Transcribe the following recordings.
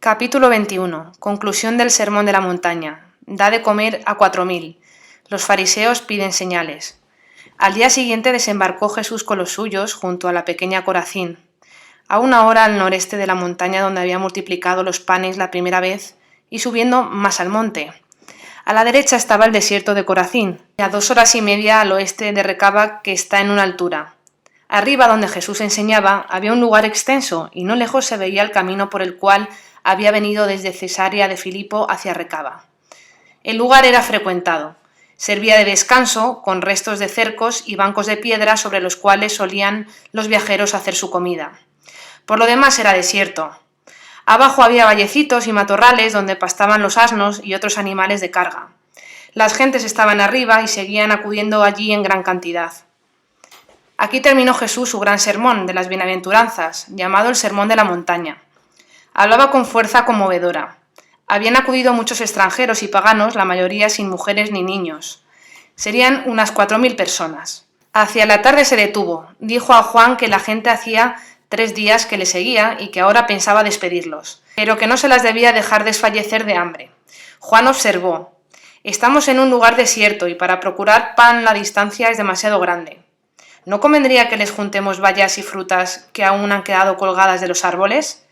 Capítulo 21. Conclusión del Sermón de la Montaña. Da de comer a 4000. Los fariseos piden señales. Al día siguiente desembarcó Jesús con los suyos junto a la pequeña Corazín, a una hora al noreste de la montaña donde había multiplicado los panes la primera vez, y subiendo más al monte. A la derecha estaba el desierto de Corazín, y a 2 horas y media al oeste de Recaba, que está en una altura. Arriba, donde Jesús enseñaba, había un lugar extenso, y no lejos se veía el camino por el cual había venido desde Cesarea de Filipo hacia Recaba. El lugar era frecuentado. Servía de descanso, con restos de cercos y bancos de piedra sobre los cuales solían los viajeros hacer su comida. Por lo demás era desierto. Abajo había vallecitos y matorrales donde pastaban los asnos y otros animales de carga. Las gentes estaban arriba y seguían acudiendo allí en gran cantidad. Aquí terminó Jesús su gran sermón de las bienaventuranzas, llamado el Sermón de la Montaña. Hablaba con fuerza conmovedora. Habían acudido muchos extranjeros y paganos, la mayoría sin mujeres ni niños. Serían unas 4000 personas. Hacia la tarde se detuvo. Dijo a Juan que la gente hacía 3 días que le seguía y que ahora pensaba despedirlos, pero que no se las debía dejar desfallecer de hambre. Juan observó: «Estamos en un lugar desierto y para procurar pan la distancia es demasiado grande. ¿No convendría que les juntemos bayas y frutas que aún han quedado colgadas de los árboles?»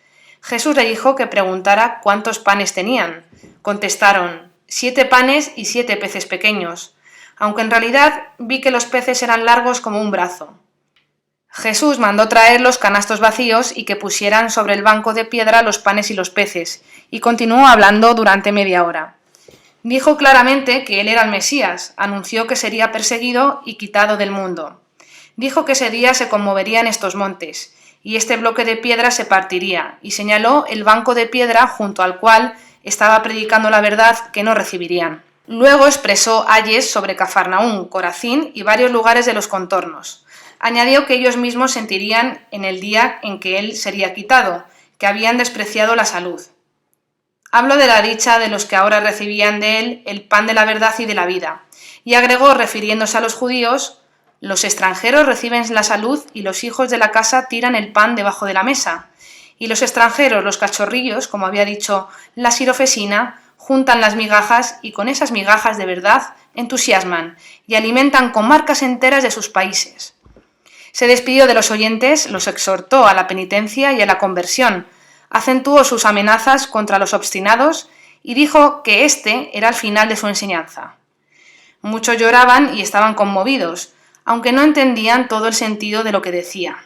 Jesús le dijo que preguntara cuántos panes tenían. Contestaron: 7 panes y 7 peces pequeños, aunque en realidad vi que los peces eran largos como un brazo. Jesús mandó traer los canastos vacíos y que pusieran sobre el banco de piedra los panes y los peces, y continuó hablando durante media hora. Dijo claramente que él era el Mesías, anunció que sería perseguido y quitado del mundo. Dijo que ese día se conmoverían estos montes, y este bloque de piedra se partiría, y señaló el banco de piedra junto al cual estaba predicando la verdad que no recibirían. Luego expresó ayes sobre Cafarnaún, Corazín y varios lugares de los contornos. Añadió que ellos mismos sentirían en el día en que él sería quitado, que habían despreciado la salud. Habló de la dicha de los que ahora recibían de él el pan de la verdad y de la vida, y agregó, refiriéndose a los judíos: «Los extranjeros reciben la salud y los hijos de la casa tiran el pan debajo de la mesa. Y los extranjeros, los cachorrillos, como había dicho la sirofesina, juntan las migajas y con esas migajas de verdad entusiasman y alimentan comarcas enteras de sus países». Se despidió de los oyentes, los exhortó a la penitencia y a la conversión, acentuó sus amenazas contra los obstinados y dijo que este era el final de su enseñanza. Muchos lloraban y estaban conmovidos, aunque no entendían todo el sentido de lo que decía.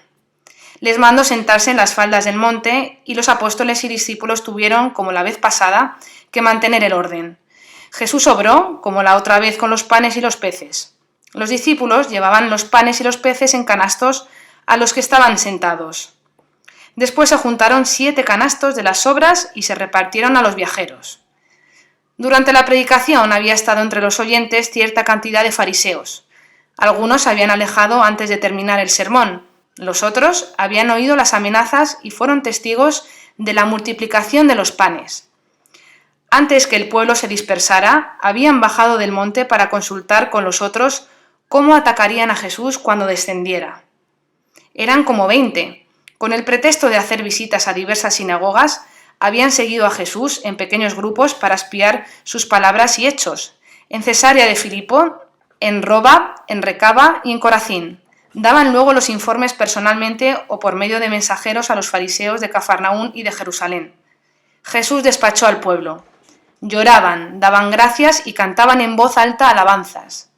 Les mandó sentarse en las faldas del monte y los apóstoles y discípulos tuvieron, como la vez pasada, que mantener el orden. Jesús obró, como la otra vez, con los panes y los peces. Los discípulos llevaban los panes y los peces en canastos a los que estaban sentados. Después se juntaron 7 canastos de las sobras y se repartieron a los viajeros. Durante la predicación había estado entre los oyentes cierta cantidad de fariseos. Algunos se habían alejado antes de terminar el sermón, los otros habían oído las amenazas y fueron testigos de la multiplicación de los panes. Antes que el pueblo se dispersara, habían bajado del monte para consultar con los otros cómo atacarían a Jesús cuando descendiera. Eran como 20. Con el pretexto de hacer visitas a diversas sinagogas, habían seguido a Jesús en pequeños grupos para espiar sus palabras y hechos. En Cesarea de Filipo, en Roba, en Recaba y en Corazín. Daban luego los informes personalmente o por medio de mensajeros a los fariseos de Cafarnaún y de Jerusalén. Jesús despachó al pueblo. Lloraban, daban gracias y cantaban en voz alta alabanzas.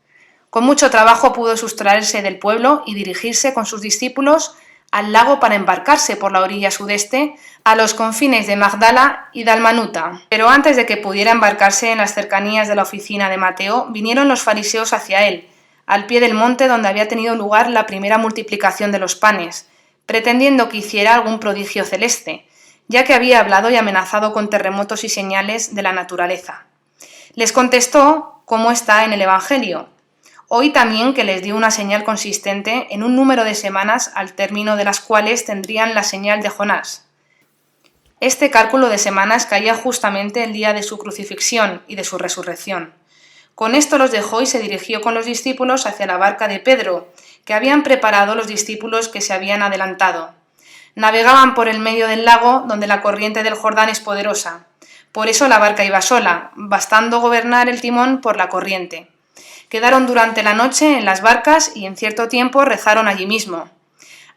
Con mucho trabajo pudo sustraerse del pueblo y dirigirse con sus discípulos al lago para embarcarse por la orilla sudeste a los confines de Magdala y Dalmanuta. Pero antes de que pudiera embarcarse en las cercanías de la oficina de Mateo, vinieron los fariseos hacia él, al pie del monte donde había tenido lugar la primera multiplicación de los panes, pretendiendo que hiciera algún prodigio celeste, ya que había hablado y amenazado con terremotos y señales de la naturaleza. Les contestó cómo está en el Evangelio. Oí también que les dio una señal consistente en un número de semanas al término de las cuales tendrían la señal de Jonás. Este cálculo de semanas caía justamente el día de su crucifixión y de su resurrección. Con esto los dejó y se dirigió con los discípulos hacia la barca de Pedro, que habían preparado los discípulos que se habían adelantado. Navegaban por el medio del lago, donde la corriente del Jordán es poderosa. Por eso la barca iba sola, bastando gobernar el timón por la corriente. Quedaron durante la noche en las barcas y en cierto tiempo rezaron allí mismo.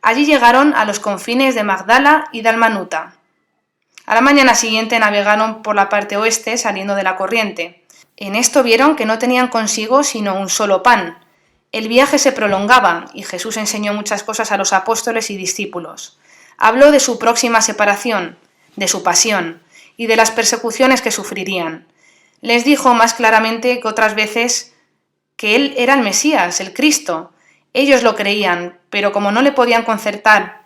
Allí llegaron a los confines de Magdala y Dalmanuta. A la mañana siguiente navegaron por la parte oeste saliendo de la corriente. En esto vieron que no tenían consigo sino un solo pan. El viaje se prolongaba y Jesús enseñó muchas cosas a los apóstoles y discípulos. Habló de su próxima separación, de su pasión y de las persecuciones que sufrirían. Les dijo más claramente que otras veces que él era el Mesías, el Cristo. Ellos lo creían, pero como no le podían concertar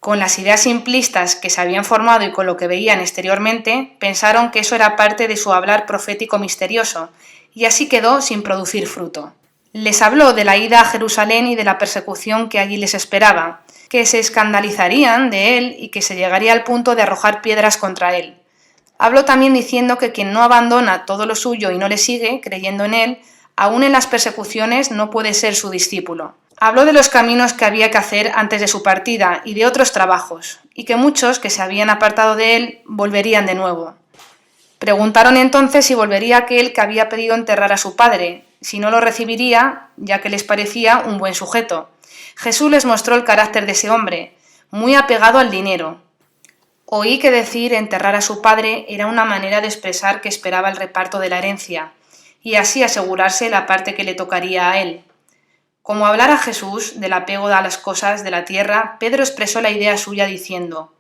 con las ideas simplistas que se habían formado y con lo que veían exteriormente, pensaron que eso era parte de su hablar profético misterioso, y así quedó sin producir fruto. Les habló de la ida a Jerusalén y de la persecución que allí les esperaba, que se escandalizarían de él y que se llegaría al punto de arrojar piedras contra él. Habló también diciendo que quien no abandona todo lo suyo y no le sigue, creyendo en él, aún en las persecuciones no puede ser su discípulo. Habló de los caminos que había que hacer antes de su partida y de otros trabajos, y que muchos que se habían apartado de él volverían de nuevo. Preguntaron entonces si volvería aquel que había pedido enterrar a su padre, si no lo recibiría, ya que les parecía un buen sujeto. Jesús les mostró el carácter de ese hombre, muy apegado al dinero. Oí que decir enterrar a su padre era una manera de expresar que esperaba el reparto de la herencia, y así asegurarse la parte que le tocaría a él. Como hablara Jesús del apego a las cosas de la tierra, Pedro expresó la idea suya diciendo: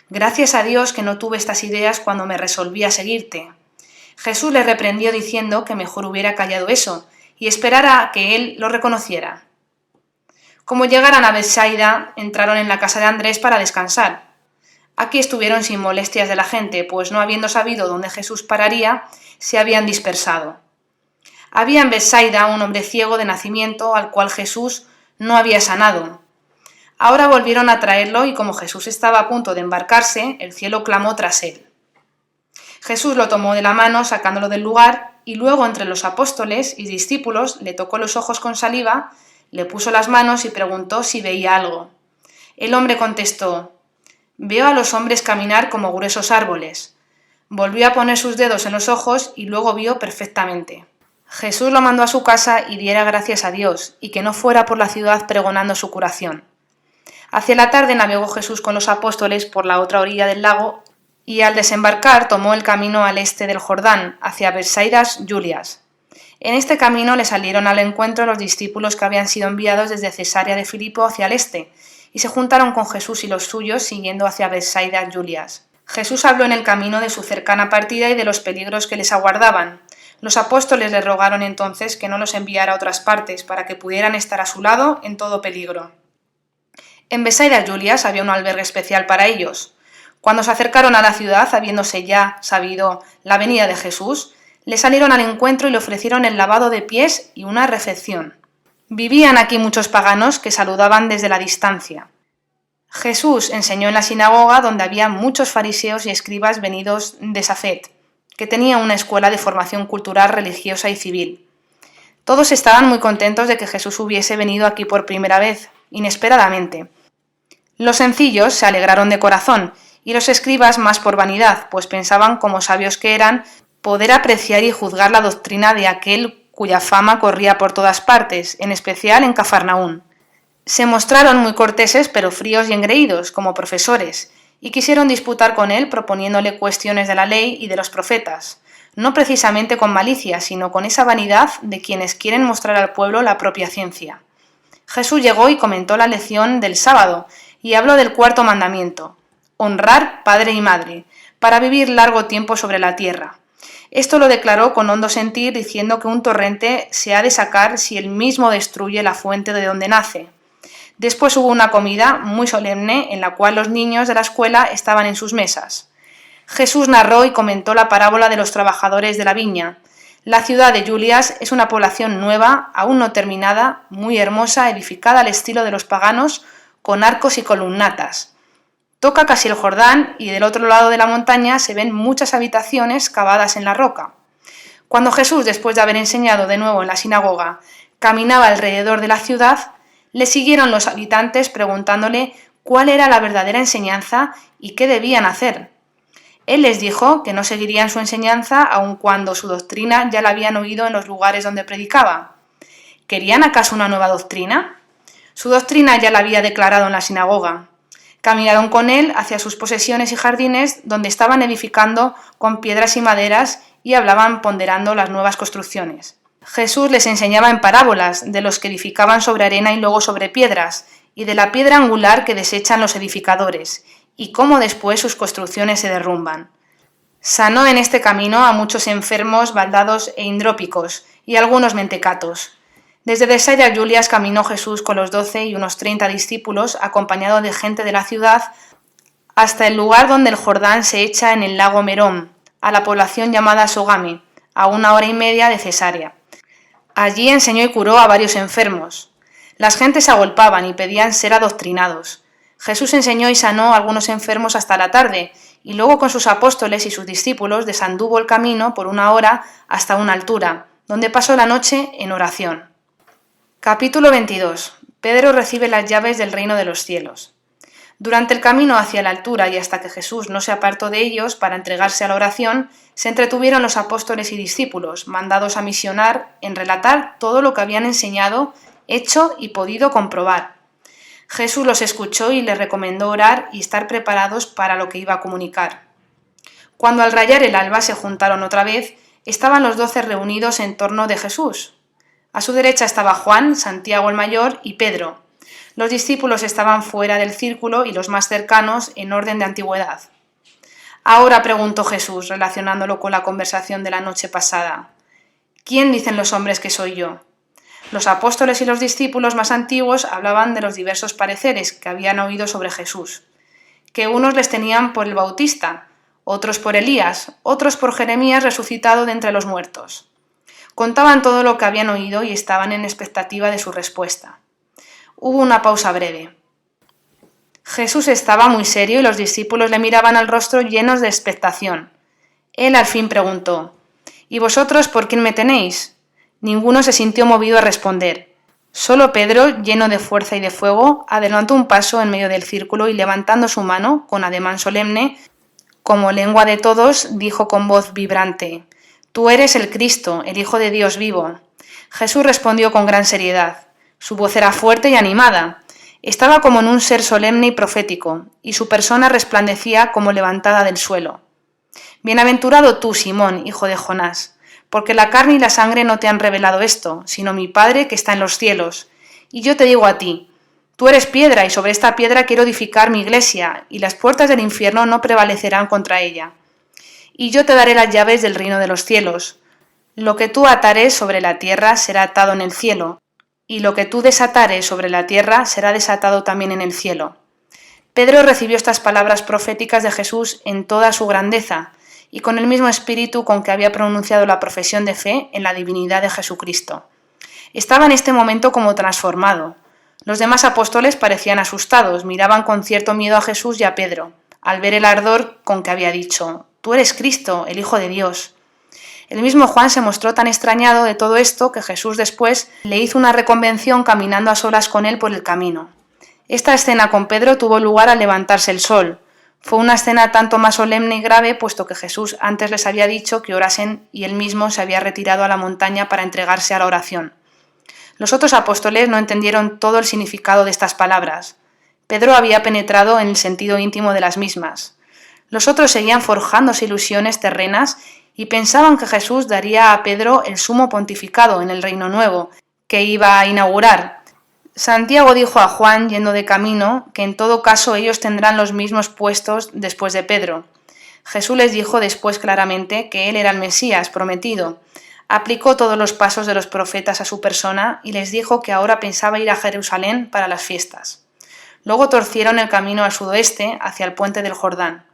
«Gracias a Dios que no tuve estas ideas cuando me resolví a seguirte». Jesús le reprendió diciendo que mejor hubiera callado eso y esperara a que él lo reconociera. Como llegaran a Betsaida, entraron en la casa de Andrés para descansar. Aquí estuvieron sin molestias de la gente, pues no habiendo sabido dónde Jesús pararía, se habían dispersado. Había en Betsaida un hombre ciego de nacimiento al cual Jesús no había sanado. Ahora volvieron a traerlo y como Jesús estaba a punto de embarcarse, el cielo clamó tras él. Jesús lo tomó de la mano sacándolo del lugar y luego entre los apóstoles y discípulos le tocó los ojos con saliva, le puso las manos y preguntó si veía algo. El hombre contestó: «Veo a los hombres caminar como gruesos árboles». Volvió a poner sus dedos en los ojos y luego vio perfectamente. Jesús lo mandó a su casa y diera gracias a Dios, y que no fuera por la ciudad pregonando su curación. Hacia la tarde navegó Jesús con los apóstoles por la otra orilla del lago y al desembarcar tomó el camino al este del Jordán, hacia Bersaidas Julias. En este camino le salieron al encuentro los discípulos que habían sido enviados desde Cesarea de Filipo hacia el este, y se juntaron con Jesús y los suyos siguiendo hacia Bersaidas Julias. Jesús habló en el camino de su cercana partida y de los peligros que les aguardaban. Los apóstoles le rogaron entonces que no los enviara a otras partes, para que pudieran estar a su lado en todo peligro. En Betsaida Julias había un albergue especial para ellos. Cuando se acercaron a la ciudad, habiéndose ya sabido la venida de Jesús, le salieron al encuentro y le ofrecieron el lavado de pies y una recepción. Vivían aquí muchos paganos que saludaban desde la distancia. Jesús enseñó en la sinagoga donde había muchos fariseos y escribas venidos de Safed, que tenía una escuela de formación cultural, religiosa y civil. Todos estaban muy contentos de que Jesús hubiese venido aquí por primera vez, inesperadamente. Los sencillos se alegraron de corazón, y los escribas más por vanidad, pues pensaban, como sabios que eran, poder apreciar y juzgar la doctrina de aquel cuya fama corría por todas partes, en especial en Cafarnaún. Se mostraron muy corteses pero fríos y engreídos, como profesores, y quisieron disputar con él proponiéndole cuestiones de la ley y de los profetas, no precisamente con malicia, sino con esa vanidad de quienes quieren mostrar al pueblo la propia ciencia. Jesús llegó y comentó la lección del sábado, y habló del cuarto mandamiento: honrar padre y madre, para vivir largo tiempo sobre la tierra. Esto lo declaró con hondo sentir, diciendo que un torrente se ha de sacar si él mismo destruye la fuente de donde nace. Después hubo una comida muy solemne en la cual los niños de la escuela estaban en sus mesas. Jesús narró y comentó la parábola de los trabajadores de la viña. La ciudad de Julias es una población nueva, aún no terminada, muy hermosa, edificada al estilo de los paganos, con arcos y columnatas. Toca casi el Jordán y del otro lado de la montaña se ven muchas habitaciones cavadas en la roca. Cuando Jesús, después de haber enseñado de nuevo en la sinagoga, caminaba alrededor de la ciudad, le siguieron los habitantes preguntándole cuál era la verdadera enseñanza y qué debían hacer. Él les dijo que no seguirían su enseñanza aun cuando su doctrina ya la habían oído en los lugares donde predicaba. ¿Querían acaso una nueva doctrina? Su doctrina ya la había declarado en la sinagoga. Caminaron con él hacia sus posesiones y jardines, donde estaban edificando con piedras y maderas y hablaban ponderando las nuevas construcciones. Jesús les enseñaba en parábolas de los que edificaban sobre arena y luego sobre piedras, y de la piedra angular que desechan los edificadores, y cómo después sus construcciones se derrumban. Sanó en este camino a muchos enfermos, baldados e indrópicos, y algunos mentecatos. Desde Besaya Julias caminó Jesús con los 12 y unos 30 discípulos, acompañado de gente de la ciudad, hasta el lugar donde el Jordán se echa en el lago Merón, a la población llamada Sogame, a 1 hora y media de Cesarea. Allí enseñó y curó a varios enfermos. Las gentes se agolpaban y pedían ser adoctrinados. Jesús enseñó y sanó a algunos enfermos hasta la tarde, y luego con sus apóstoles y sus discípulos desanduvo el camino por 1 hora hasta una altura, donde pasó la noche en oración. Capítulo 22. Pedro recibe las llaves del reino de los cielos. Durante el camino hacia la altura y hasta que Jesús no se apartó de ellos para entregarse a la oración, se entretuvieron los apóstoles y discípulos, mandados a misionar, en relatar todo lo que habían enseñado, hecho y podido comprobar. Jesús los escuchó y les recomendó orar y estar preparados para lo que iba a comunicar. Cuando al rayar el alba se juntaron otra vez, estaban los 12 reunidos en torno de Jesús. A su derecha estaba Juan, Santiago el mayor y Pedro. Los discípulos estaban fuera del círculo y los más cercanos en orden de antigüedad. Ahora preguntó Jesús, relacionándolo con la conversación de la noche pasada: ¿quién dicen los hombres que soy yo? Los apóstoles y los discípulos más antiguos hablaban de los diversos pareceres que habían oído sobre Jesús, que unos les tenían por el Bautista, otros por Elías, otros por Jeremías resucitado de entre los muertos. Contaban todo lo que habían oído y estaban en expectativa de su respuesta. Hubo una pausa breve. Jesús estaba muy serio y los discípulos le miraban al rostro llenos de expectación. Él al fin preguntó: ¿y vosotros por quién me tenéis? Ninguno se sintió movido a responder. Solo Pedro, lleno de fuerza y de fuego, adelantó un paso en medio del círculo y levantando su mano, con ademán solemne, como lengua de todos, dijo con voz vibrante: «Tú eres el Cristo, el Hijo de Dios vivo». Jesús respondió con gran seriedad. Su voz era fuerte y animada. Estaba como en un ser solemne y profético, y su persona resplandecía como levantada del suelo. «Bienaventurado tú, Simón, hijo de Jonás, porque la carne y la sangre no te han revelado esto, sino mi Padre que está en los cielos. Y yo te digo a ti: tú eres piedra, y sobre esta piedra quiero edificar mi iglesia, y las puertas del infierno no prevalecerán contra ella. Y yo te daré las llaves del reino de los cielos. Lo que tú atares sobre la tierra será atado en el cielo, y lo que tú desatares sobre la tierra será desatado también en el cielo». Pedro recibió estas palabras proféticas de Jesús en toda su grandeza, y con el mismo espíritu con que había pronunciado la profesión de fe en la divinidad de Jesucristo. Estaba en este momento como transformado. Los demás apóstoles parecían asustados, miraban con cierto miedo a Jesús y a Pedro, al ver el ardor con que había dicho: «Tú eres Cristo, el Hijo de Dios». El mismo Juan se mostró tan extrañado de todo esto que Jesús después le hizo una reconvención caminando a solas con él por el camino. Esta escena con Pedro tuvo lugar al levantarse el sol. Fue una escena tanto más solemne y grave, puesto que Jesús antes les había dicho que orasen y él mismo se había retirado a la montaña para entregarse a la oración. Los otros apóstoles no entendieron todo el significado de estas palabras. Pedro había penetrado en el sentido íntimo de las mismas. Los otros seguían forjándose ilusiones terrenas y pensaban que Jesús daría a Pedro el sumo pontificado en el reino nuevo, que iba a inaugurar. Santiago dijo a Juan, yendo de camino, que en todo caso ellos tendrán los mismos puestos después de Pedro. Jesús les dijo después claramente que él era el Mesías prometido. Aplicó todos los pasos de los profetas a su persona y les dijo que ahora pensaba ir a Jerusalén para las fiestas. Luego torcieron el camino al sudoeste, hacia el puente del Jordán.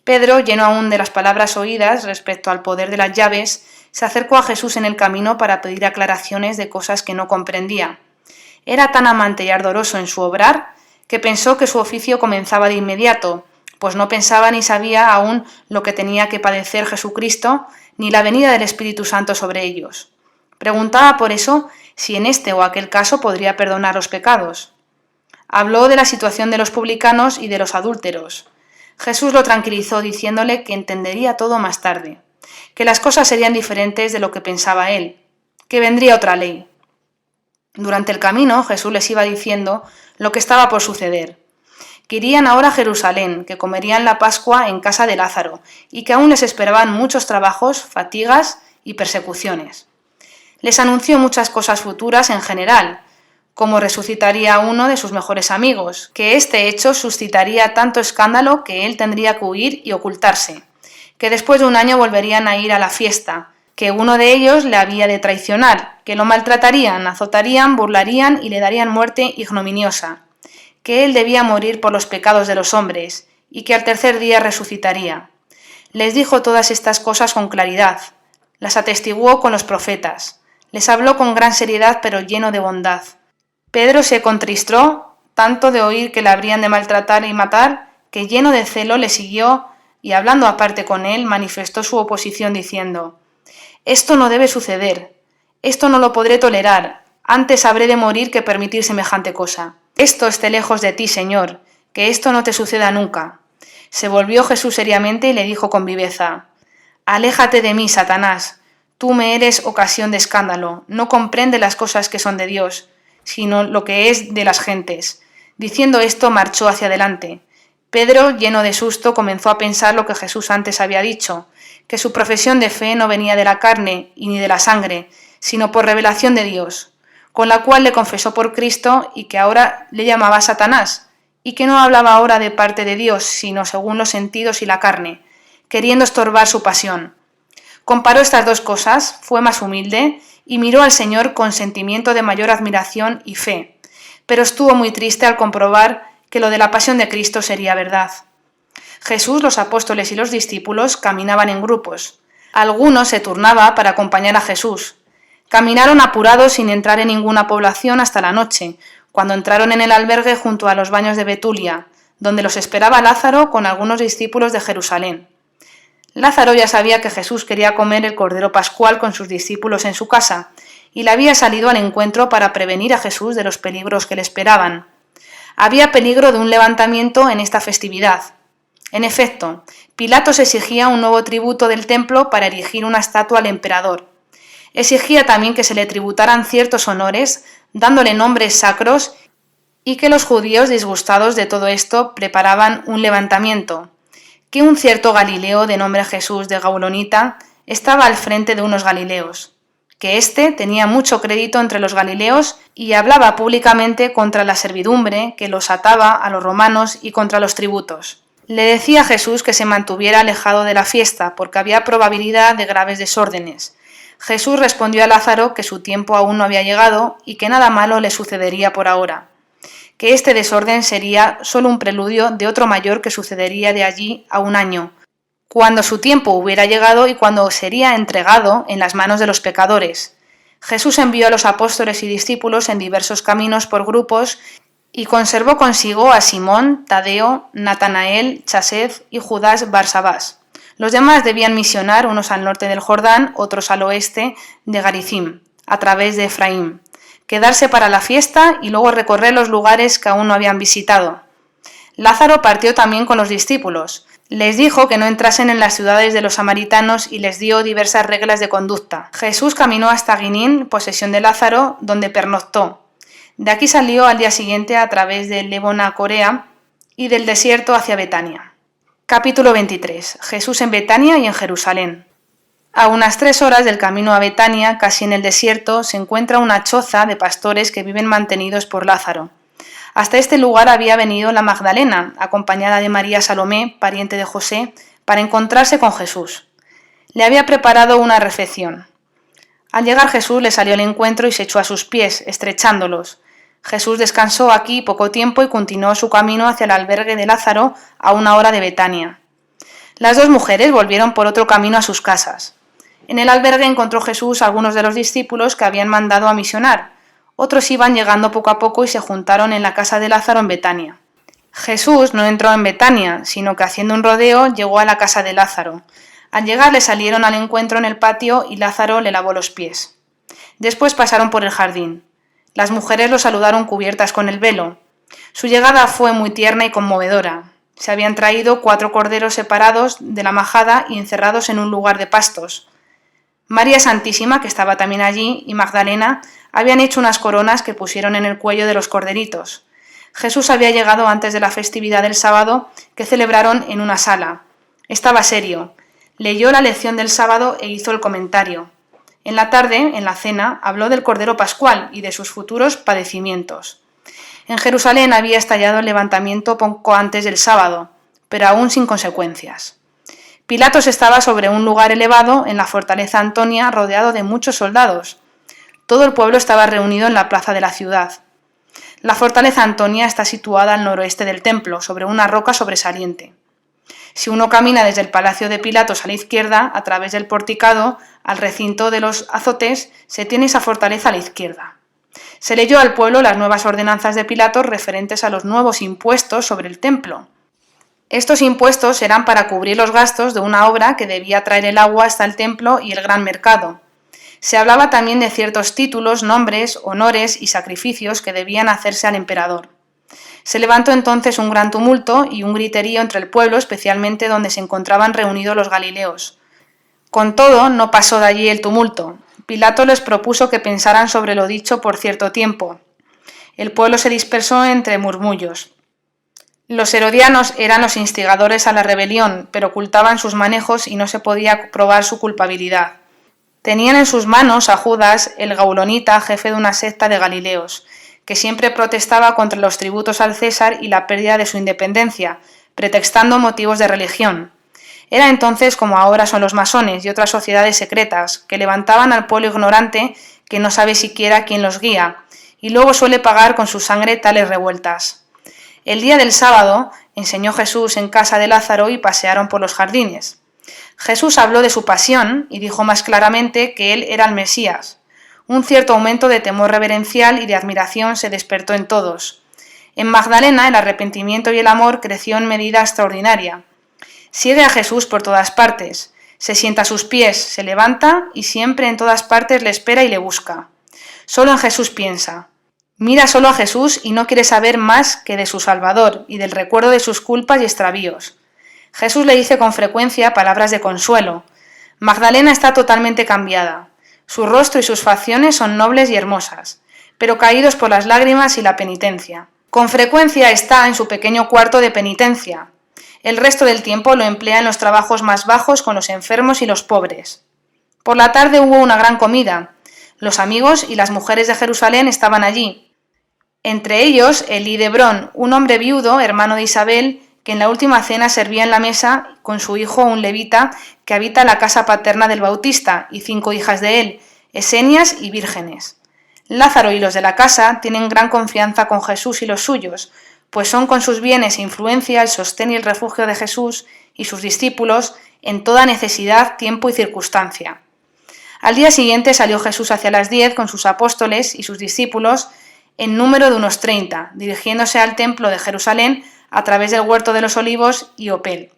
Pedro, lleno aún de las palabras oídas respecto al poder de las llaves, se acercó a Jesús en el camino para pedir aclaraciones de cosas que no comprendía. Era tan amante y ardoroso en su obrar que pensó que su oficio comenzaba de inmediato, pues no pensaba ni sabía aún lo que tenía que padecer Jesucristo, ni la venida del Espíritu Santo sobre ellos. Preguntaba por eso si en este o aquel caso podría perdonar los pecados. Habló de la situación de los publicanos y de los adúlteros. Jesús lo tranquilizó diciéndole que entendería todo más tarde, que las cosas serían diferentes de lo que pensaba él, que vendría otra ley. Durante el camino Jesús les iba diciendo lo que estaba por suceder, que irían ahora a Jerusalén, que comerían la Pascua en casa de Lázaro y que aún les esperaban muchos trabajos, fatigas y persecuciones. Les anunció muchas cosas futuras en general, como resucitaría a uno de sus mejores amigos, que este hecho suscitaría tanto escándalo que él tendría que huir y ocultarse, que después de un año volverían a ir a la fiesta, que uno de ellos le había de traicionar, que lo maltratarían, azotarían, burlarían y le darían muerte ignominiosa, que él debía morir por los pecados de los hombres, y que al tercer día resucitaría. Les dijo todas estas cosas con claridad, las atestiguó con los profetas, les habló con gran seriedad pero lleno de bondad. Pedro se contristó tanto de oír que le habrían de maltratar y matar, que lleno de celo le siguió y hablando aparte con él manifestó su oposición diciendo: «Esto no debe suceder, esto no lo podré tolerar, antes habré de morir que permitir semejante cosa. Esto esté lejos de ti, Señor, que esto no te suceda nunca». Se volvió Jesús seriamente y le dijo con viveza: «Aléjate de mí, Satanás, tú me eres ocasión de escándalo, no comprende las cosas que son de Dios, sino lo que es de las gentes». Diciendo esto, marchó hacia adelante. Pedro, lleno de susto, comenzó a pensar lo que Jesús antes había dicho, que su profesión de fe no venía de la carne y ni de la sangre, sino por revelación de Dios, con la cual le confesó por Cristo y que ahora le llamaba Satanás, y que no hablaba ahora de parte de Dios, sino según los sentidos y la carne, queriendo estorbar su pasión. Comparó estas dos cosas, fue más humilde y miró al Señor con sentimiento de mayor admiración y fe, pero estuvo muy triste al comprobar que lo de la pasión de Cristo sería verdad. Jesús, los apóstoles y los discípulos caminaban en grupos. Algunos se turnaba para acompañar a Jesús. Caminaron apurados sin entrar en ninguna población hasta la noche, cuando entraron en el albergue junto a los baños de Betulia, donde los esperaba Lázaro con algunos discípulos de Jerusalén. Lázaro ya sabía que Jesús quería comer el cordero pascual con sus discípulos en su casa, y le había salido al encuentro para prevenir a Jesús de los peligros que le esperaban. Había peligro de un levantamiento en esta festividad. En efecto, Pilatos exigía un nuevo tributo del templo para erigir una estatua al emperador. Exigía también que se le tributaran ciertos honores, dándole nombres sacros, y que los judíos, disgustados de todo esto, preparaban un levantamiento, que un cierto Galileo de nombre Jesús de Gaulonita estaba al frente de unos galileos, que éste tenía mucho crédito entre los galileos y hablaba públicamente contra la servidumbre que los ataba a los romanos y contra los tributos. Le decía a Jesús que se mantuviera alejado de la fiesta, porque había probabilidad de graves desórdenes. Jesús respondió a Lázaro que su tiempo aún no había llegado y que nada malo le sucedería por ahora, que este desorden sería solo un preludio de otro mayor que sucedería de allí a un año, cuando su tiempo hubiera llegado y cuando sería entregado en las manos de los pecadores. Jesús envió a los apóstoles y discípulos en diversos caminos por grupos y conservó consigo a Simón, Tadeo, Natanael, Chasez y Judas Barsabás. Los demás debían misionar, unos al norte del Jordán, otros al oeste de Garizim, a través de Efraín, quedarse para la fiesta y luego recorrer los lugares que aún no habían visitado. Lázaro partió también con los discípulos. Les dijo que no entrasen en las ciudades de los samaritanos y les dio diversas reglas de conducta. Jesús caminó hasta Guinín, posesión de Lázaro, donde pernoctó. De aquí salió al día siguiente a través de Lebona a Corea y del desierto hacia Betania. Capítulo 23. Jesús en Betania y en Jerusalén. A unas 3 horas del camino a Betania, casi en el desierto, se encuentra una choza de pastores que viven mantenidos por Lázaro. Hasta este lugar había venido la Magdalena, acompañada de María Salomé, pariente de José, para encontrarse con Jesús. Le había preparado una recepción. Al llegar Jesús le salió al encuentro y se echó a sus pies, estrechándolos. Jesús descansó aquí poco tiempo y continuó su camino hacia el albergue de Lázaro a 1 hora de Betania. Las 2 mujeres volvieron por otro camino a sus casas. En el albergue encontró Jesús a algunos de los discípulos que habían mandado a misionar. Otros iban llegando poco a poco y se juntaron en la casa de Lázaro en Betania. Jesús no entró en Betania, sino que haciendo un rodeo llegó a la casa de Lázaro. Al llegar le salieron al encuentro en el patio y Lázaro le lavó los pies. Después pasaron por el jardín. Las mujeres lo saludaron cubiertas con el velo. Su llegada fue muy tierna y conmovedora. Se habían traído 4 corderos separados de la majada y encerrados en un lugar de pastos. María Santísima, que estaba también allí, y Magdalena habían hecho unas coronas que pusieron en el cuello de los corderitos. Jesús había llegado antes de la festividad del sábado, que celebraron en una sala. Estaba serio. Leyó la lección del sábado e hizo el comentario. En la tarde, en la cena, habló del Cordero Pascual y de sus futuros padecimientos. En Jerusalén había estallado el levantamiento poco antes del sábado, pero aún sin consecuencias. Pilatos estaba sobre un lugar elevado en la fortaleza Antonia, rodeado de muchos soldados. Todo el pueblo estaba reunido en la plaza de la ciudad. La fortaleza Antonia está situada al noroeste del templo, sobre una roca sobresaliente. Si uno camina desde el palacio de Pilatos a la izquierda, a través del porticado, al recinto de los azotes, se tiene esa fortaleza a la izquierda. Se leyó al pueblo las nuevas ordenanzas de Pilatos referentes a los nuevos impuestos sobre el templo. Estos impuestos eran para cubrir los gastos de una obra que debía traer el agua hasta el templo y el gran mercado. Se hablaba también de ciertos títulos, nombres, honores y sacrificios que debían hacerse al emperador. Se levantó entonces un gran tumulto y un griterío entre el pueblo, especialmente donde se encontraban reunidos los galileos. Con todo, no pasó de allí el tumulto. Pilato les propuso que pensaran sobre lo dicho por cierto tiempo. El pueblo se dispersó entre murmullos. Los herodianos eran los instigadores a la rebelión, pero ocultaban sus manejos y no se podía probar su culpabilidad. Tenían en sus manos a Judas, el gaulonita, jefe de una secta de galileos, que siempre protestaba contra los tributos al César y la pérdida de su independencia, pretextando motivos de religión. Era entonces como ahora son los masones y otras sociedades secretas, que levantaban al pueblo ignorante que no sabe siquiera quién los guía, y luego suele pagar con su sangre tales revueltas. El día del sábado enseñó Jesús en casa de Lázaro y pasearon por los jardines. Jesús habló de su pasión y dijo más claramente que él era el Mesías. Un cierto aumento de temor reverencial y de admiración se despertó en todos. En Magdalena el arrepentimiento y el amor creció en medida extraordinaria. Sigue a Jesús por todas partes, se sienta a sus pies, se levanta y siempre en todas partes le espera y le busca. Solo en Jesús piensa. Mira solo a Jesús y no quiere saber más que de su Salvador y del recuerdo de sus culpas y extravíos. Jesús le dice con frecuencia palabras de consuelo. Magdalena está totalmente cambiada. Su rostro y sus facciones son nobles y hermosas, pero caídos por las lágrimas y la penitencia. Con frecuencia está en su pequeño cuarto de penitencia. El resto del tiempo lo emplea en los trabajos más bajos con los enfermos y los pobres. Por la tarde hubo una gran comida. Los amigos y las mujeres de Jerusalén estaban allí. Entre ellos, Elí de Hebrón, un hombre viudo, hermano de Isabel, que en la última cena servía en la mesa con su hijo un levita que habita la casa paterna del Bautista, y 5 hijas de él, esenias y vírgenes. Lázaro y los de la casa tienen gran confianza con Jesús y los suyos, pues son con sus bienes e influencia el sostén y el refugio de Jesús y sus discípulos en toda necesidad, tiempo y circunstancia. Al día siguiente salió Jesús hacia las 10 con sus apóstoles y sus discípulos, en número de unos 30, dirigiéndose al templo de Jerusalén a través del huerto de los olivos y Opel.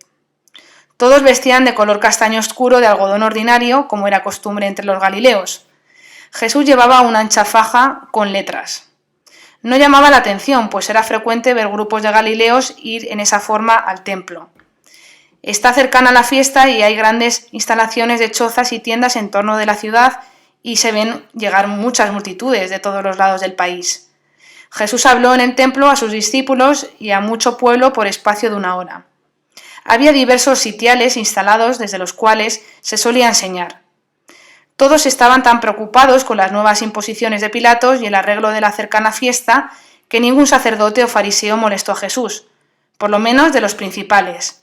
Todos vestían de color castaño oscuro de algodón ordinario, como era costumbre entre los galileos. Jesús llevaba una ancha faja con letras. No llamaba la atención, pues era frecuente ver grupos de galileos ir en esa forma al templo. Está cercana la fiesta y hay grandes instalaciones de chozas y tiendas en torno de la ciudad y se ven llegar muchas multitudes de todos los lados del país. Jesús habló en el templo a sus discípulos y a mucho pueblo por espacio de 1 hora. Había diversos sitiales instalados desde los cuales se solía enseñar. Todos estaban tan preocupados con las nuevas imposiciones de Pilatos y el arreglo de la cercana fiesta que ningún sacerdote o fariseo molestó a Jesús, por lo menos de los principales.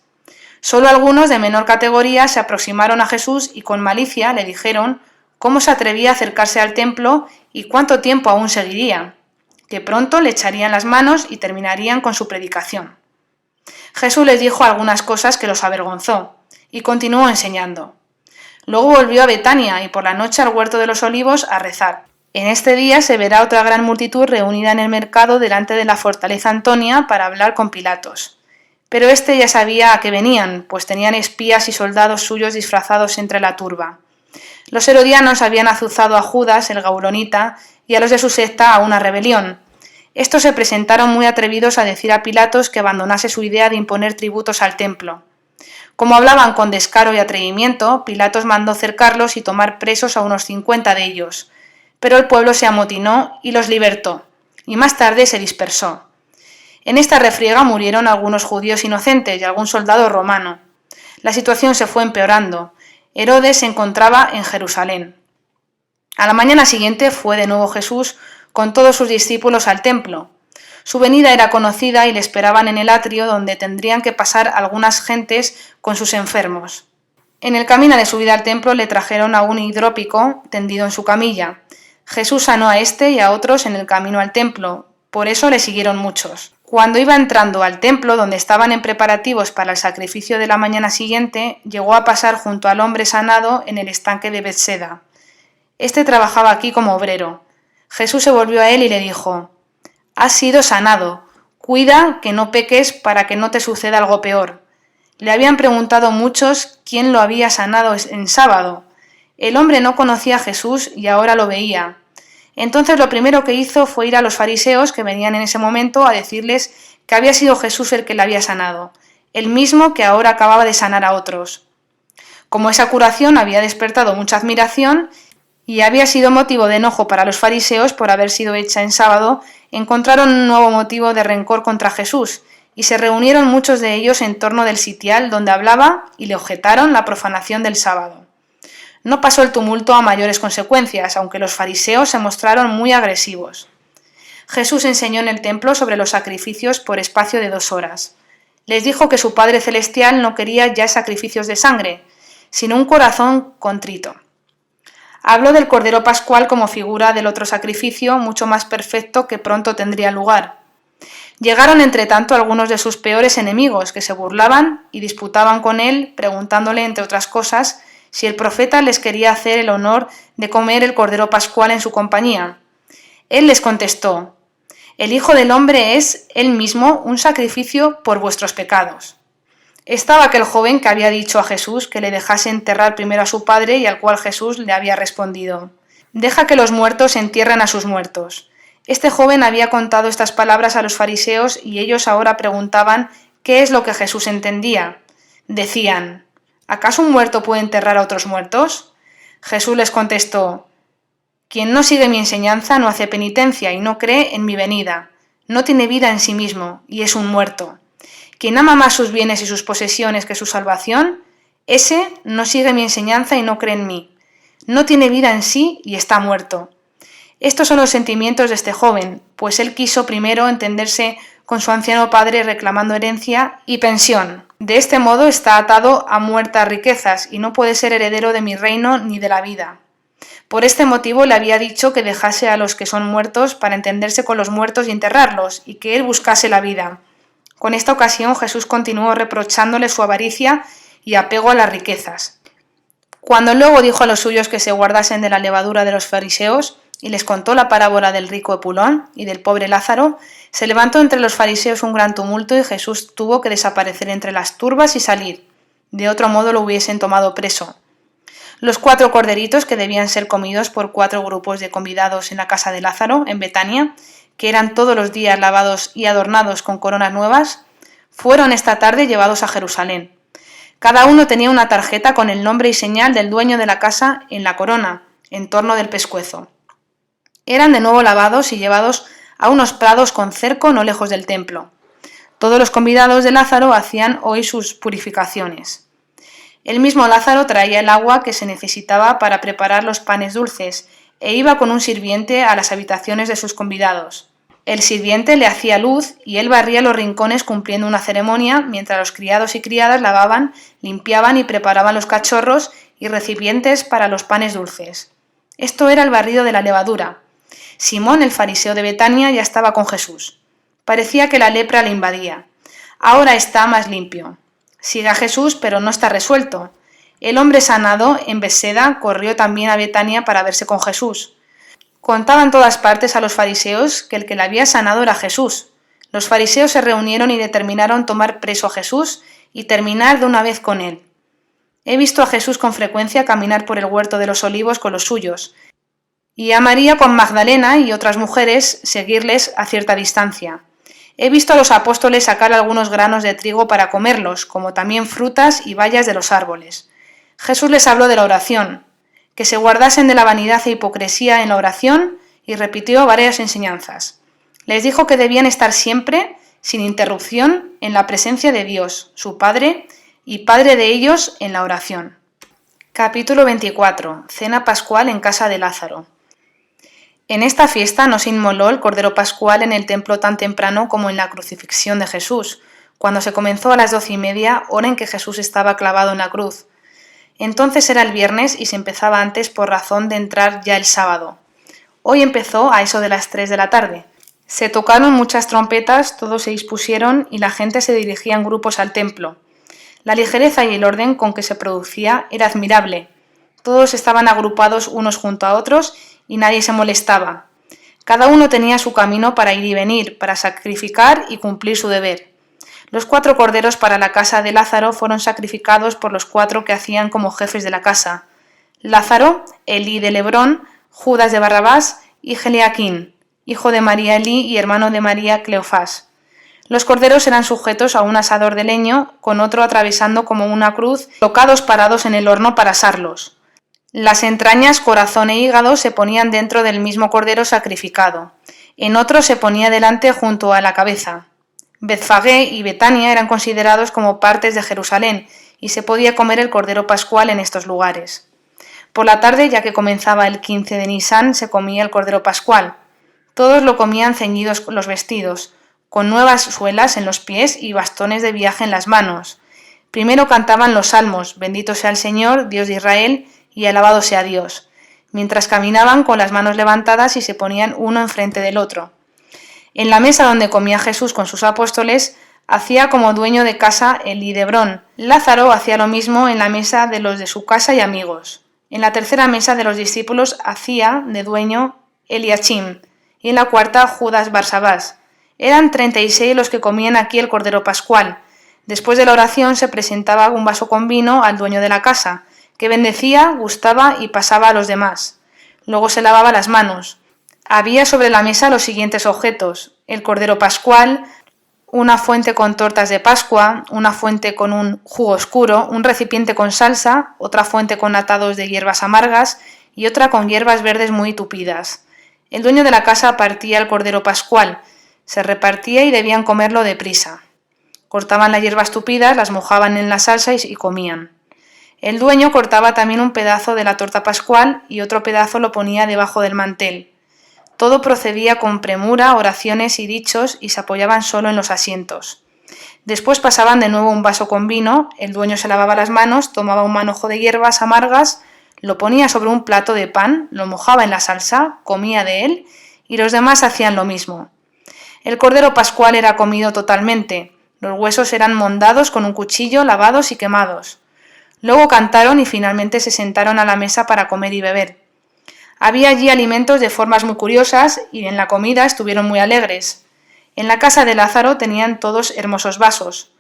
Solo algunos de menor categoría se aproximaron a Jesús y con malicia le dijeron cómo se atrevía a acercarse al templo y cuánto tiempo aún seguiría, que pronto le echarían las manos y terminarían con su predicación. Jesús les dijo algunas cosas que los avergonzó y continuó enseñando. Luego volvió a Betania y por la noche al huerto de los olivos a rezar. En este día se verá otra gran multitud reunida en el mercado delante de la fortaleza Antonia para hablar con Pilatos. Pero éste ya sabía a qué venían, pues tenían espías y soldados suyos disfrazados entre la turba. Los herodianos habían azuzado a Judas, el gaulonita, y a los de su secta a una rebelión. Estos se presentaron muy atrevidos a decir a Pilatos que abandonase su idea de imponer tributos al templo. Como hablaban con descaro y atrevimiento, Pilatos mandó cercarlos y tomar presos a unos 50 de ellos, pero el pueblo se amotinó y los libertó, y más tarde se dispersó. En esta refriega murieron algunos judíos inocentes y algún soldado romano. La situación se fue empeorando. Herodes se encontraba en Jerusalén. A la mañana siguiente fue de nuevo Jesús con todos sus discípulos al templo. Su venida era conocida y le esperaban en el atrio donde tendrían que pasar algunas gentes con sus enfermos. En el camino de subida al templo le trajeron a un hidrópico tendido en su camilla. Jesús sanó a este y a otros en el camino al templo, por eso le siguieron muchos. Cuando iba entrando al templo, donde estaban en preparativos para el sacrificio de la mañana siguiente, llegó a pasar junto al hombre sanado en el estanque de Betseda. Este trabajaba aquí como obrero. Jesús se volvió a él y le dijo: «Has sido sanado. Cuida que no peques para que no te suceda algo peor». Le habían preguntado muchos quién lo había sanado en sábado. El hombre no conocía a Jesús y ahora lo veía. Entonces lo primero que hizo fue ir a los fariseos que venían en ese momento a decirles que había sido Jesús el que le había sanado, el mismo que ahora acababa de sanar a otros. Como esa curación había despertado mucha admiración y había sido motivo de enojo para los fariseos por haber sido hecha en sábado, encontraron un nuevo motivo de rencor contra Jesús y se reunieron muchos de ellos en torno del sitial donde hablaba y le objetaron la profanación del sábado. No pasó el tumulto a mayores consecuencias, aunque los fariseos se mostraron muy agresivos. Jesús enseñó en el templo sobre los sacrificios por espacio de 2 horas. Les dijo que su Padre Celestial no quería ya sacrificios de sangre, sino un corazón contrito. Habló del Cordero Pascual como figura del otro sacrificio, mucho más perfecto, que pronto tendría lugar. Llegaron entre tanto algunos de sus peores enemigos, que se burlaban y disputaban con él, preguntándole, entre otras cosas, si el profeta les quería hacer el honor de comer el Cordero Pascual en su compañía. Él les contestó: «El Hijo del Hombre es, él mismo, un sacrificio por vuestros pecados». Estaba aquel joven que había dicho a Jesús que le dejase enterrar primero a su padre y al cual Jesús le había respondido: «Deja que los muertos entierren a sus muertos». Este joven había contado estas palabras a los fariseos y ellos ahora preguntaban qué es lo que Jesús entendía. Decían: «¿Acaso un muerto puede enterrar a otros muertos?». Jesús les contestó: «Quien no sigue mi enseñanza no hace penitencia y no cree en mi venida. No tiene vida en sí mismo y es un muerto. Quien ama más sus bienes y sus posesiones que su salvación, ese no sigue mi enseñanza y no cree en mí. No tiene vida en sí y está muerto». Estos son los sentimientos de este joven, pues él quiso primero entenderse con su anciano padre reclamando herencia y pensión. De este modo está atado a muertas riquezas y no puede ser heredero de mi reino ni de la vida. Por este motivo le había dicho que dejase a los que son muertos para entenderse con los muertos y enterrarlos, y que él buscase la vida. Con esta ocasión Jesús continuó reprochándole su avaricia y apego a las riquezas. Cuando luego dijo a los suyos que se guardasen de la levadura de los fariseos, y les contó la parábola del rico Epulón y del pobre Lázaro, se levantó entre los fariseos un gran tumulto y Jesús tuvo que desaparecer entre las turbas y salir. De otro modo lo hubiesen tomado preso. Los 4 corderitos que debían ser comidos por 4 grupos de convidados en la casa de Lázaro, en Betania, que eran todos los días lavados y adornados con coronas nuevas, fueron esta tarde llevados a Jerusalén. Cada uno tenía una tarjeta con el nombre y señal del dueño de la casa en la corona, en torno del pescuezo. Eran de nuevo lavados y llevados a unos prados con cerco no lejos del templo. Todos los convidados de Lázaro hacían hoy sus purificaciones. El mismo Lázaro traía el agua que se necesitaba para preparar los panes dulces e iba con un sirviente a las habitaciones de sus convidados. El sirviente le hacía luz y él barría los rincones cumpliendo una ceremonia mientras los criados y criadas lavaban, limpiaban y preparaban los cachorros y recipientes para los panes dulces. Esto era el barrido de la levadura. Simón, el fariseo de Betania, ya estaba con Jesús. Parecía que la lepra le invadía. Ahora está más limpio. Sigue a Jesús, pero no está resuelto. El hombre sanado en Betseda corrió también a Betania para verse con Jesús. Contaba en todas partes a los fariseos que el que le había sanado era Jesús. Los fariseos se reunieron y determinaron tomar preso a Jesús y terminar de una vez con él. He visto a Jesús con frecuencia caminar por el huerto de los olivos con los suyos, y a María con Magdalena y otras mujeres seguirles a cierta distancia. He visto a los apóstoles sacar algunos granos de trigo para comerlos, como también frutas y bayas de los árboles. Jesús les habló de la oración, que se guardasen de la vanidad e hipocresía en la oración, y repitió varias enseñanzas. Les dijo que debían estar siempre, sin interrupción, en la presencia de Dios, su Padre, y Padre de ellos en la oración. Capítulo 24. Cena pascual en casa de Lázaro. En esta fiesta no se inmoló el Cordero Pascual en el templo tan temprano como en la crucifixión de Jesús, cuando se comenzó a las 12:30, hora en que Jesús estaba clavado en la cruz. Entonces era el viernes y se empezaba antes por razón de entrar ya el sábado. Hoy empezó a eso de las 3 de la tarde. Se tocaron muchas trompetas, todos se dispusieron y la gente se dirigía en grupos al templo. La ligereza y el orden con que se producía era admirable. Todos estaban agrupados unos junto a otros y nadie se molestaba. Cada uno tenía su camino para ir y venir, para sacrificar y cumplir su deber. Los 4 corderos para la casa de Lázaro fueron sacrificados por los 4 que hacían como jefes de la casa: Lázaro, Elí de Lebrón, Judas de Barrabás y Geliaquín, hijo de María Elí y hermano de María Cleofás. Los corderos eran sujetos a un asador de leño, con otro atravesando como una cruz, colocados parados en el horno para asarlos. Las entrañas, corazón e hígado se ponían dentro del mismo cordero sacrificado. En otro se ponía delante junto a la cabeza. Betfagé y Betania eran considerados como partes de Jerusalén, y se podía comer el cordero pascual en estos lugares. Por la tarde, ya que comenzaba el 15 de Nisán, se comía el cordero pascual. Todos lo comían ceñidos los vestidos, con nuevas suelas en los pies y bastones de viaje en las manos. Primero cantaban los salmos: Bendito sea el Señor, Dios de Israel, y alabado sea Dios, mientras caminaban con las manos levantadas y se ponían uno enfrente del otro. En la mesa donde comía Jesús con sus apóstoles, hacía como dueño de casa Elí de Hebrón. Lázaro hacía lo mismo en la mesa de los de su casa y amigos. En la tercera mesa de los discípulos hacía de dueño Eliachim, y en la cuarta Judas Barsabás. Eran 36 los que comían aquí el cordero pascual. Después de la oración se presentaba un vaso con vino al dueño de la casa, que bendecía, gustaba y pasaba a los demás. Luego se lavaba las manos. Había sobre la mesa los siguientes objetos: el cordero pascual, una fuente con tortas de Pascua, una fuente con un jugo oscuro, un recipiente con salsa, otra fuente con atados de hierbas amargas y otra con hierbas verdes muy tupidas. El dueño de la casa partía el cordero pascual, se repartía y debían comerlo deprisa. Cortaban las hierbas tupidas, las mojaban en la salsa y comían. El dueño cortaba también un pedazo de la torta pascual y otro pedazo lo ponía debajo del mantel. Todo procedía con premura, oraciones y dichos, y se apoyaban solo en los asientos. Después pasaban de nuevo un vaso con vino, el dueño se lavaba las manos, tomaba un manojo de hierbas amargas, lo ponía sobre un plato de pan, lo mojaba en la salsa, comía de él, y los demás hacían lo mismo. El cordero pascual era comido totalmente, los huesos eran mondados con un cuchillo, lavados y quemados. Luego cantaron y finalmente se sentaron a la mesa para comer y beber. Había allí alimentos de formas muy curiosas y en la comida estuvieron muy alegres. En la casa de Lázaro tenían todos hermosos vasos.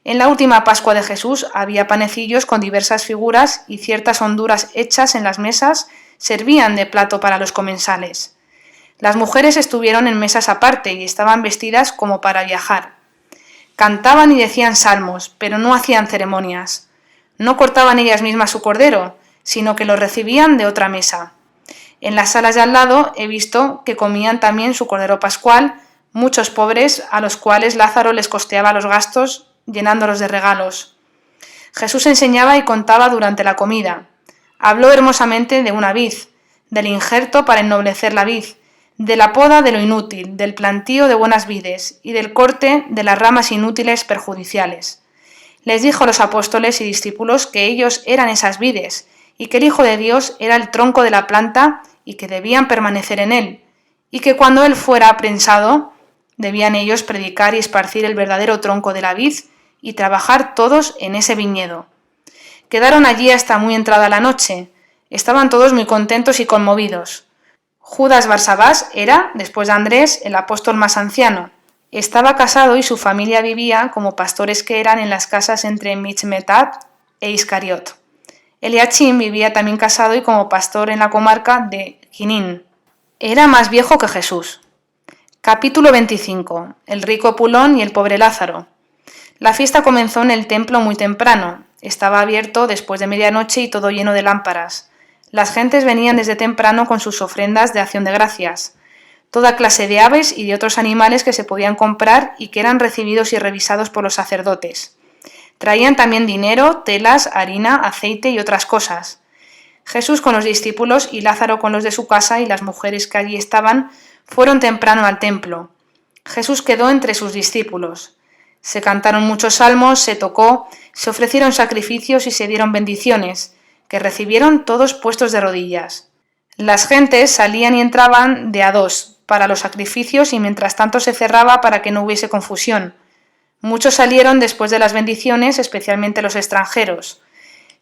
En la última Pascua de Jesús había panecillos con diversas figuras y ciertas honduras hechas en las mesas servían de plato para los comensales. Las mujeres estuvieron en mesas aparte y estaban vestidas como para viajar. Cantaban y decían salmos, pero no hacían ceremonias. No cortaban ellas mismas su cordero, sino que lo recibían de otra mesa. En las salas de al lado he visto que comían también su cordero pascual muchos pobres a los cuales Lázaro les costeaba los gastos llenándolos de regalos. Jesús enseñaba y contaba durante la comida. Habló hermosamente de una vid, del injerto para ennoblecer la vid, de la poda de lo inútil, del plantío de buenas vides y del corte de las ramas inútiles perjudiciales. Les dijo a los apóstoles y discípulos que ellos eran esas vides y que el Hijo de Dios era el tronco de la planta y que debían permanecer en él, y que cuando él fuera prensado, debían ellos predicar y esparcir el verdadero tronco de la vid y trabajar todos en ese viñedo. Quedaron allí hasta muy entrada la noche. Estaban todos muy contentos y conmovidos. Judas Barsabás era, después de Andrés, el apóstol más anciano. Estaba casado y su familia vivía, como pastores que eran, en las casas entre Michmetat e Iscariot. Eliachim vivía también casado y como pastor en la comarca de Ginín. Era más viejo que Jesús. Capítulo 25. El rico Epulón y el pobre Lázaro. La fiesta comenzó en el templo muy temprano. Estaba abierto después de medianoche y todo lleno de lámparas. Las gentes venían desde temprano con sus ofrendas de acción de gracias. Toda clase de aves y de otros animales que se podían comprar y que eran recibidos y revisados por los sacerdotes. Traían también dinero, telas, harina, aceite y otras cosas. Jesús con los discípulos y Lázaro con los de su casa y las mujeres que allí estaban fueron temprano al templo. Jesús quedó entre sus discípulos. Se cantaron muchos salmos, se tocó, se ofrecieron sacrificios y se dieron bendiciones, que recibieron todos puestos de rodillas. Las gentes salían y entraban de a dos para los sacrificios y mientras tanto se cerraba para que no hubiese confusión. Muchos salieron después de las bendiciones, especialmente los extranjeros.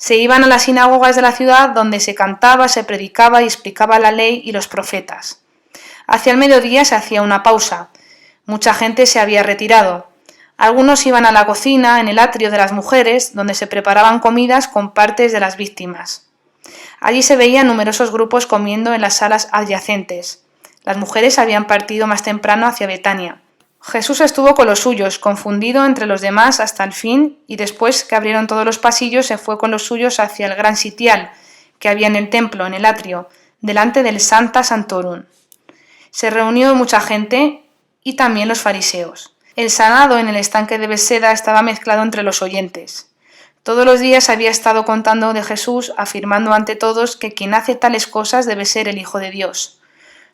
Se iban a las sinagogas de la ciudad donde se cantaba, se predicaba y explicaba la ley y los profetas. Hacia el mediodía se hacía una pausa. Mucha gente se había retirado. Algunos iban a la cocina, en el atrio de las mujeres, donde se preparaban comidas con partes de las víctimas. Allí se veían numerosos grupos comiendo en las salas adyacentes. Las mujeres habían partido más temprano hacia Betania. Jesús estuvo con los suyos, confundido entre los demás hasta el fin, y después que abrieron todos los pasillos se fue con los suyos hacia el gran sitial que había en el templo, en el atrio, delante del Sancta Sanctorum. Se reunió mucha gente y también los fariseos. El sanado en el estanque de Beseda estaba mezclado entre los oyentes. Todos los días había estado contando de Jesús, afirmando ante todos que quien hace tales cosas debe ser el Hijo de Dios.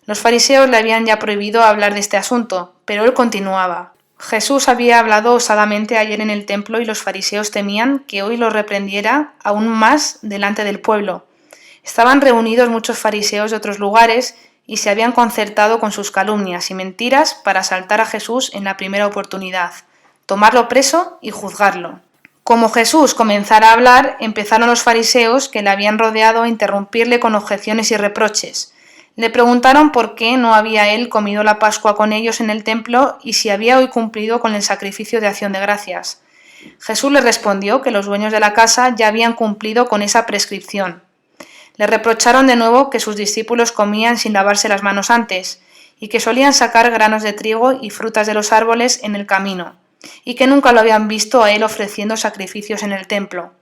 Los fariseos le habían ya prohibido hablar de este asunto, pero él continuaba. Jesús había hablado osadamente ayer en el templo y los fariseos temían que hoy lo reprendiera aún más delante del pueblo. Estaban reunidos muchos fariseos de otros lugares y se habían concertado con sus calumnias y mentiras para asaltar a Jesús en la primera oportunidad, tomarlo preso y juzgarlo. Como Jesús comenzara a hablar, empezaron los fariseos que le habían rodeado a interrumpirle con objeciones y reproches. Le preguntaron por qué no había él comido la Pascua con ellos en el templo y si había hoy cumplido con el sacrificio de acción de gracias. Jesús les respondió que los dueños de la casa ya habían cumplido con esa prescripción. Le reprocharon de nuevo que sus discípulos comían sin lavarse las manos antes, y que solían sacar granos de trigo y frutas de los árboles en el camino, y que nunca lo habían visto a él ofreciendo sacrificios en el templo.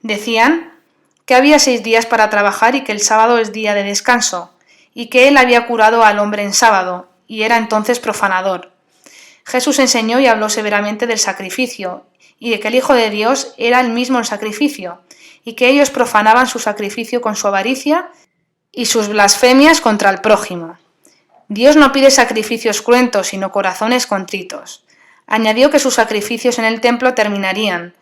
Decían que había 6 días para trabajar y que el sábado es día de descanso, y que él había curado al hombre en sábado, y era entonces profanador. Jesús enseñó y habló severamente del sacrificio, y de que el Hijo de Dios era él mismo el sacrificio, y que ellos profanaban su sacrificio con su avaricia y sus blasfemias contra el prójimo. Dios no pide sacrificios cruentos, sino corazones contritos. Añadió que sus sacrificios en el templo terminarían,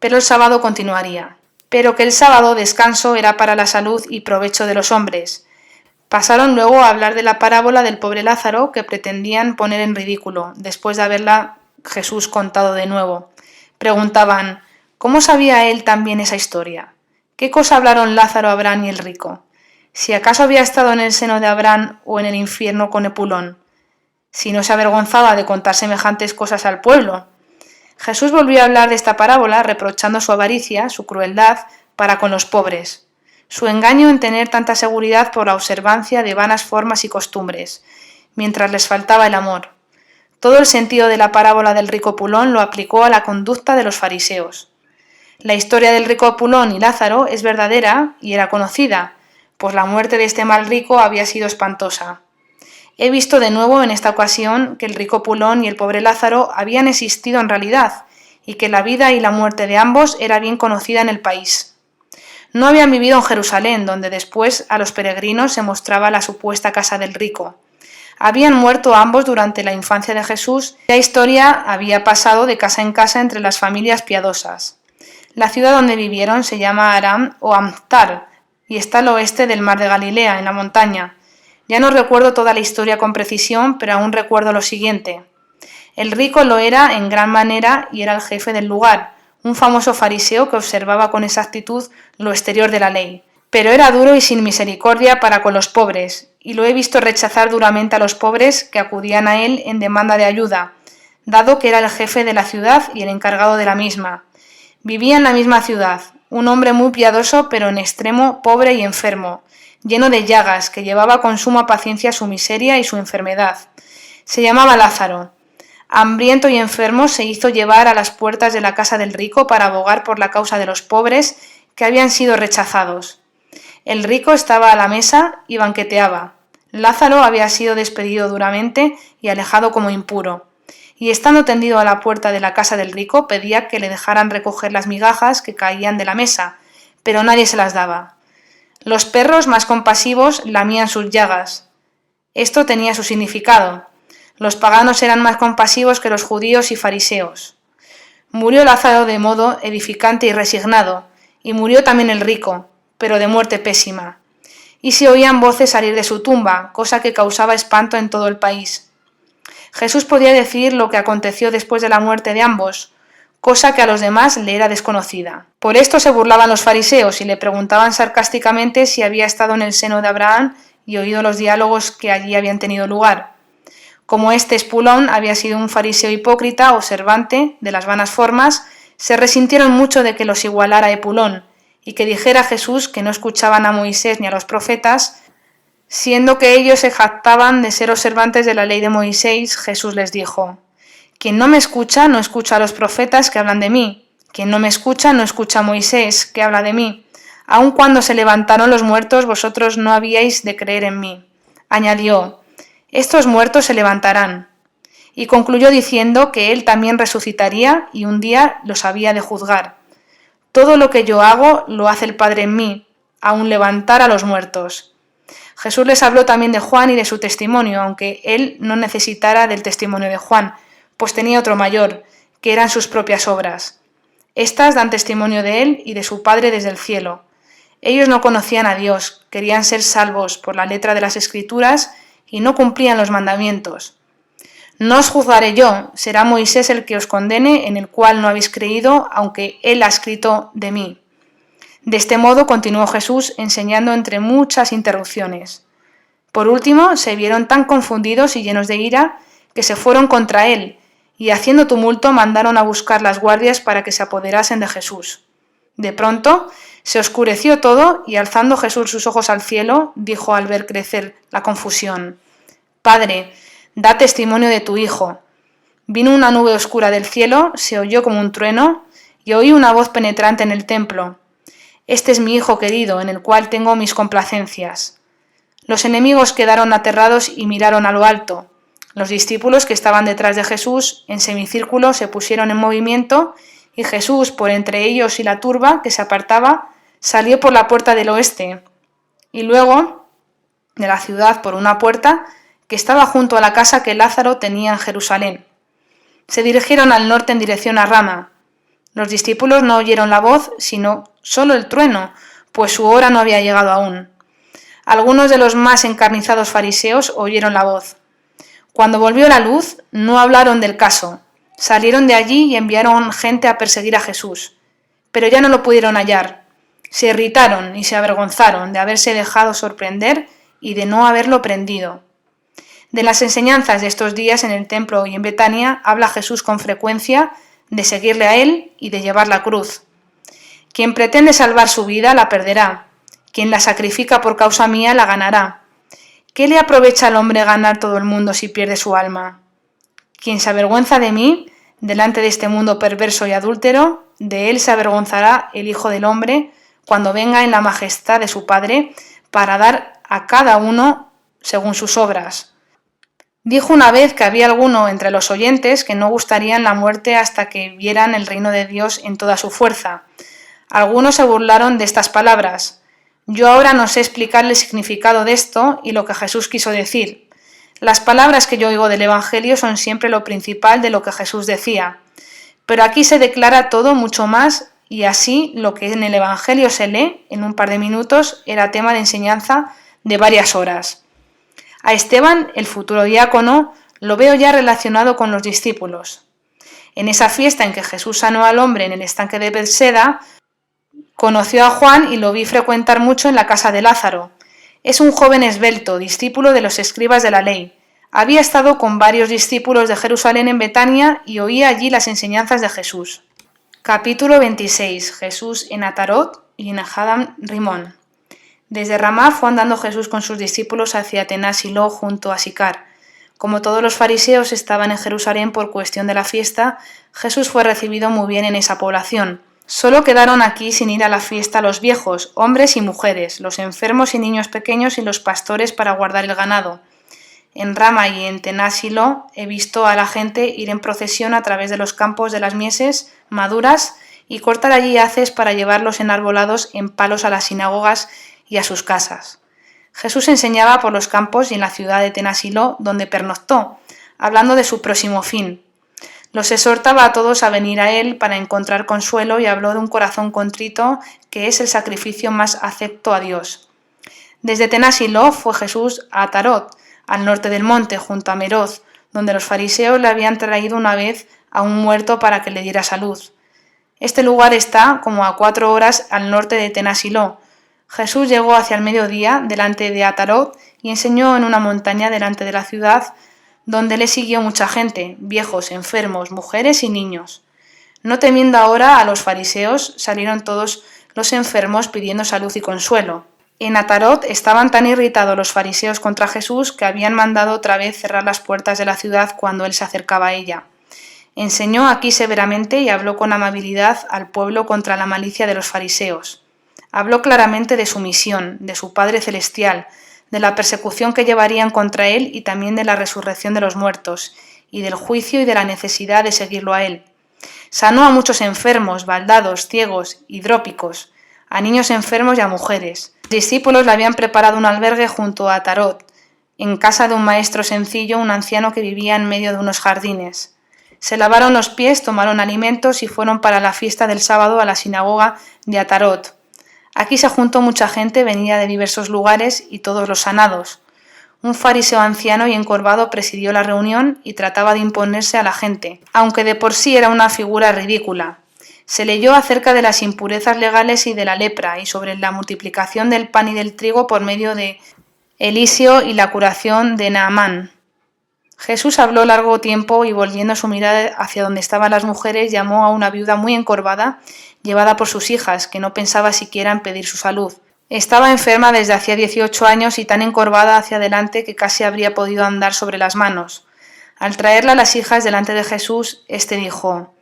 pero el sábado continuaría. Pero que el sábado descanso era para la salud y provecho de los hombres. Pasaron luego a hablar de la parábola del pobre Lázaro que pretendían poner en ridículo, después de haberla Jesús contado de nuevo. Preguntaban, ¿cómo sabía él también esa historia? ¿Qué cosa hablaron Lázaro, Abraham y el rico? ¿Si acaso había estado en el seno de Abraham o en el infierno con Epulón? Si no se avergonzaba de contar semejantes cosas al pueblo. Jesús volvió a hablar de esta parábola reprochando su avaricia, su crueldad para con los pobres, su engaño en tener tanta seguridad por la observancia de vanas formas y costumbres, mientras les faltaba el amor. Todo el sentido de la parábola del rico Epulón lo aplicó a la conducta de los fariseos. La historia del rico Epulón y Lázaro es verdadera y era conocida, pues la muerte de este mal rico había sido espantosa. He visto de nuevo en esta ocasión que el rico Epulón y el pobre Lázaro habían existido en realidad y que la vida y la muerte de ambos era bien conocida en el país. No habían vivido en Jerusalén, donde después a los peregrinos se mostraba la supuesta casa del rico. Habían muerto ambos durante la infancia de Jesús y la historia había pasado de casa en casa entre las familias piadosas. La ciudad donde vivieron se llama Aram o Amtar y está al oeste del mar de Galilea, en la montaña. Ya no recuerdo toda la historia con precisión, pero aún recuerdo lo siguiente. El rico lo era en gran manera y era el jefe del lugar, un famoso fariseo que observaba con exactitud lo exterior de la ley. Pero era duro y sin misericordia para con los pobres, y lo he visto rechazar duramente a los pobres que acudían a él en demanda de ayuda, dado que era el jefe de la ciudad y el encargado de la misma. Vivía en la misma ciudad, un hombre muy piadoso pero en extremo pobre y enfermo, lleno de llagas, que llevaba con suma paciencia su miseria y su enfermedad. Se llamaba Lázaro. Hambriento y enfermo, se hizo llevar a las puertas de la casa del rico para abogar por la causa de los pobres que habían sido rechazados. El rico estaba a la mesa y banqueteaba. Lázaro había sido despedido duramente y alejado como impuro. Y estando tendido a la puerta de la casa del rico, pedía que le dejaran recoger las migajas que caían de la mesa, pero nadie se las daba. Los perros más compasivos lamían sus llagas. Esto tenía su significado. Los paganos eran más compasivos que los judíos y fariseos. Murió Lázaro de modo edificante y resignado, y murió también el rico, pero de muerte pésima. Y se oían voces salir de su tumba, cosa que causaba espanto en todo el país. Jesús podía decir lo que aconteció después de la muerte de ambos, cosa que a los demás le era desconocida. Por esto se burlaban los fariseos y le preguntaban sarcásticamente si había estado en el seno de Abraham y oído los diálogos que allí habían tenido lugar. Como este Espulón había sido un fariseo hipócrita, observante de las vanas formas, se resintieron mucho de que los igualara Epulón, y que dijera Jesús que no escuchaban a Moisés ni a los profetas, siendo que ellos se jactaban de ser observantes de la ley de Moisés. Jesús les dijo: quien no me escucha, no escucha a los profetas que hablan de mí. Quien no me escucha, no escucha a Moisés, que habla de mí. Aun cuando se levantaron los muertos, vosotros no habíais de creer en mí. Añadió: estos muertos se levantarán. Y concluyó diciendo que él también resucitaría y un día los había de juzgar. Todo lo que yo hago, lo hace el Padre en mí, aun levantar a los muertos. Jesús les habló también de Juan y de su testimonio, aunque él no necesitara del testimonio de Juan, pues tenía otro mayor, que eran sus propias obras. Estas dan testimonio de él y de su Padre desde el cielo. Ellos no conocían a Dios, querían ser salvos por la letra de las Escrituras y no cumplían los mandamientos. No os juzgaré yo, será Moisés el que os condene, en el cual no habéis creído, aunque él ha escrito de mí. De este modo continuó Jesús enseñando entre muchas interrupciones. Por último, se vieron tan confundidos y llenos de ira que se fueron contra él, y haciendo tumulto mandaron a buscar las guardias para que se apoderasen de Jesús. De pronto se oscureció todo y alzando Jesús sus ojos al cielo, dijo al ver crecer la confusión: Padre, da testimonio de tu Hijo. Vino una nube oscura del cielo, se oyó como un trueno, y oí una voz penetrante en el templo: Este es mi Hijo querido, en el cual tengo mis complacencias. Los enemigos quedaron aterrados y miraron a lo alto. Los discípulos que estaban detrás de Jesús, en semicírculo, se pusieron en movimiento, y Jesús, por entre ellos y la turba que se apartaba, salió por la puerta del oeste, y luego de la ciudad por una puerta que estaba junto a la casa que Lázaro tenía en Jerusalén. Se dirigieron al norte en dirección a Rama. Los discípulos no oyeron la voz, sino solo el trueno, pues su hora no había llegado aún. Algunos de los más encarnizados fariseos oyeron la voz. Cuando volvió la luz, no hablaron del caso. Salieron de allí y enviaron gente a perseguir a Jesús. Pero ya no lo pudieron hallar. Se irritaron y se avergonzaron de haberse dejado sorprender y de no haberlo prendido. De las enseñanzas de estos días en el templo y en Betania habla Jesús con frecuencia de seguirle a él y de llevar la cruz. Quien pretende salvar su vida la perderá. Quien la sacrifica por causa mía la ganará. ¿Qué le aprovecha al hombre ganar todo el mundo si pierde su alma? Quien se avergüenza de mí, delante de este mundo perverso y adúltero, de él se avergonzará el Hijo del Hombre cuando venga en la majestad de su Padre para dar a cada uno según sus obras. Dijo una vez que había alguno entre los oyentes que no gustarían la muerte hasta que vieran el reino de Dios en toda su fuerza. Algunos se burlaron de estas palabras. Yo ahora no sé explicar el significado de esto y lo que Jesús quiso decir. Las palabras que yo oigo del Evangelio son siempre lo principal de lo que Jesús decía. Pero aquí se declara todo mucho más y así lo que en el Evangelio se lee en un par de minutos era tema de enseñanza de varias horas. A Esteban, el futuro diácono, lo veo ya relacionado con los discípulos. En esa fiesta en que Jesús sanó al hombre en el estanque de Betseda, conoció a Juan y lo vi frecuentar mucho en la casa de Lázaro. Es un joven esbelto, discípulo de los escribas de la ley. Había estado con varios discípulos de Jerusalén en Betania y oía allí las enseñanzas de Jesús. Capítulo 26. Jesús en Atarot y en Hadam Rimón. Desde Ramá fue andando Jesús con sus discípulos hacia Tenás-Siló junto a Sicar. Como todos los fariseos estaban en Jerusalén por cuestión de la fiesta, Jesús fue recibido muy bien en esa población. Solo quedaron aquí sin ir a la fiesta los viejos, hombres y mujeres, los enfermos y niños pequeños y los pastores para guardar el ganado. En Rama y en Tenás-Siló he visto a la gente ir en procesión a través de los campos de las mieses maduras y cortar allí haces para llevarlos enarbolados en palos a las sinagogas y a sus casas. Jesús enseñaba por los campos y en la ciudad de Tenás-Siló, donde pernoctó, hablando de su próximo fin. Los exhortaba a todos a venir a él para encontrar consuelo y habló de un corazón contrito que es el sacrificio más acepto a Dios. Desde Tenás-Siló fue Jesús a Tarot, al norte del monte, junto a Meroz, donde los fariseos le habían traído una vez a un muerto para que le diera salud. Este lugar está como a 4 horas al norte de Tenás-Siló. Jesús llegó hacia el mediodía delante de Atarot y enseñó en una montaña delante de la ciudad, donde le siguió mucha gente, viejos, enfermos, mujeres y niños. No temiendo ahora a los fariseos, salieron todos los enfermos pidiendo salud y consuelo. En Atarot estaban tan irritados los fariseos contra Jesús que habían mandado otra vez cerrar las puertas de la ciudad cuando él se acercaba a ella. Enseñó aquí severamente y habló con amabilidad al pueblo contra la malicia de los fariseos. Habló claramente de su misión, de su Padre Celestial, de la persecución que llevarían contra él y también de la resurrección de los muertos, y del juicio y de la necesidad de seguirlo a él. Sanó a muchos enfermos, baldados, ciegos, hidrópicos, a niños enfermos y a mujeres. Los discípulos le habían preparado un albergue junto a Tarot, en casa de un maestro sencillo, un anciano que vivía en medio de unos jardines. Se lavaron los pies, tomaron alimentos y fueron para la fiesta del sábado a la sinagoga de Atarot. Aquí se juntó mucha gente, venida de diversos lugares y todos los sanados. Un fariseo anciano y encorvado presidió la reunión y trataba de imponerse a la gente, aunque de por sí era una figura ridícula. Se leyó acerca de las impurezas legales y de la lepra y sobre la multiplicación del pan y del trigo por medio de Eliseo y la curación de Naamán. Jesús habló largo tiempo y volviendo su mirada hacia donde estaban las mujeres llamó a una viuda muy encorvada llevada por sus hijas, que no pensaba siquiera en pedir su salud. Estaba enferma desde hacía 18 años y tan encorvada hacia adelante que casi habría podido andar sobre las manos. Al traerla las hijas delante de Jesús, éste dijo: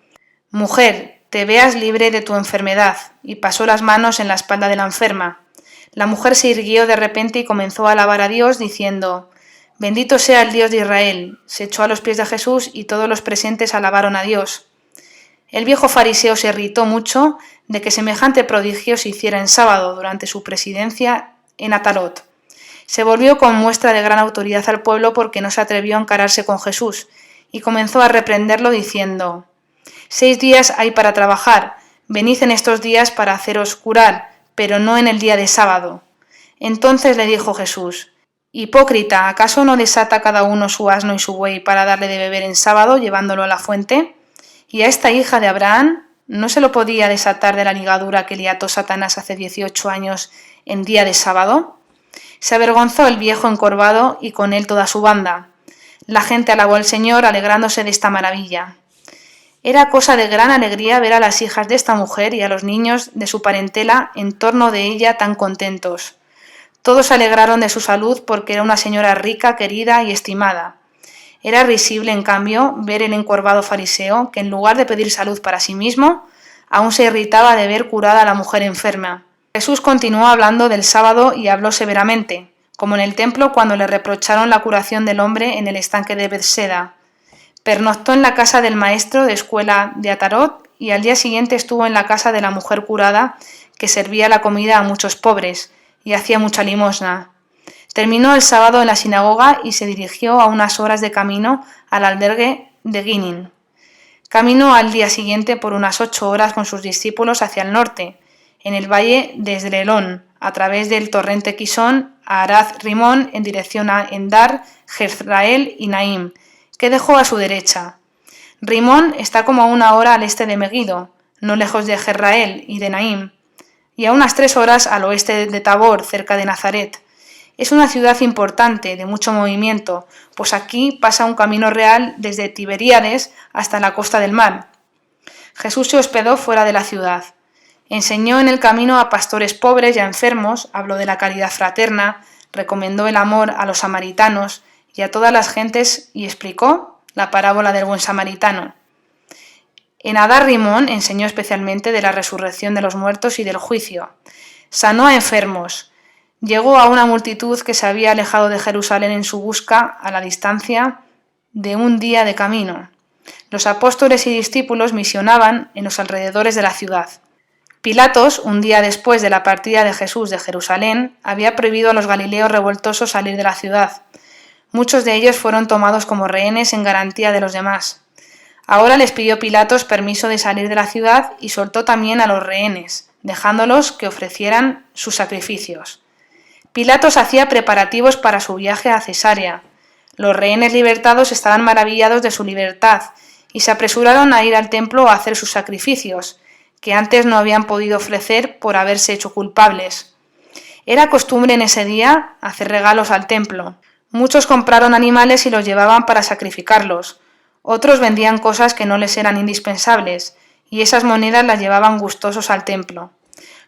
«Mujer, te veas libre de tu enfermedad», y pasó las manos en la espalda de la enferma. La mujer se irguió de repente y comenzó a alabar a Dios, diciendo: «Bendito sea el Dios de Israel». Se echó a los pies de Jesús y todos los presentes alabaron a Dios. El viejo fariseo se irritó mucho de que semejante prodigio se hiciera en sábado durante su presidencia en Atarot. Se volvió con muestra de gran autoridad al pueblo porque no se atrevió a encararse con Jesús y comenzó a reprenderlo diciendo: «6 días hay para trabajar, venid en estos días para haceros curar, pero no en el día de sábado». Entonces le dijo Jesús: «Hipócrita, ¿acaso no desata cada uno su asno y su buey para darle de beber en sábado llevándolo a la fuente? Y a esta hija de Abraham no se lo podía desatar de la ligadura que le ató Satanás hace 18 años en día de sábado». Se avergonzó el viejo encorvado y con él toda su banda. La gente alabó al Señor alegrándose de esta maravilla. Era cosa de gran alegría ver a las hijas de esta mujer y a los niños de su parentela en torno de ella tan contentos. Todos se alegraron de su salud porque era una señora rica, querida y estimada. Era risible, en cambio, ver el encorvado fariseo que, en lugar de pedir salud para sí mismo, aún se irritaba de ver curada a la mujer enferma. Jesús continuó hablando del sábado y habló severamente, como en el templo cuando le reprocharon la curación del hombre en el estanque de Bethseda. Pernoctó en la casa del maestro de escuela de Atarot y al día siguiente estuvo en la casa de la mujer curada que servía la comida a muchos pobres y hacía mucha limosna. Terminó el sábado en la sinagoga y se dirigió a unas horas de camino al albergue de Ginin. Caminó al día siguiente por unas 8 horas con sus discípulos hacia el norte, en el valle de Esdrelón, a través del torrente Quisón, a Arad Rimón en dirección a Endar, Jezrael y Naim, que dejó a su derecha. Rimón está como a 1 hora al este de Meguido, no lejos de Jezrael y de Naim, y a unas 3 horas al oeste de Tabor, cerca de Nazaret. Es una ciudad importante, de mucho movimiento, pues aquí pasa un camino real desde Tiberíades hasta la costa del mar. Jesús se hospedó fuera de la ciudad. Enseñó en el camino a pastores pobres y a enfermos, habló de la caridad fraterna, recomendó el amor a los samaritanos y a todas las gentes y explicó la parábola del buen samaritano. En Adar Rimón enseñó especialmente de la resurrección de los muertos y del juicio. Sanó a enfermos. Llegó a una multitud que se había alejado de Jerusalén en su busca a la distancia de un día de camino. Los apóstoles y discípulos misionaban en los alrededores de la ciudad. Pilatos, un día después de la partida de Jesús de Jerusalén, había prohibido a los galileos revoltosos salir de la ciudad. Muchos de ellos fueron tomados como rehenes en garantía de los demás. Ahora les pidió Pilatos permiso de salir de la ciudad y soltó también a los rehenes, dejándolos que ofrecieran sus sacrificios. Pilatos hacía preparativos para su viaje a Cesarea. Los rehenes libertados estaban maravillados de su libertad y se apresuraron a ir al templo a hacer sus sacrificios, que antes no habían podido ofrecer por haberse hecho culpables. Era costumbre en ese día hacer regalos al templo. Muchos compraron animales y los llevaban para sacrificarlos. Otros vendían cosas que no les eran indispensables, y esas monedas las llevaban gustosos al templo.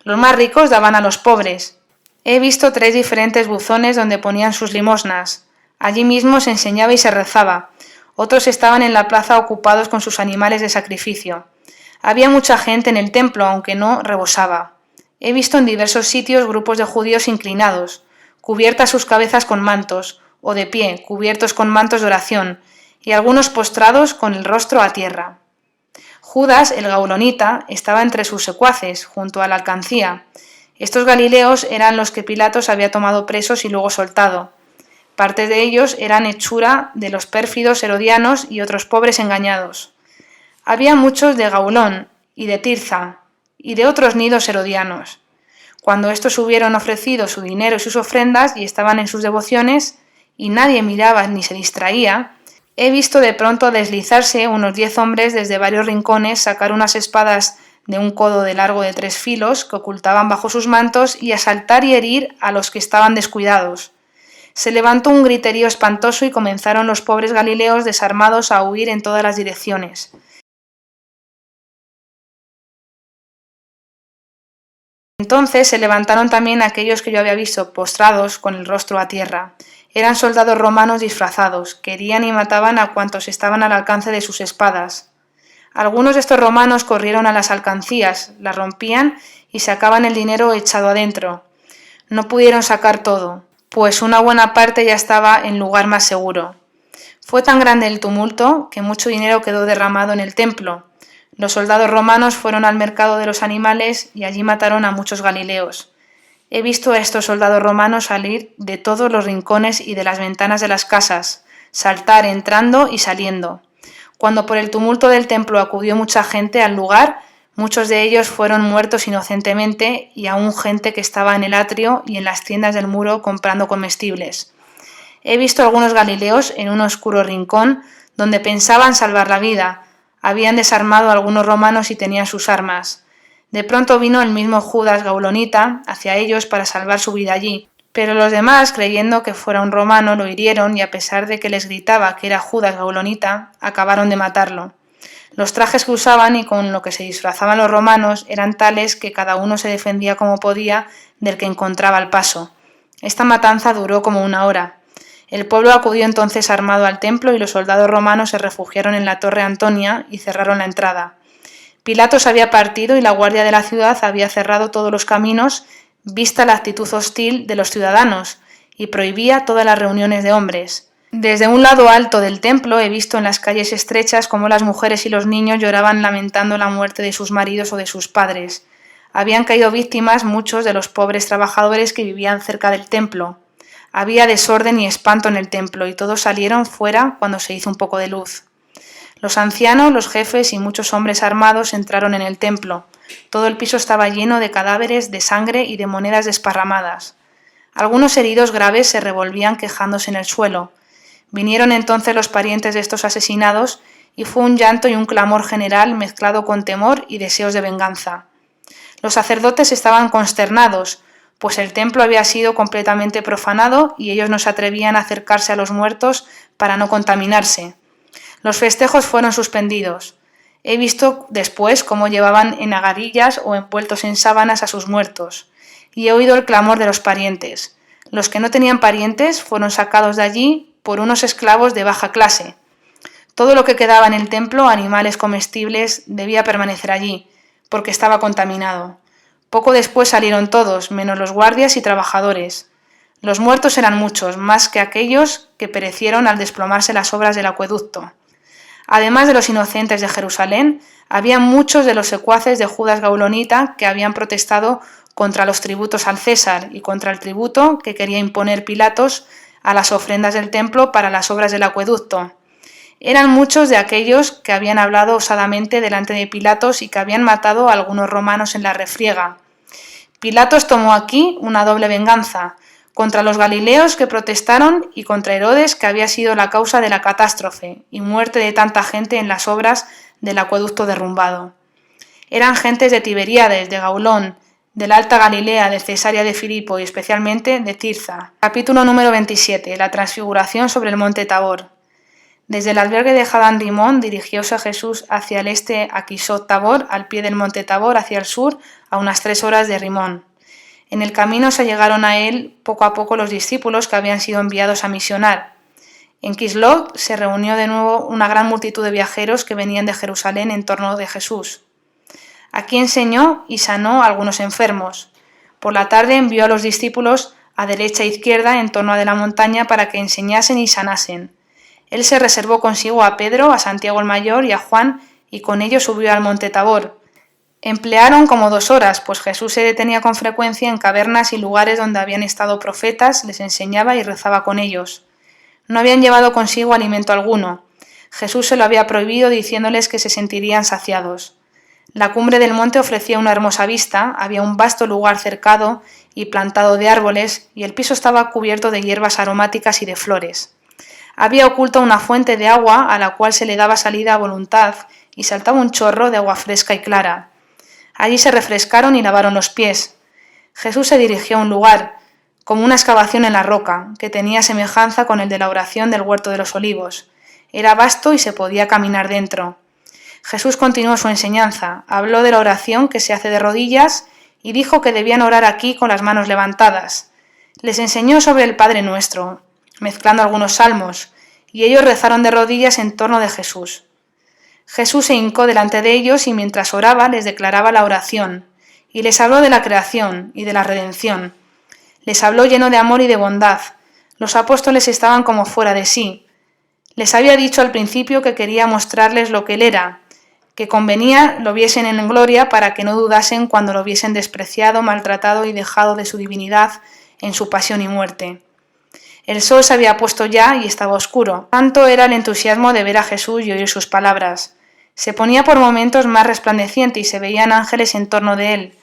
Los más ricos daban a los pobres. He visto 3 diferentes buzones donde ponían sus limosnas. Allí mismo se enseñaba y se rezaba. Otros estaban en la plaza ocupados con sus animales de sacrificio. Había mucha gente en el templo, aunque no rebosaba. He visto en diversos sitios grupos de judíos inclinados, cubiertas sus cabezas con mantos, o de pie, cubiertos con mantos de oración, y algunos postrados con el rostro a tierra. Judas, el gaulonita, estaba entre sus secuaces, junto a la alcancía. Estos galileos eran los que Pilatos había tomado presos y luego soltado. Parte de ellos eran hechura de los pérfidos herodianos y otros pobres engañados. Había muchos de Gaulón y de Tirza y de otros nidos herodianos. Cuando estos hubieron ofrecido su dinero y sus ofrendas y estaban en sus devociones, y nadie miraba ni se distraía, he visto de pronto deslizarse unos 10 hombres desde varios rincones, sacar unas espadas de un codo de largo de 3 filos que ocultaban bajo sus mantos y asaltar y herir a los que estaban descuidados. Se levantó un griterío espantoso y comenzaron los pobres galileos desarmados a huir en todas las direcciones. Entonces se levantaron también aquellos que yo había visto postrados con el rostro a tierra. Eran soldados romanos disfrazados, que herían y mataban a cuantos estaban al alcance de sus espadas. Algunos de estos romanos corrieron a las alcancías, las rompían y sacaban el dinero echado adentro. No pudieron sacar todo, pues una buena parte ya estaba en lugar más seguro. Fue tan grande el tumulto que mucho dinero quedó derramado en el templo. Los soldados romanos fueron al mercado de los animales y allí mataron a muchos galileos. He visto a estos soldados romanos salir de todos los rincones y de las ventanas de las casas, saltar entrando y saliendo. Cuando por el tumulto del templo acudió mucha gente al lugar, muchos de ellos fueron muertos inocentemente y aún gente que estaba en el atrio y en las tiendas del muro comprando comestibles. He visto algunos galileos en un oscuro rincón donde pensaban salvar la vida. Habían desarmado a algunos romanos y tenían sus armas. De pronto vino el mismo Judas gaulonita hacia ellos para salvar su vida allí, pero los demás, creyendo que fuera un romano, lo hirieron y a pesar de que les gritaba que era Judas gaulonita, acabaron de matarlo. Los trajes que usaban y con lo que se disfrazaban los romanos eran tales que cada uno se defendía como podía del que encontraba al paso. Esta matanza duró como 1 hora. El pueblo acudió entonces armado al templo y los soldados romanos se refugiaron en la torre Antonia y cerraron la entrada. Pilatos había partido y la guardia de la ciudad había cerrado todos los caminos, vista la actitud hostil de los ciudadanos, y prohibía todas las reuniones de hombres. Desde un lado alto del templo he visto en las calles estrechas cómo las mujeres y los niños lloraban lamentando la muerte de sus maridos o de sus padres. Habían caído víctimas muchos de los pobres trabajadores que vivían cerca del templo. Había desorden y espanto en el templo y todos salieron fuera cuando se hizo un poco de luz. Los ancianos, los jefes y muchos hombres armados entraron en el templo. Todo el piso estaba lleno de cadáveres, de sangre y de monedas desparramadas. Algunos heridos graves se revolvían quejándose en el suelo. Vinieron entonces los parientes de estos asesinados y fue un llanto y un clamor general mezclado con temor y deseos de venganza. Los sacerdotes estaban consternados, pues el templo había sido completamente profanado y ellos no se atrevían a acercarse a los muertos para no contaminarse. Los festejos fueron suspendidos. He visto después cómo llevaban en agarillas o envueltos en sábanas a sus muertos, y he oído el clamor de los parientes. Los que no tenían parientes fueron sacados de allí por unos esclavos de baja clase. Todo lo que quedaba en el templo, animales comestibles, debía permanecer allí, porque estaba contaminado. Poco después salieron todos, menos los guardias y trabajadores. Los muertos eran muchos, más que aquellos que perecieron al desplomarse las obras del acueducto. Además de los inocentes de Jerusalén, había muchos de los secuaces de Judas Gaulonita que habían protestado contra los tributos al César y contra el tributo que quería imponer Pilatos a las ofrendas del templo para las obras del acueducto. Eran muchos de aquellos que habían hablado osadamente delante de Pilatos y que habían matado a algunos romanos en la refriega. Pilatos tomó aquí una doble venganza, contra los galileos que protestaron y contra Herodes, que había sido la causa de la catástrofe y muerte de tanta gente en las obras del acueducto derrumbado. Eran gentes de Tiberíades, de Gaulón, de la Alta Galilea, de Cesarea de Filipo y especialmente de Tirza. Capítulo número 27. La transfiguración sobre el monte Tabor. Desde el albergue de Hadán Rimón dirigióse Jesús hacia el este a Quisot Tabor, al pie del monte Tabor, hacia el sur, a unas 3 horas de Rimón. En el camino se llegaron a él poco a poco los discípulos que habían sido enviados a misionar. En Quislot se reunió de nuevo una gran multitud de viajeros que venían de Jerusalén en torno de Jesús. Aquí enseñó y sanó a algunos enfermos. Por la tarde envió a los discípulos a derecha e izquierda en torno de la montaña para que enseñasen y sanasen. Él se reservó consigo a Pedro, a Santiago el Mayor y a Juan, y con ellos subió al monte Tabor. Emplearon como 2 horas, pues Jesús se detenía con frecuencia en cavernas y lugares donde habían estado profetas, les enseñaba y rezaba con ellos. No habían llevado consigo alimento alguno. Jesús se lo había prohibido diciéndoles que se sentirían saciados. La cumbre del monte ofrecía una hermosa vista, había un vasto lugar cercado y plantado de árboles, y el piso estaba cubierto de hierbas aromáticas y de flores. Había oculta una fuente de agua a la cual se le daba salida a voluntad, y saltaba un chorro de agua fresca y clara. Allí se refrescaron y lavaron los pies. Jesús se dirigió a un lugar, como una excavación en la roca, que tenía semejanza con el de la oración del huerto de los olivos. Era vasto y se podía caminar dentro. Jesús continuó su enseñanza, habló de la oración que se hace de rodillas y dijo que debían orar aquí con las manos levantadas. Les enseñó sobre el Padre Nuestro, mezclando algunos salmos, y ellos rezaron de rodillas en torno de Jesús. Jesús se hincó delante de ellos y mientras oraba les declaraba la oración, y les habló de la creación y de la redención. Les habló lleno de amor y de bondad. Los apóstoles estaban como fuera de sí. Les había dicho al principio que quería mostrarles lo que él era, que convenía lo viesen en gloria para que no dudasen cuando lo viesen despreciado, maltratado y dejado de su divinidad en su pasión y muerte. El sol se había puesto ya y estaba oscuro. Tanto era el entusiasmo de ver a Jesús y oír sus palabras. Se ponía por momentos más resplandeciente y se veían ángeles en torno de él.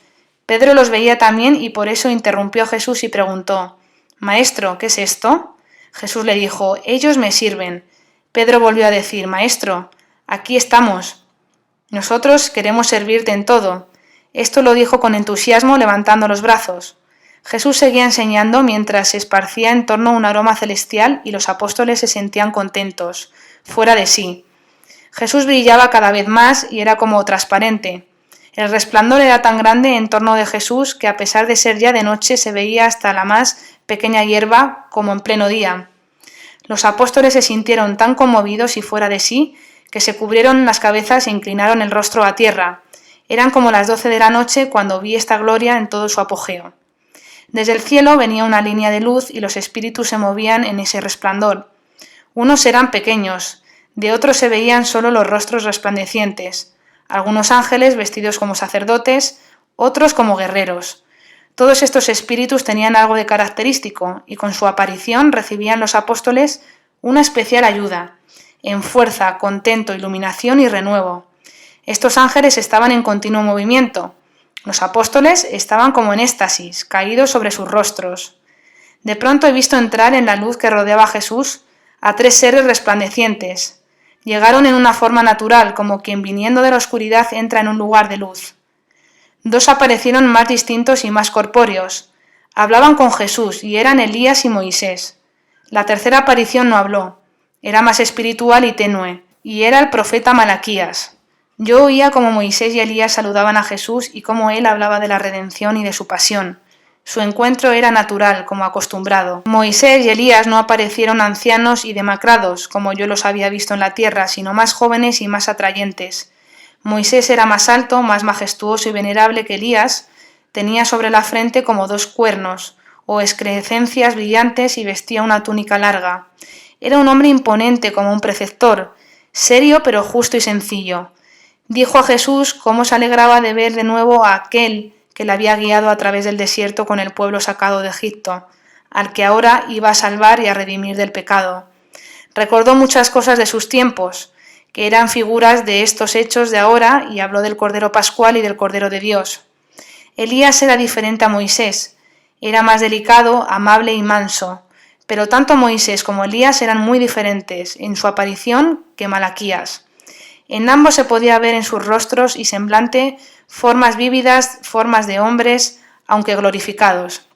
Pedro los veía también y por eso interrumpió a Jesús y preguntó: «Maestro, ¿qué es esto?». Jesús le dijo: «Ellos me sirven». Pedro volvió a decir: «Maestro, aquí estamos. Nosotros queremos servirte en todo». Esto lo dijo con entusiasmo, levantando los brazos. Jesús seguía enseñando mientras se esparcía en torno un aroma celestial y los apóstoles se sentían contentos, fuera de sí. Jesús brillaba cada vez más y era como transparente. El resplandor era tan grande en torno de Jesús que a pesar de ser ya de noche se veía hasta la más pequeña hierba como en pleno día. Los apóstoles se sintieron tan conmovidos y fuera de sí que se cubrieron las cabezas e inclinaron el rostro a tierra. Eran como las 12 de la noche cuando vi esta gloria en todo su apogeo. Desde el cielo venía una línea de luz y los espíritus se movían en ese resplandor. Unos eran pequeños, de otros se veían solo los rostros resplandecientes, algunos ángeles vestidos como sacerdotes, otros como guerreros. Todos estos espíritus tenían algo de característico y con su aparición recibían los apóstoles una especial ayuda, en fuerza, contento, iluminación y renuevo. Estos ángeles estaban en continuo movimiento. Los apóstoles estaban como en éxtasis, caídos sobre sus rostros. De pronto he visto entrar en la luz que rodeaba a Jesús a 3 seres resplandecientes. Llegaron en una forma natural, como quien viniendo de la oscuridad entra en un lugar de luz. 2 aparecieron más distintos y más corpóreos. Hablaban con Jesús y eran Elías y Moisés. La tercera aparición no habló. Era más espiritual y tenue, y era el profeta Malaquías. Yo oía cómo Moisés y Elías saludaban a Jesús y cómo él hablaba de la redención y de su pasión. Su encuentro era natural, como acostumbrado. Moisés y Elías no aparecieron ancianos y demacrados, como yo los había visto en la tierra, sino más jóvenes y más atrayentes. Moisés era más alto, más majestuoso y venerable que Elías, tenía sobre la frente como 2 cuernos, o excrescencias brillantes, y vestía una túnica larga. Era un hombre imponente como un preceptor, serio pero justo y sencillo. Dijo a Jesús cómo se alegraba de ver de nuevo a aquel que le había guiado a través del desierto con el pueblo sacado de Egipto, al que ahora iba a salvar y a redimir del pecado. Recordó muchas cosas de sus tiempos, que eran figuras de estos hechos de ahora, y habló del Cordero Pascual y del Cordero de Dios. Elías era diferente a Moisés, era más delicado, amable y manso, pero tanto Moisés como Elías eran muy diferentes en su aparición que Malaquías. En ambos se podía ver en sus rostros y semblante formas vívidas, formas de hombres, aunque glorificados.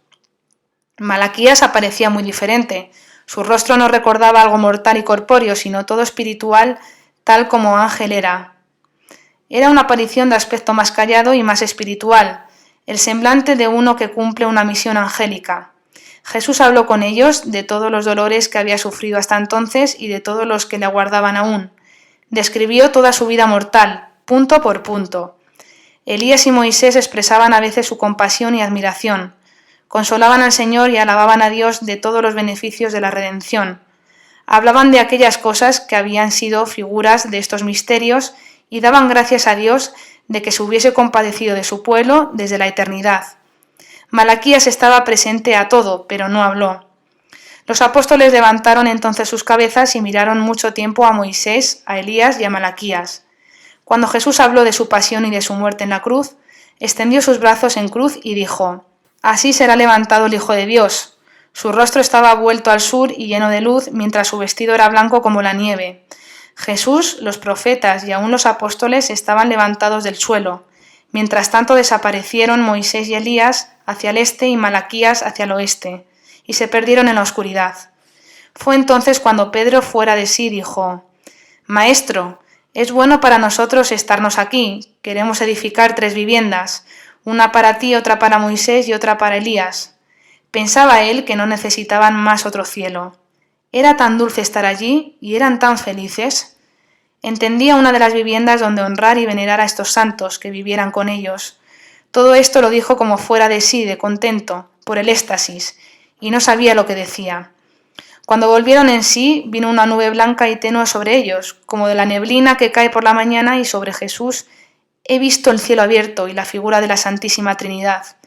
Malaquías aparecía muy diferente. Su rostro no recordaba algo mortal y corpóreo, sino todo espiritual, tal como ángel era. Era una aparición de aspecto más callado y más espiritual, el semblante de uno que cumple una misión angélica. Jesús habló con ellos de todos los dolores que había sufrido hasta entonces y de todos los que le aguardaban aún. Describió toda su vida mortal, punto por punto. Elías y Moisés expresaban a veces su compasión y admiración, consolaban al Señor y alababan a Dios de todos los beneficios de la redención. Hablaban de aquellas cosas que habían sido figuras de estos misterios y daban gracias a Dios de que se hubiese compadecido de su pueblo desde la eternidad. Malaquías estaba presente a todo, pero no habló. Los apóstoles levantaron entonces sus cabezas y miraron mucho tiempo a Moisés, a Elías y a Malaquías. Cuando Jesús habló de su pasión y de su muerte en la cruz, extendió sus brazos en cruz y dijo: «Así será levantado el Hijo de Dios». Su rostro estaba vuelto al sur y lleno de luz, mientras su vestido era blanco como la nieve. Jesús, los profetas y aún los apóstoles estaban levantados del suelo. Mientras tanto desaparecieron Moisés y Elías hacia el este y Malaquías hacia el oeste, y se perdieron en la oscuridad. Fue entonces cuando Pedro, fuera de sí, dijo: «Maestro, es bueno para nosotros estarnos aquí. Queremos edificar 3 viviendas, una para ti, otra para Moisés y otra para Elías». Pensaba él que no necesitaban más otro cielo. Era tan dulce estar allí y eran tan felices. Entendía una de las viviendas donde honrar y venerar a estos santos que vivieran con ellos. Todo esto lo dijo como fuera de sí, de contento, por el éxtasis, y no sabía lo que decía. Cuando volvieron en sí, vino una nube blanca y tenue sobre ellos, como de la neblina que cae por la mañana, y sobre Jesús he visto el cielo abierto y la figura de la Santísima Trinidad.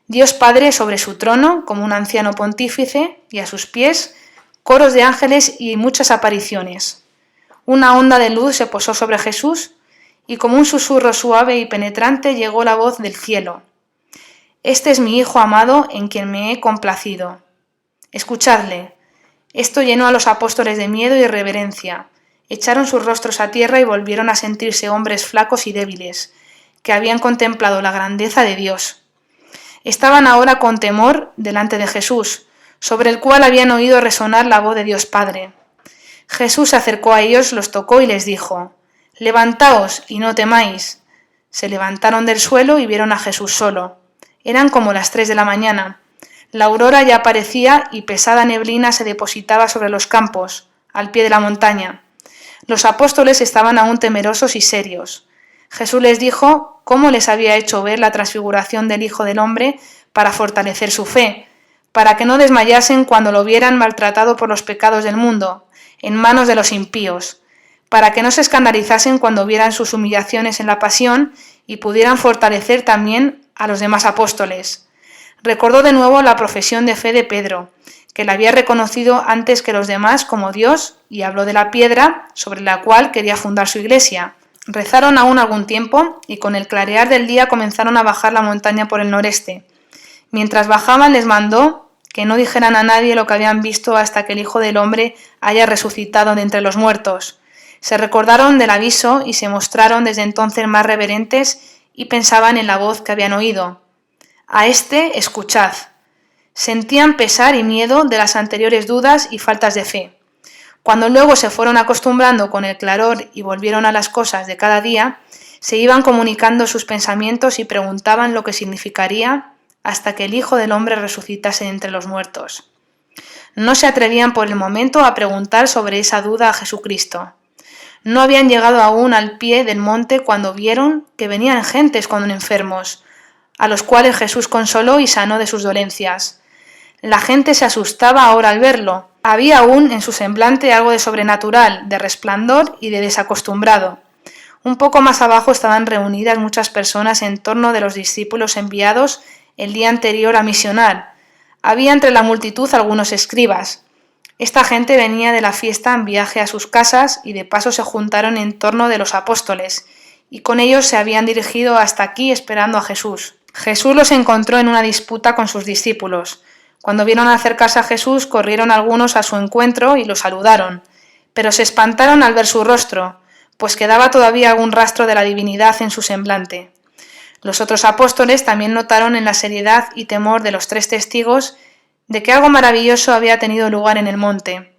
Dios Padre sobre su trono, como un anciano pontífice, y a sus pies, coros de ángeles y muchas apariciones. Una onda de luz se posó sobre Jesús, y como un susurro suave y penetrante llegó la voz del cielo: «Este es mi Hijo amado, en quien me he complacido. Escuchadle». Esto llenó a los apóstoles de miedo y reverencia. Echaron sus rostros a tierra y volvieron a sentirse hombres flacos y débiles, que habían contemplado la grandeza de Dios. Estaban ahora con temor delante de Jesús, sobre el cual habían oído resonar la voz de Dios Padre. Jesús se acercó a ellos, los tocó y les dijo: «Levantaos y no temáis». Se levantaron del suelo y vieron a Jesús solo. Eran como las 3 de la mañana. La aurora ya aparecía y pesada neblina se depositaba sobre los campos, al pie de la montaña. Los apóstoles estaban aún temerosos y serios. Jesús les dijo cómo les había hecho ver la transfiguración del Hijo del Hombre para fortalecer su fe, para que no desmayasen cuando lo vieran maltratado por los pecados del mundo, en manos de los impíos, para que no se escandalizasen cuando vieran sus humillaciones en la pasión y pudieran fortalecer también a los demás apóstoles. Recordó de nuevo la profesión de fe de Pedro, que la había reconocido antes que los demás como Dios, y habló de la piedra sobre la cual quería fundar su iglesia. Rezaron aún algún tiempo y con el clarear del día comenzaron a bajar la montaña por el noreste. Mientras bajaban les mandó que no dijeran a nadie lo que habían visto hasta que el Hijo del Hombre haya resucitado de entre los muertos. Se recordaron del aviso y se mostraron desde entonces más reverentes y pensaban en la voz que habían oído. A este escuchad. Sentían pesar y miedo de las anteriores dudas y faltas de fe. Cuando luego se fueron acostumbrando con el claror y volvieron a las cosas de cada día, se iban comunicando sus pensamientos y preguntaban lo que significaría hasta que el Hijo del Hombre resucitase de entre los muertos. No se atrevían por el momento a preguntar sobre esa duda a Jesucristo. No habían llegado aún al pie del monte cuando vieron que venían gentes con enfermos, a los cuales Jesús consoló y sanó de sus dolencias. La gente se asustaba ahora al verlo. Había aún en su semblante algo de sobrenatural, de resplandor y de desacostumbrado. Un poco más abajo estaban reunidas muchas personas en torno de los discípulos enviados el día anterior a misionar. Había entre la multitud algunos escribas. Esta gente venía de la fiesta en viaje a sus casas y de paso se juntaron en torno de los apóstoles, y con ellos se habían dirigido hasta aquí esperando a Jesús. Jesús los encontró en una disputa con sus discípulos. Cuando vieron acercarse a Jesús, corrieron algunos a su encuentro y lo saludaron, pero se espantaron al ver su rostro, pues quedaba todavía algún rastro de la divinidad en su semblante. Los otros apóstoles también notaron en la seriedad y temor de los 3 testigos de que algo maravilloso había tenido lugar en el monte.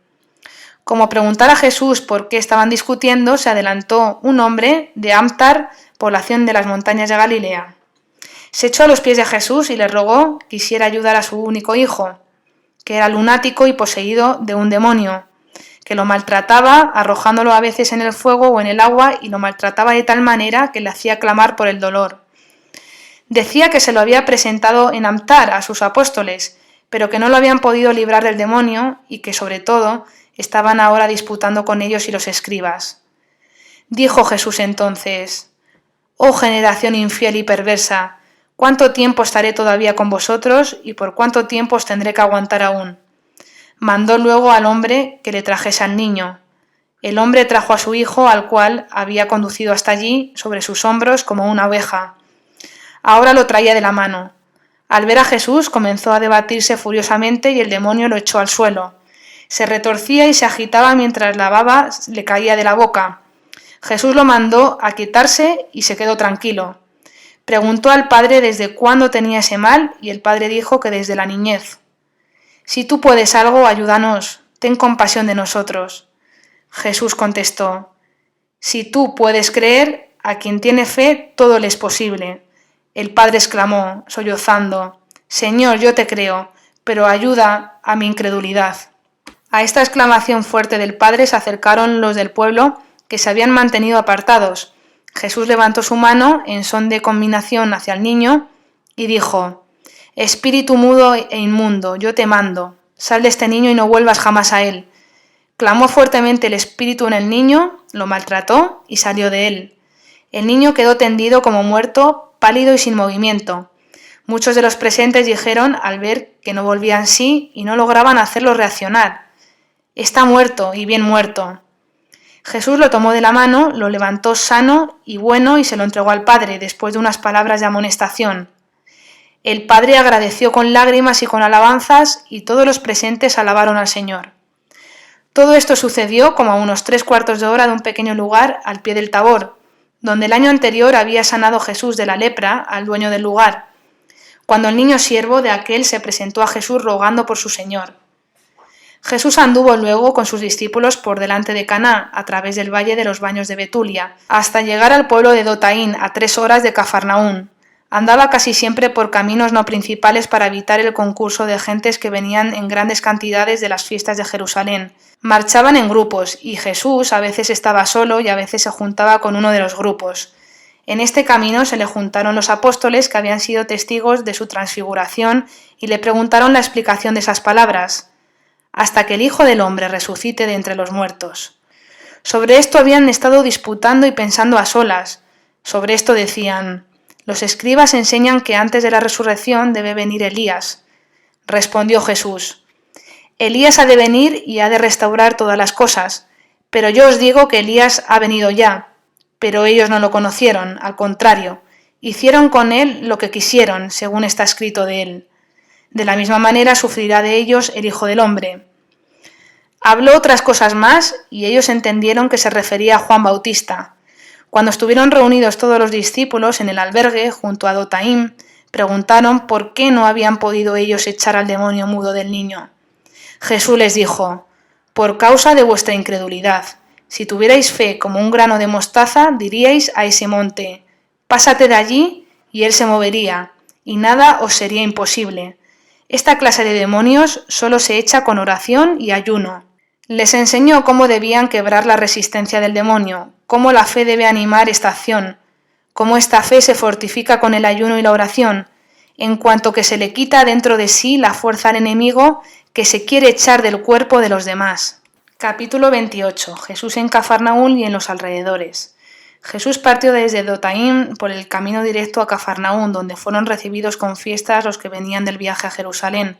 Como preguntara a Jesús por qué estaban discutiendo, se adelantó un hombre de Amtar, población de las montañas de Galilea. Se echó a los pies de Jesús y le rogó que quisiera ayudar a su único hijo, que era lunático y poseído de un demonio, que lo maltrataba arrojándolo a veces en el fuego o en el agua y lo maltrataba de tal manera que le hacía clamar por el dolor. Decía que se lo había presentado en Amtar a sus apóstoles, pero que no lo habían podido librar del demonio y que, sobre todo, estaban ahora disputando con ellos y los escribas. Dijo Jesús entonces: «Oh generación infiel y perversa, ¿cuánto tiempo estaré todavía con vosotros y por cuánto tiempo os tendré que aguantar aún?» Mandó luego al hombre que le trajese al niño. El hombre trajo a su hijo, al cual había conducido hasta allí sobre sus hombros como una oveja. Ahora lo traía de la mano. Al ver a Jesús comenzó a debatirse furiosamente y el demonio lo echó al suelo. Se retorcía y se agitaba mientras la baba le caía de la boca. Jesús lo mandó a quitarse y se quedó tranquilo. Preguntó al padre desde cuándo tenía ese mal y el padre dijo que desde la niñez. «Si tú puedes algo, ayúdanos, ten compasión de nosotros». Jesús contestó: «Si tú puedes creer, a quien tiene fe todo le es posible». El padre exclamó, sollozando: «Señor, yo te creo, pero ayuda a mi incredulidad». A esta exclamación fuerte del padre se acercaron los del pueblo que se habían mantenido apartados. Jesús levantó su mano en son de conminación hacia el niño y dijo: «Espíritu mudo e inmundo, yo te mando, sal de este niño y no vuelvas jamás a él». Clamó fuertemente el espíritu en el niño, lo maltrató y salió de él. El niño quedó tendido como muerto, pálido y sin movimiento. Muchos de los presentes dijeron al ver que no volvía en sí y no lograban hacerlo reaccionar: «Está muerto y bien muerto». Jesús lo tomó de la mano, lo levantó sano y bueno y se lo entregó al padre después de unas palabras de amonestación. El padre agradeció con lágrimas y con alabanzas y todos los presentes alabaron al Señor. Todo esto sucedió como a unos 3/4 de hora de un pequeño lugar al pie del Tabor, donde el año anterior había sanado Jesús de la lepra al dueño del lugar, cuando el niño siervo de aquel se presentó a Jesús rogando por su Señor. Jesús anduvo luego con sus discípulos por delante de Caná, a través del valle de los Baños de Betulia, hasta llegar al pueblo de Dotaín, a 3 horas de Cafarnaún. Andaba casi siempre por caminos no principales para evitar el concurso de gentes que venían en grandes cantidades de las fiestas de Jerusalén. Marchaban en grupos, y Jesús a veces estaba solo y a veces se juntaba con uno de los grupos. En este camino se le juntaron los apóstoles que habían sido testigos de su transfiguración y le preguntaron la explicación de esas palabras: «Hasta que el Hijo del Hombre resucite de entre los muertos». Sobre esto habían estado disputando y pensando a solas. Sobre esto decían: «Los escribas enseñan que antes de la resurrección debe venir Elías». Respondió Jesús: «Elías ha de venir y ha de restaurar todas las cosas, pero yo os digo que Elías ha venido ya». Pero ellos no lo conocieron, al contrario, hicieron con él lo que quisieron, según está escrito de él. De la misma manera sufrirá de ellos el Hijo del Hombre. Habló otras cosas más y ellos entendieron que se refería a Juan Bautista. Cuando estuvieron reunidos todos los discípulos en el albergue junto a Dotaín, preguntaron por qué no habían podido ellos echar al demonio mudo del niño. Jesús les dijo: por causa de vuestra incredulidad. Si tuvierais fe como un grano de mostaza, diríais a ese monte: pásate de allí, y él se movería, y nada os sería imposible. Esta clase de demonios solo se echa con oración y ayuno. Les enseñó cómo debían quebrar la resistencia del demonio, cómo la fe debe animar esta acción, cómo esta fe se fortifica con el ayuno y la oración, en cuanto que se le quita dentro de sí la fuerza al enemigo que se quiere echar del cuerpo de los demás. Capítulo 28. Jesús en Cafarnaúm y en los alrededores. Jesús partió desde Dotaín por el camino directo a Cafarnaúm, donde fueron recibidos con fiestas los que venían del viaje a Jerusalén.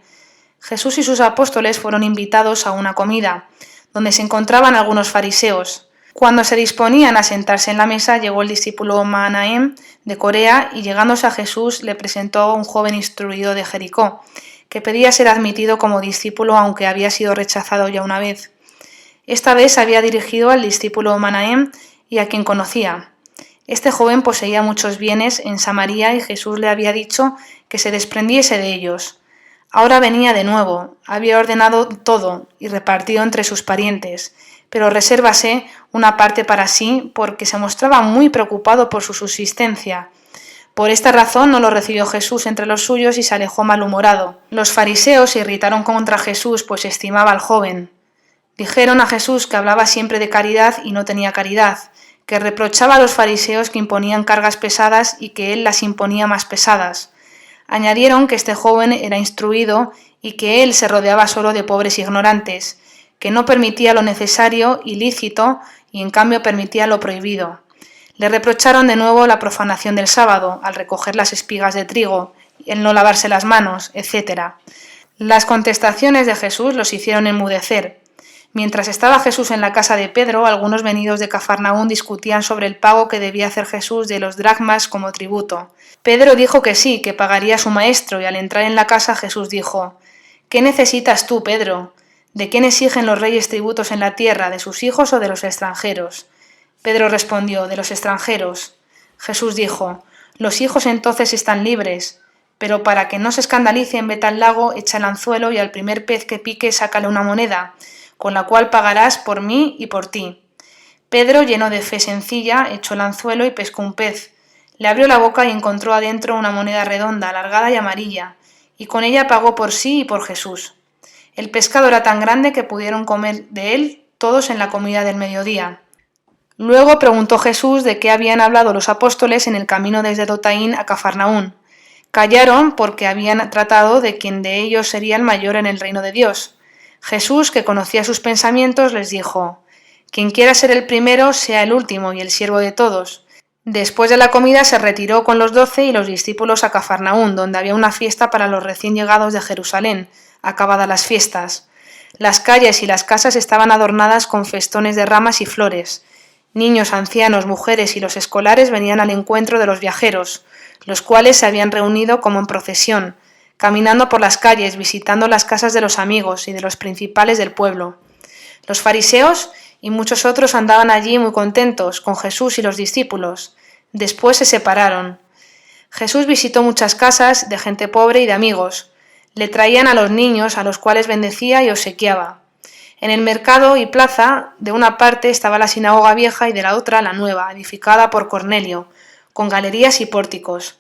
Jesús y sus apóstoles fueron invitados a una comida, donde se encontraban algunos fariseos. Cuando se disponían a sentarse en la mesa, llegó el discípulo Manahem de Corea y, llegándose a Jesús, le presentó a un joven instruido de Jericó, que pedía ser admitido como discípulo, aunque había sido rechazado ya una vez. Esta vez se había dirigido al discípulo Manahem y a quien conocía. Este joven poseía muchos bienes en Samaria y Jesús le había dicho que se desprendiese de ellos. Ahora venía de nuevo, había ordenado todo y repartido entre sus parientes, pero resérvase una parte para sí porque se mostraba muy preocupado por su subsistencia. Por esta razón no lo recibió Jesús entre los suyos y se alejó malhumorado. Los fariseos se irritaron contra Jesús, pues estimaba al joven. Dijeron a Jesús que hablaba siempre de caridad y no tenía caridad, que reprochaba a los fariseos que imponían cargas pesadas y que él las imponía más pesadas. Añadieron que este joven era instruido y que él se rodeaba solo de pobres ignorantes, que no permitía lo necesario y lícito y en cambio permitía lo prohibido. Le reprocharon de nuevo la profanación del sábado, al recoger las espigas de trigo, el no lavarse las manos, etc. Las contestaciones de Jesús los hicieron enmudecer. Mientras estaba Jesús en la casa de Pedro, algunos venidos de Cafarnaúm discutían sobre el pago que debía hacer Jesús de los dracmas como tributo. Pedro dijo que sí, que pagaría a su maestro, y al entrar en la casa Jesús dijo: ¿Qué necesitas tú, Pedro? ¿De quién exigen los reyes tributos en la tierra, de sus hijos o de los extranjeros? Pedro respondió: de los extranjeros. Jesús dijo: los hijos entonces están libres, pero para que no se escandalicen, vete al lago, echa el anzuelo y al primer pez que pique sácale una moneda, con la cual pagarás por mí y por ti. Pedro, lleno de fe sencilla, echó el anzuelo y pescó un pez. Le abrió la boca y encontró adentro una moneda redonda, alargada y amarilla, y con ella pagó por sí y por Jesús. El pescado era tan grande que pudieron comer de él todos en la comida del mediodía. Luego preguntó Jesús de qué habían hablado los apóstoles en el camino desde Dotaín a Cafarnaúm. Callaron porque habían tratado de quién de ellos sería el mayor en el reino de Dios. Jesús, que conocía sus pensamientos, les dijo: quien quiera ser el primero, sea el último y el siervo de todos. Después de la comida se retiró con los 12 y los discípulos a Cafarnaúm, donde había una fiesta para los recién llegados de Jerusalén, acabadas las fiestas. Las calles y las casas estaban adornadas con festones de ramas y flores. Niños, ancianos, mujeres y los escolares venían al encuentro de los viajeros, los cuales se habían reunido como en procesión, caminando por las calles, visitando las casas de los amigos y de los principales del pueblo. Los fariseos y muchos otros andaban allí muy contentos con Jesús y los discípulos. Después se separaron. Jesús visitó muchas casas de gente pobre y de amigos. Le traían a los niños, a los cuales bendecía y obsequiaba. En el mercado y plaza, de una parte estaba la sinagoga vieja y de la otra la nueva, edificada por Cornelio, con galerías y pórticos.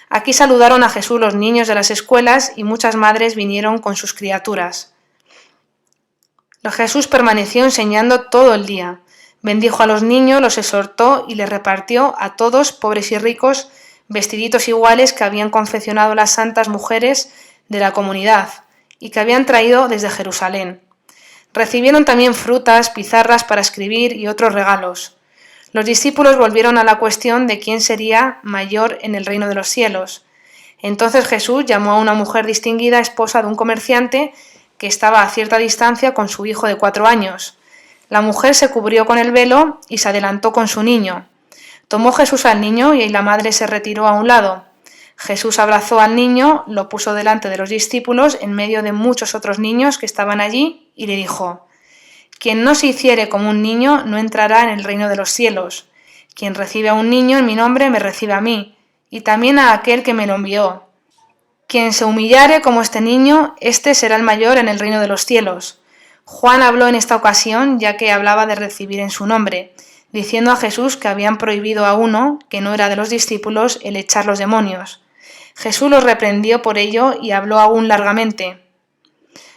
Aquí saludaron a Jesús los niños de las escuelas y muchas madres vinieron con sus criaturas. Jesús permaneció enseñando todo el día. Bendijo a los niños, los exhortó y les repartió a todos, pobres y ricos, vestiditos iguales que habían confeccionado las santas mujeres de la comunidad y que habían traído desde Jerusalén. Recibieron también frutas, pizarras para escribir y otros regalos. Los discípulos volvieron a la cuestión de quién sería mayor en el reino de los cielos. Entonces Jesús llamó a una mujer distinguida, esposa de un comerciante, que estaba a cierta distancia con su hijo de 4 años. La mujer se cubrió con el velo y se adelantó con su niño. Tomó Jesús al niño y la madre se retiró a un lado. Jesús abrazó al niño, lo puso delante de los discípulos en medio de muchos otros niños que estaban allí y le dijo: quien no se hiciere como un niño no entrará en el reino de los cielos. Quien recibe a un niño en mi nombre me recibe a mí, y también a aquel que me lo envió. Quien se humillare como este niño, éste será el mayor en el reino de los cielos. Juan habló en esta ocasión ya que hablaba de recibir en su nombre, diciendo a Jesús que habían prohibido a uno, que no era de los discípulos, el echar los demonios. Jesús los reprendió por ello y habló aún largamente.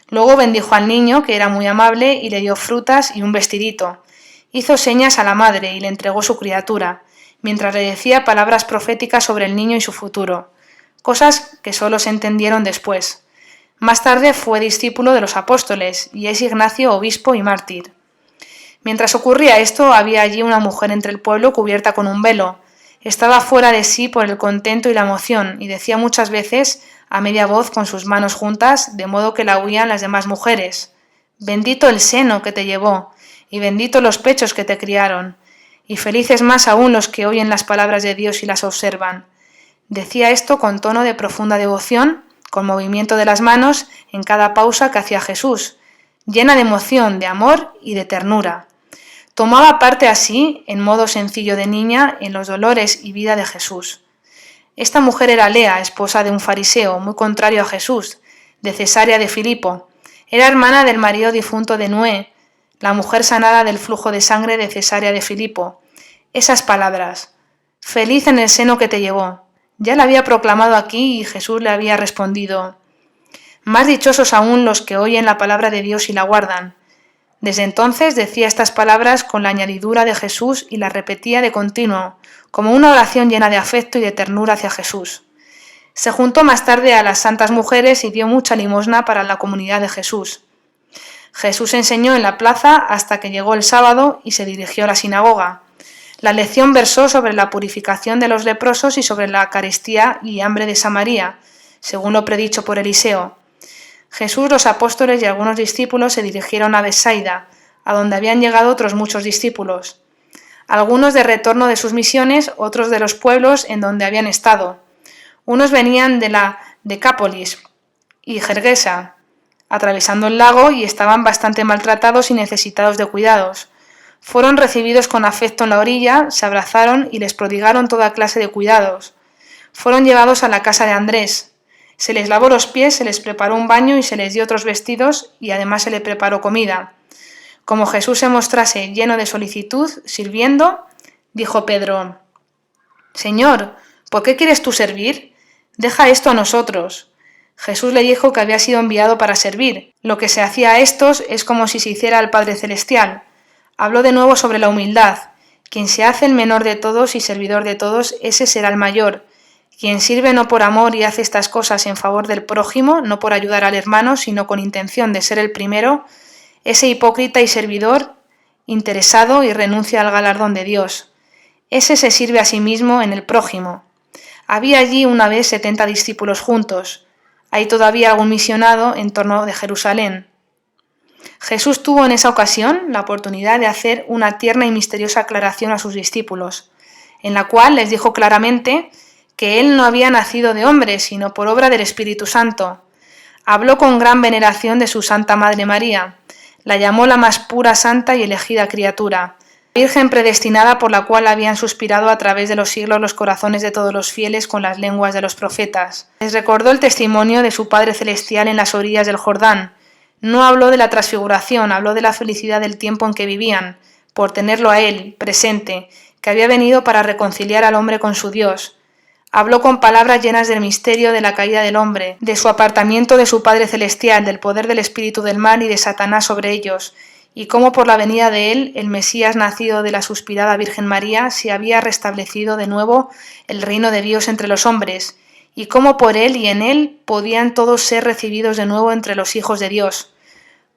Luego bendijo al niño, que era muy amable, y le dio frutas y un vestidito. Hizo señas a la madre y le entregó su criatura, mientras le decía palabras proféticas sobre el niño y su futuro, cosas que solo se entendieron después. Más tarde fue discípulo de los apóstoles, y es Ignacio obispo y mártir. Mientras ocurría esto, había allí una mujer entre el pueblo cubierta con un velo. Estaba fuera de sí por el contento y la emoción, y decía muchas veces, a media voz, con sus manos juntas, de modo que la oían las demás mujeres: «Bendito el seno que te llevó, y bendito los pechos que te criaron, y felices más aún los que oyen las palabras de Dios y las observan». Decía esto con tono de profunda devoción, con movimiento de las manos en cada pausa que hacía Jesús, llena de emoción, de amor y de ternura. Tomaba parte así, en modo sencillo de niña, en los dolores y vida de Jesús. Esta mujer era Lea, esposa de un fariseo, muy contrario a Jesús, de Cesarea de Filipo. Era hermana del marido difunto de Noé, la mujer sanada del flujo de sangre de Cesarea de Filipo. Esas palabras: «Feliz en el seno que te llevó», ya la había proclamado aquí y Jesús le había respondido: «Más dichosos aún los que oyen la palabra de Dios y la guardan». Desde entonces decía estas palabras con la añadidura de Jesús y las repetía de continuo, como una oración llena de afecto y de ternura hacia Jesús. Se juntó más tarde a las santas mujeres y dio mucha limosna para la comunidad de Jesús. Jesús enseñó en la plaza hasta que llegó el sábado y se dirigió a la sinagoga. La lección versó sobre la purificación de los leprosos y sobre la carestía y hambre de Samaria, según lo predicho por Eliseo. Jesús, los apóstoles y algunos discípulos se dirigieron a Betsaida, a donde habían llegado otros muchos discípulos. Algunos de retorno de sus misiones, otros de los pueblos en donde habían estado. Unos venían de la Decápolis y Gergesa, atravesando el lago, y estaban bastante maltratados y necesitados de cuidados. Fueron recibidos con afecto en la orilla, se abrazaron y les prodigaron toda clase de cuidados. Fueron llevados a la casa de Andrés. Se les lavó los pies, se les preparó un baño y se les dio otros vestidos, y además se les preparó comida. Como Jesús se mostrase lleno de solicitud, sirviendo, dijo Pedro: «Señor, ¿por qué quieres tú servir? Deja esto a nosotros». Jesús le dijo que había sido enviado para servir. Lo que se hacía a estos es como si se hiciera al Padre Celestial. Habló de nuevo sobre la humildad. Quien se hace el menor de todos y servidor de todos, ese será el mayor. Quien sirve no por amor y hace estas cosas en favor del prójimo, no por ayudar al hermano, sino con intención de ser el primero, ese hipócrita y servidor, interesado y renuncia al galardón de Dios. Ese se sirve a sí mismo en el prójimo. Había allí una vez 70 discípulos juntos. Hay todavía algún misionado en torno de Jerusalén. Jesús tuvo en esa ocasión la oportunidad de hacer una tierna y misteriosa aclaración a sus discípulos, en la cual les dijo claramente que él no había nacido de hombre, sino por obra del Espíritu Santo. Habló con gran veneración de su Santa Madre María, la llamó la más pura, santa y elegida criatura, Virgen predestinada por la cual habían suspirado a través de los siglos los corazones de todos los fieles con las lenguas de los profetas. Les recordó el testimonio de su Padre Celestial en las orillas del Jordán. No habló de la transfiguración, habló de la felicidad del tiempo en que vivían, por tenerlo a él, presente, que había venido para reconciliar al hombre con su Dios. Habló con palabras llenas del misterio de la caída del hombre, de su apartamiento de su Padre Celestial, del poder del espíritu del mal y de Satanás sobre ellos, y cómo por la venida de él, el Mesías nacido de la suspirada Virgen María, se había restablecido de nuevo el reino de Dios entre los hombres, y cómo por él y en él podían todos ser recibidos de nuevo entre los hijos de Dios.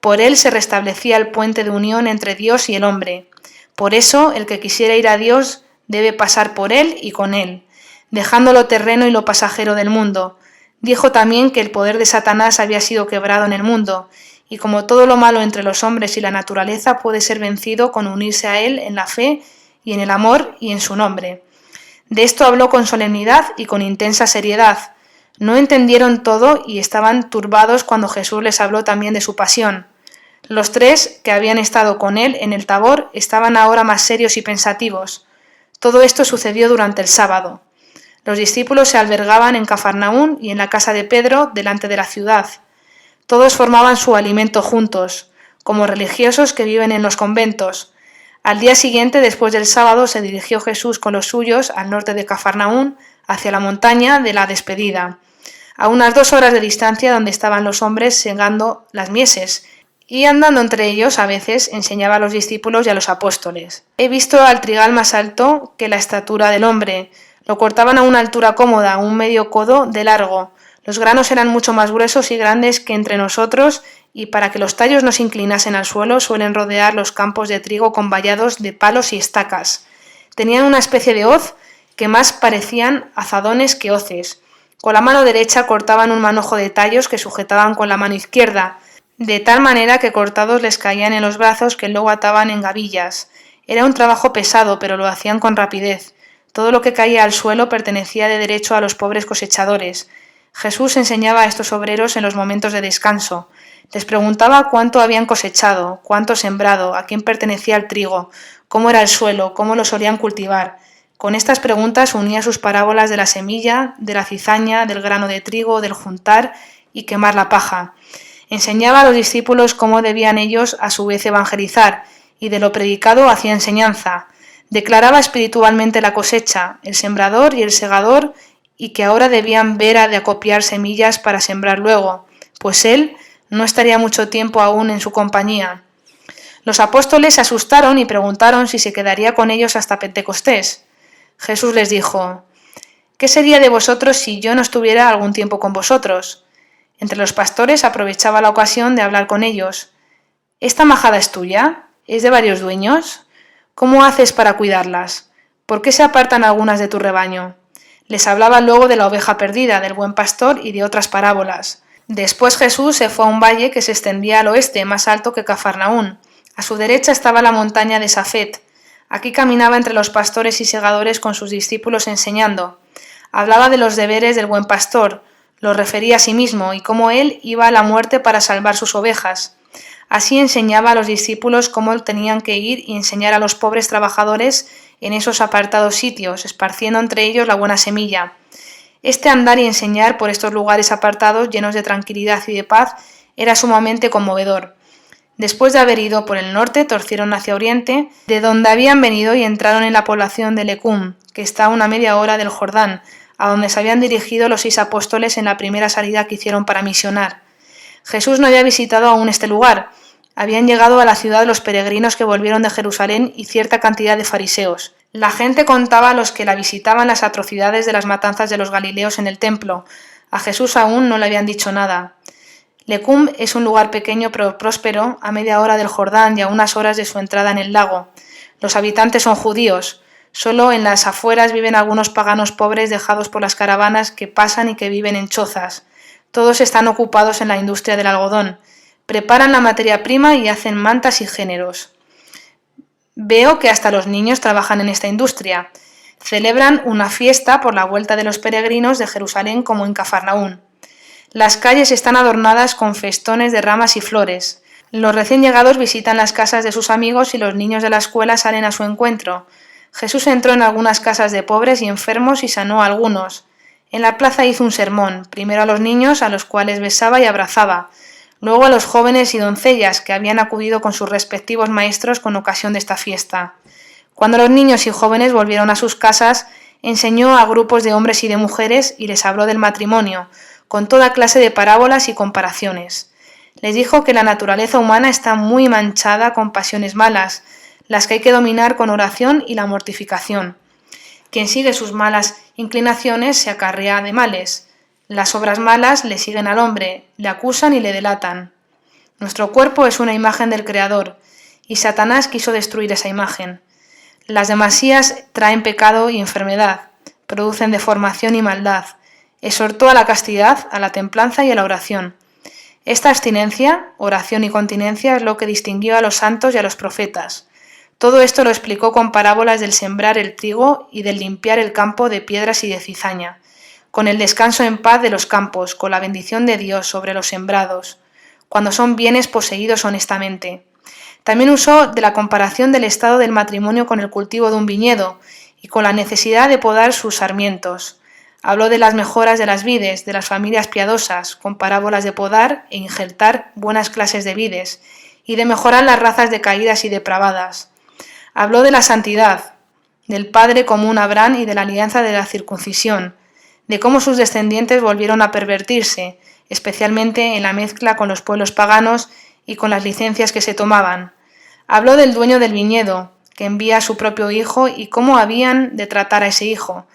Por él se restablecía el puente de unión entre Dios y el hombre. Por eso, el que quisiera ir a Dios debe pasar por él y con él, dejando lo terreno y lo pasajero del mundo. Dijo también que el poder de Satanás había sido quebrado en el mundo, y como todo lo malo entre los hombres y la naturaleza puede ser vencido con unirse a él en la fe y en el amor y en su nombre. De esto habló con solemnidad y con intensa seriedad. No entendieron todo y estaban turbados cuando Jesús les habló también de su pasión. Los tres que habían estado con él en el Tabor estaban ahora más serios y pensativos. Todo esto sucedió durante el sábado. Los discípulos se albergaban en Cafarnaún y en la casa de Pedro, delante de la ciudad. Todos formaban su alimento juntos. como religiosos que viven en los conventos. Al día siguiente, después del sábado, se dirigió Jesús con los suyos al norte de Cafarnaún, hacia la montaña de la Despedida, a unas 2 horas de distancia donde estaban los hombres segando las mieses, y andando entre ellos a veces enseñaba a los discípulos y a los apóstoles. He visto al trigal más alto que la estatura del hombre. Lo cortaban a una altura cómoda, un medio codo de largo. Los granos eran mucho más gruesos y grandes que entre nosotros, y para que los tallos no se inclinasen al suelo suelen rodear los campos de trigo con vallados de palos y estacas. Tenían una especie de hoz que más parecían azadones que hoces. Con la mano derecha cortaban un manojo de tallos que sujetaban con la mano izquierda, de tal manera que cortados les caían en los brazos que luego ataban en gavillas. Era un trabajo pesado, pero lo hacían con rapidez. Todo lo que caía al suelo pertenecía de derecho a los pobres cosechadores. Jesús enseñaba a estos obreros en los momentos de descanso. Les preguntaba cuánto habían cosechado, cuánto sembrado, a quién pertenecía el trigo, cómo era el suelo, cómo lo solían cultivar. Con estas preguntas unía sus parábolas de la semilla, de la cizaña, del grano de trigo, del juntar y quemar la paja. Enseñaba a los discípulos cómo debían ellos a su vez evangelizar, y de lo predicado hacía enseñanza. Declaraba espiritualmente la cosecha, el sembrador y el segador, y que ahora debían ver a de acopiar semillas para sembrar luego, pues él no estaría mucho tiempo aún en su compañía. Los apóstoles se asustaron y preguntaron si se quedaría con ellos hasta Pentecostés. Jesús les dijo: ¿qué sería de vosotros si yo no estuviera algún tiempo con vosotros? Entre los pastores aprovechaba la ocasión de hablar con ellos. ¿Esta majada es tuya? ¿Es de varios dueños? ¿Cómo haces para cuidarlas? ¿Por qué se apartan algunas de tu rebaño? Les hablaba luego de la oveja perdida, del buen pastor y de otras parábolas. Después Jesús se fue a un valle que se extendía al oeste, más alto que Cafarnaún. A su derecha estaba la montaña de Safet. Aquí caminaba entre los pastores y segadores con sus discípulos enseñando. Hablaba de los deberes del buen pastor, lo refería a sí mismo y cómo él iba a la muerte para salvar sus ovejas. Así enseñaba a los discípulos cómo tenían que ir y enseñar a los pobres trabajadores en esos apartados sitios, esparciendo entre ellos la buena semilla. Este andar y enseñar por estos lugares apartados, llenos de tranquilidad y de paz, era sumamente conmovedor. Después de haber ido por el norte, torcieron hacia oriente, de donde habían venido, y entraron en la población de Lecum, que está a una media hora del Jordán, a donde se habían dirigido los 6 apóstoles en la primera salida que hicieron para misionar. Jesús no había visitado aún este lugar. Habían llegado a la ciudad los peregrinos que volvieron de Jerusalén y cierta cantidad de fariseos. La gente contaba a los que la visitaban las atrocidades de las matanzas de los galileos en el templo. A Jesús aún no le habían dicho nada. Lecum es un lugar pequeño pero próspero, a media hora del Jordán y a unas horas de su entrada en el lago. Los habitantes son judíos. Solo en las afueras viven algunos paganos pobres dejados por las caravanas que pasan y que viven en chozas. Todos están ocupados en la industria del algodón. Preparan la materia prima y hacen mantas y géneros. Veo que hasta los niños trabajan en esta industria. Celebran una fiesta por la vuelta de los peregrinos de Jerusalén como en Cafarnaún. Las calles están adornadas con festones de ramas y flores. Los recién llegados visitan las casas de sus amigos y los niños de la escuela salen a su encuentro. Jesús entró en algunas casas de pobres y enfermos y sanó a algunos. En la plaza hizo un sermón, primero a los niños, a los cuales besaba y abrazaba, luego a los jóvenes y doncellas que habían acudido con sus respectivos maestros con ocasión de esta fiesta. Cuando los niños y jóvenes volvieron a sus casas, enseñó a grupos de hombres y de mujeres y les habló del matrimonio, con toda clase de parábolas y comparaciones. Les dijo que la naturaleza humana está muy manchada con pasiones malas, las que hay que dominar con oración y la mortificación. Quien sigue sus malas inclinaciones se acarrea de males. Las obras malas le siguen al hombre, le acusan y le delatan. Nuestro cuerpo es una imagen del Creador, y Satanás quiso destruir esa imagen. Las demasías traen pecado y enfermedad, producen deformación y maldad. Exhortó a la castidad, a la templanza y a la oración. Esta abstinencia, oración y continencia es lo que distinguió a los santos y a los profetas. Todo esto lo explicó con parábolas del sembrar el trigo y del limpiar el campo de piedras y de cizaña, con el descanso en paz de los campos, con la bendición de Dios sobre los sembrados, cuando son bienes poseídos honestamente. También usó de la comparación del estado del matrimonio con el cultivo de un viñedo y con la necesidad de podar sus sarmientos. Habló de las mejoras de las vides, de las familias piadosas, con parábolas de podar e injertar buenas clases de vides, y de mejorar las razas decaídas y depravadas. Habló de la santidad, del Padre común Abraham y de la alianza de la circuncisión, de cómo sus descendientes volvieron a pervertirse, especialmente en la mezcla con los pueblos paganos y con las licencias que se tomaban. Habló del dueño del viñedo, que envía a su propio hijo y cómo habían de tratar a ese hijo.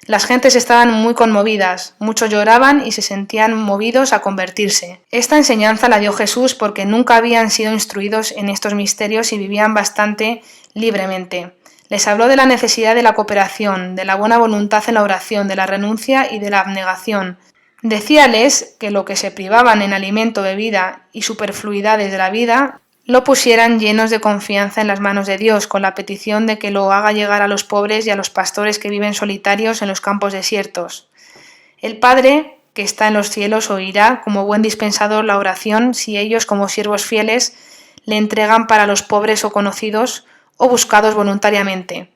Las gentes estaban muy conmovidas, muchos lloraban y se sentían movidos a convertirse. Esta enseñanza la dio Jesús porque nunca habían sido instruidos en estos misterios y vivían bastante libremente. Les habló de la necesidad de la cooperación, de la buena voluntad en la oración, de la renuncia y de la abnegación. Decíales que lo que se privaban en alimento, bebida y superfluidades de la vida, lo pusieran llenos de confianza en las manos de Dios, con la petición de que lo haga llegar a los pobres y a los pastores que viven solitarios en los campos desiertos. El Padre, que está en los cielos, oirá como buen dispensador la oración si ellos, como siervos fieles, le entregan para los pobres o conocidos o buscados voluntariamente,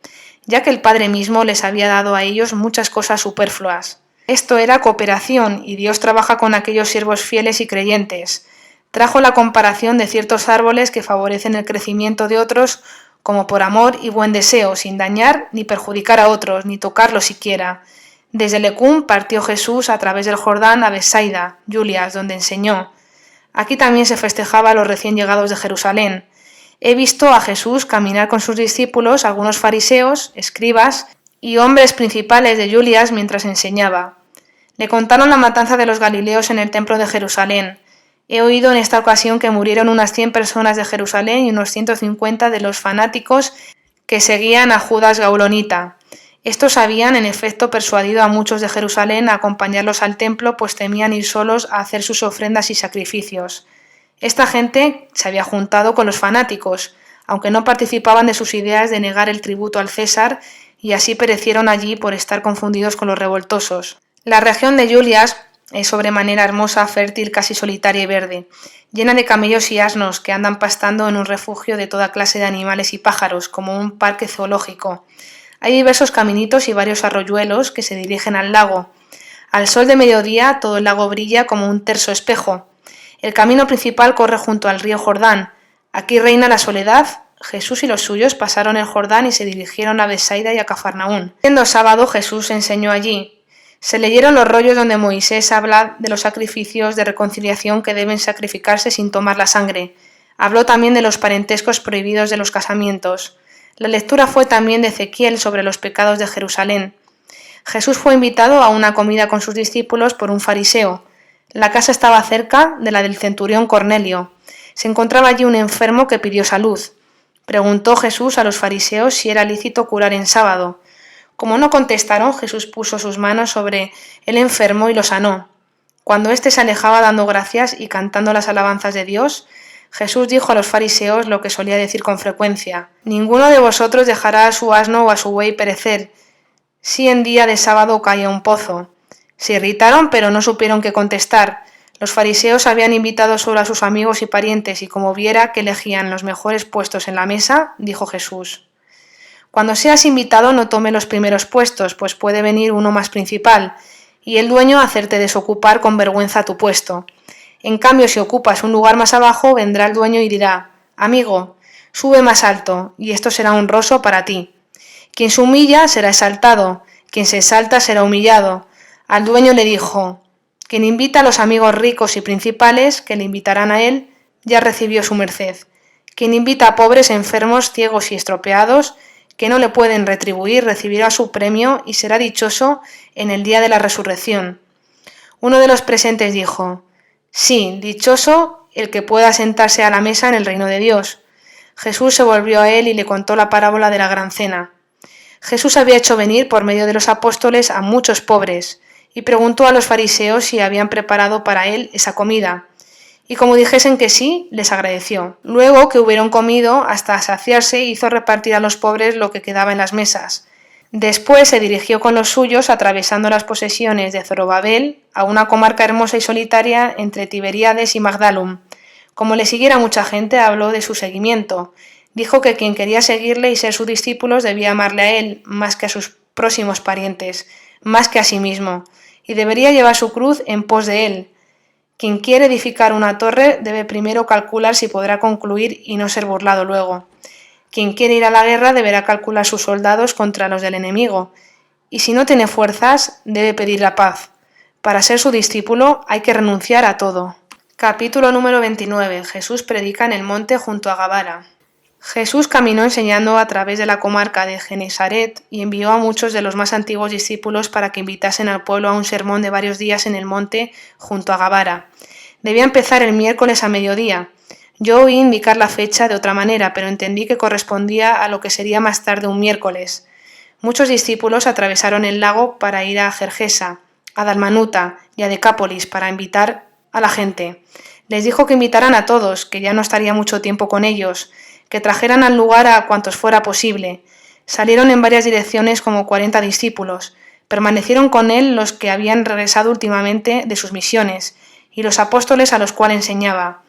ya que el Padre mismo les había dado a ellos muchas cosas superfluas. Esto era cooperación, y Dios trabaja con aquellos siervos fieles y creyentes. Trajo la comparación de ciertos árboles que favorecen el crecimiento de otros como por amor y buen deseo, sin dañar ni perjudicar a otros, ni tocarlos siquiera. Desde Lecún partió Jesús a través del Jordán a Betsaida, Julias, donde enseñó. Aquí también se festejaba a los recién llegados de Jerusalén. He visto a Jesús caminar con sus discípulos, algunos fariseos, escribas y hombres principales de Julias mientras enseñaba. Le contaron la matanza de los galileos en el templo de Jerusalén. He oído en esta ocasión que murieron unas 100 personas de Jerusalén y unos 150 de los fanáticos que seguían a Judas Gaulonita. Estos habían, en efecto, persuadido a muchos de Jerusalén a acompañarlos al templo, pues temían ir solos a hacer sus ofrendas y sacrificios. Esta gente se había juntado con los fanáticos, aunque no participaban de sus ideas de negar el tributo al César, y así perecieron allí por estar confundidos con los revoltosos. La región de Julias es sobremanera hermosa, fértil, casi solitaria y verde, llena de camellos y asnos que andan pastando en un refugio de toda clase de animales y pájaros, como un parque zoológico. Hay diversos caminitos y varios arroyuelos que se dirigen al lago. Al sol de mediodía todo el lago brilla como un terso espejo. El camino principal corre junto al río Jordán. Aquí reina la soledad. Jesús y los suyos pasaron el Jordán y se dirigieron a Betsaida y a Cafarnaún. Siendo sábado, Jesús enseñó allí. Se leyeron los rollos donde Moisés habla de los sacrificios de reconciliación que deben sacrificarse sin tomar la sangre. Habló también de los parentescos prohibidos de los casamientos. La lectura fue también de Ezequiel sobre los pecados de Jerusalén. Jesús fue invitado a una comida con sus discípulos por un fariseo. La casa estaba cerca de la del centurión Cornelio. Se encontraba allí un enfermo que pidió salud. Preguntó Jesús a los fariseos si era lícito curar en sábado. Como no contestaron, Jesús puso sus manos sobre el enfermo y lo sanó. Cuando éste se alejaba dando gracias y cantando las alabanzas de Dios, Jesús dijo a los fariseos lo que solía decir con frecuencia: «Ninguno de vosotros dejará a su asno o a su buey perecer, si en día de sábado cae a un pozo». Se irritaron, pero no supieron qué contestar. Los fariseos habían invitado solo a sus amigos y parientes, y como viera que elegían los mejores puestos en la mesa, dijo Jesús: «Cuando seas invitado no tome los primeros puestos, pues puede venir uno más principal, y el dueño hacerte desocupar con vergüenza tu puesto. En cambio, si ocupas un lugar más abajo, vendrá el dueño y dirá: amigo, sube más alto, y esto será honroso para ti. Quien se humilla será exaltado, quien se exalta será humillado». Al dueño le dijo: «Quien invita a los amigos ricos y principales, que le invitarán a él, ya recibió su merced. Quien invita a pobres, enfermos, ciegos y estropeados, que no le pueden retribuir, recibirá su premio y será dichoso en el día de la resurrección». Uno de los presentes dijo: «Sí, dichoso el que pueda sentarse a la mesa en el reino de Dios». Jesús se volvió a él y le contó la parábola de la gran cena. Jesús había hecho venir por medio de los apóstoles a muchos pobres, y preguntó a los fariseos si habían preparado para él esa comida. Y como dijesen que sí, les agradeció. Luego que hubieron comido hasta saciarse, hizo repartir a los pobres lo que quedaba en las mesas. Después se dirigió con los suyos, atravesando las posesiones de Zorobabel, a una comarca hermosa y solitaria entre Tiberíades y Magdalum. Como le siguiera mucha gente, habló de su seguimiento. Dijo que quien quería seguirle y ser sus discípulos debía amarle a él más que a sus próximos parientes, más que a sí mismo, y debería llevar su cruz en pos de él. Quien quiere edificar una torre debe primero calcular si podrá concluir y no ser burlado luego. Quien quiere ir a la guerra deberá calcular sus soldados contra los del enemigo, y si no tiene fuerzas, debe pedir la paz. Para ser su discípulo hay que renunciar a todo. Capítulo número 29. Jesús predica en el monte junto a Gabara. Jesús caminó enseñando a través de la comarca de Genesaret y envió a muchos de los más antiguos discípulos para que invitasen al pueblo a un sermón de varios días en el monte junto a Gabara. Debía empezar el miércoles a mediodía. Yo oí indicar la fecha de otra manera, pero entendí que correspondía a lo que sería más tarde un miércoles. Muchos discípulos atravesaron el lago para ir a Gergesa, a Dalmanuta y a Decápolis para invitar a la gente. Les dijo que invitaran a todos, que ya no estaría mucho tiempo con ellos, que trajeran al lugar a cuantos fuera posible. Salieron en varias direcciones como 40 discípulos. Permanecieron con él los que habían regresado últimamente de sus misiones, y los apóstoles a los cuales enseñaba.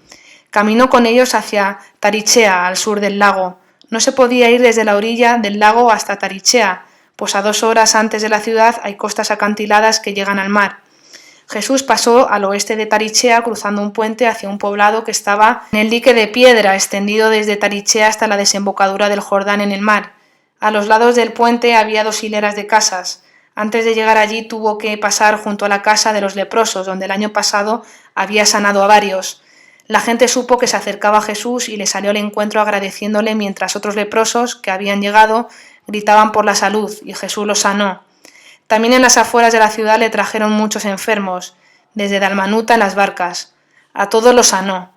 Caminó con ellos hacia Tarichea, al sur del lago. No se podía ir desde la orilla del lago hasta Tarichea, pues a 2 horas antes de la ciudad hay costas acantiladas que llegan al mar. Jesús pasó al oeste de Tarichea cruzando un puente hacia un poblado que estaba en el dique de piedra extendido desde Tarichea hasta la desembocadura del Jordán en el mar. A los lados del puente había 2 hileras de casas. Antes de llegar allí tuvo que pasar junto a la casa de los leprosos, donde el año pasado había sanado a varios. La gente supo que se acercaba a Jesús y le salió al encuentro agradeciéndole mientras otros leprosos que habían llegado gritaban por la salud y Jesús los sanó. También en las afueras de la ciudad le trajeron muchos enfermos, desde Dalmanuta en las barcas. A todos los sanó.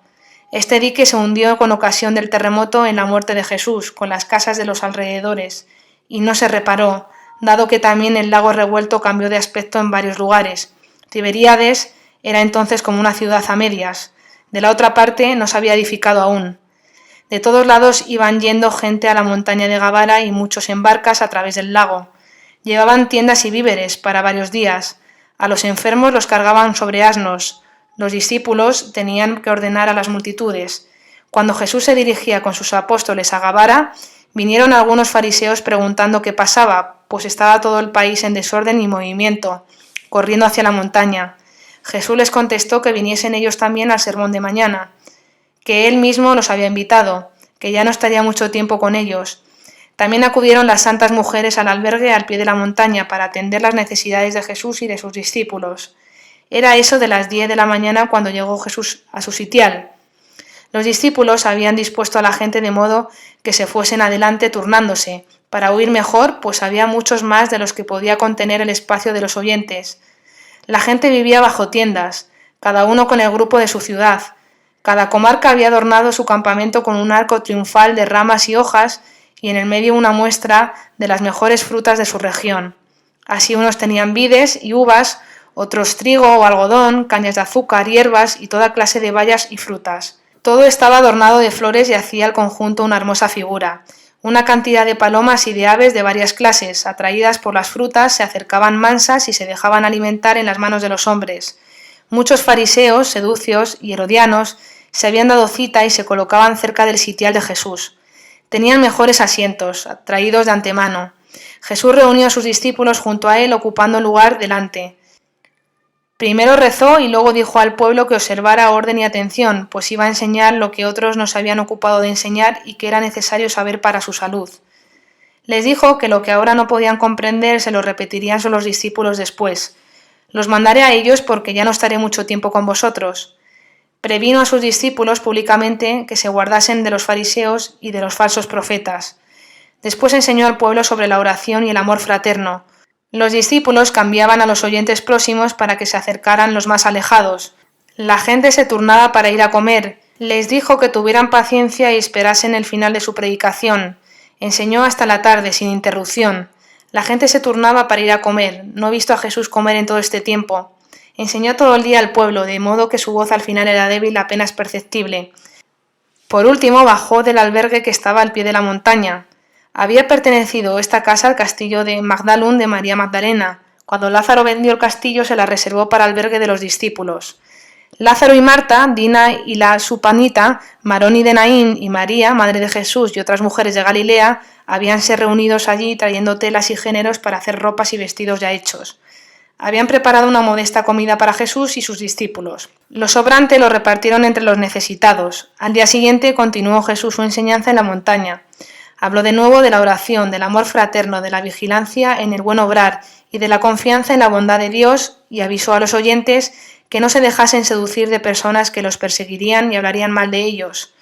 Este dique se hundió con ocasión del terremoto en la muerte de Jesús, con las casas de los alrededores, y no se reparó, dado que también el lago revuelto cambió de aspecto en varios lugares. Tiberíades era entonces como una ciudad a medias. De la otra parte no se había edificado aún. De todos lados iban yendo gente a la montaña de Gabara y muchos en barcas a través del lago. Llevaban tiendas y víveres para varios días. A los enfermos los cargaban sobre asnos. Los discípulos tenían que ordenar a las multitudes. Cuando Jesús se dirigía con sus apóstoles a Gabara, vinieron algunos fariseos preguntando qué pasaba, pues estaba todo el país en desorden y movimiento, corriendo hacia la montaña. Jesús les contestó que viniesen ellos también al sermón de mañana, que él mismo los había invitado, que ya no estaría mucho tiempo con ellos. También acudieron las santas mujeres al albergue al pie de la montaña para atender las necesidades de Jesús y de sus discípulos. Era eso de las 10 de la mañana cuando llegó Jesús a su sitial. Los discípulos habían dispuesto a la gente de modo que se fuesen adelante turnándose, para oír mejor, pues había muchos más de los que podía contener el espacio de los oyentes. La gente vivía bajo tiendas, cada uno con el grupo de su ciudad. Cada comarca había adornado su campamento con un arco triunfal de ramas y hojas, y en el medio una muestra de las mejores frutas de su región. Así unos tenían vides y uvas, otros trigo o algodón, cañas de azúcar, hierbas y toda clase de bayas y frutas. Todo estaba adornado de flores y hacía al conjunto una hermosa figura. Una cantidad de palomas y de aves de varias clases, atraídas por las frutas, se acercaban mansas y se dejaban alimentar en las manos de los hombres. Muchos fariseos, seducios y herodianos se habían dado cita y se colocaban cerca del sitial de Jesús. Tenían mejores asientos, traídos de antemano. Jesús reunió a sus discípulos junto a él, ocupando lugar delante. Primero rezó y luego dijo al pueblo que observara orden y atención, pues iba a enseñar lo que otros no se habían ocupado de enseñar y que era necesario saber para su salud. Les dijo que lo que ahora no podían comprender se lo repetirían solo los discípulos después. Los mandaré a ellos porque ya no estaré mucho tiempo con vosotros. Previno a sus discípulos públicamente que se guardasen de los fariseos y de los falsos profetas. Después enseñó al pueblo sobre la oración y el amor fraterno. Los discípulos cambiaban a los oyentes próximos para que se acercaran los más alejados. La gente se turnaba para ir a comer. Les dijo que tuvieran paciencia y esperasen el final de su predicación. Enseñó hasta la tarde, sin interrupción. La gente se turnaba para ir a comer. No he visto a Jesús comer en todo este tiempo. Enseñó todo el día al pueblo, de modo que su voz al final era débil, apenas perceptible. Por último, bajó del albergue que estaba al pie de la montaña. Había pertenecido esta casa al castillo de Magdalún de María Magdalena. Cuando Lázaro vendió el castillo, se la reservó para albergue de los discípulos. Lázaro y Marta, Dina y la supanita, Maroni de Naín y María, madre de Jesús y otras mujeres de Galilea, habíanse reunidos allí trayendo telas y géneros para hacer ropas y vestidos ya hechos. Habían preparado una modesta comida para Jesús y sus discípulos. Lo sobrante lo repartieron entre los necesitados. Al día siguiente continuó Jesús su enseñanza en la montaña. Habló de nuevo de la oración, del amor fraterno, de la vigilancia en el buen obrar y de la confianza en la bondad de Dios, y avisó a los oyentes que no se dejasen seducir de personas que los perseguirían y hablarían mal de ellos.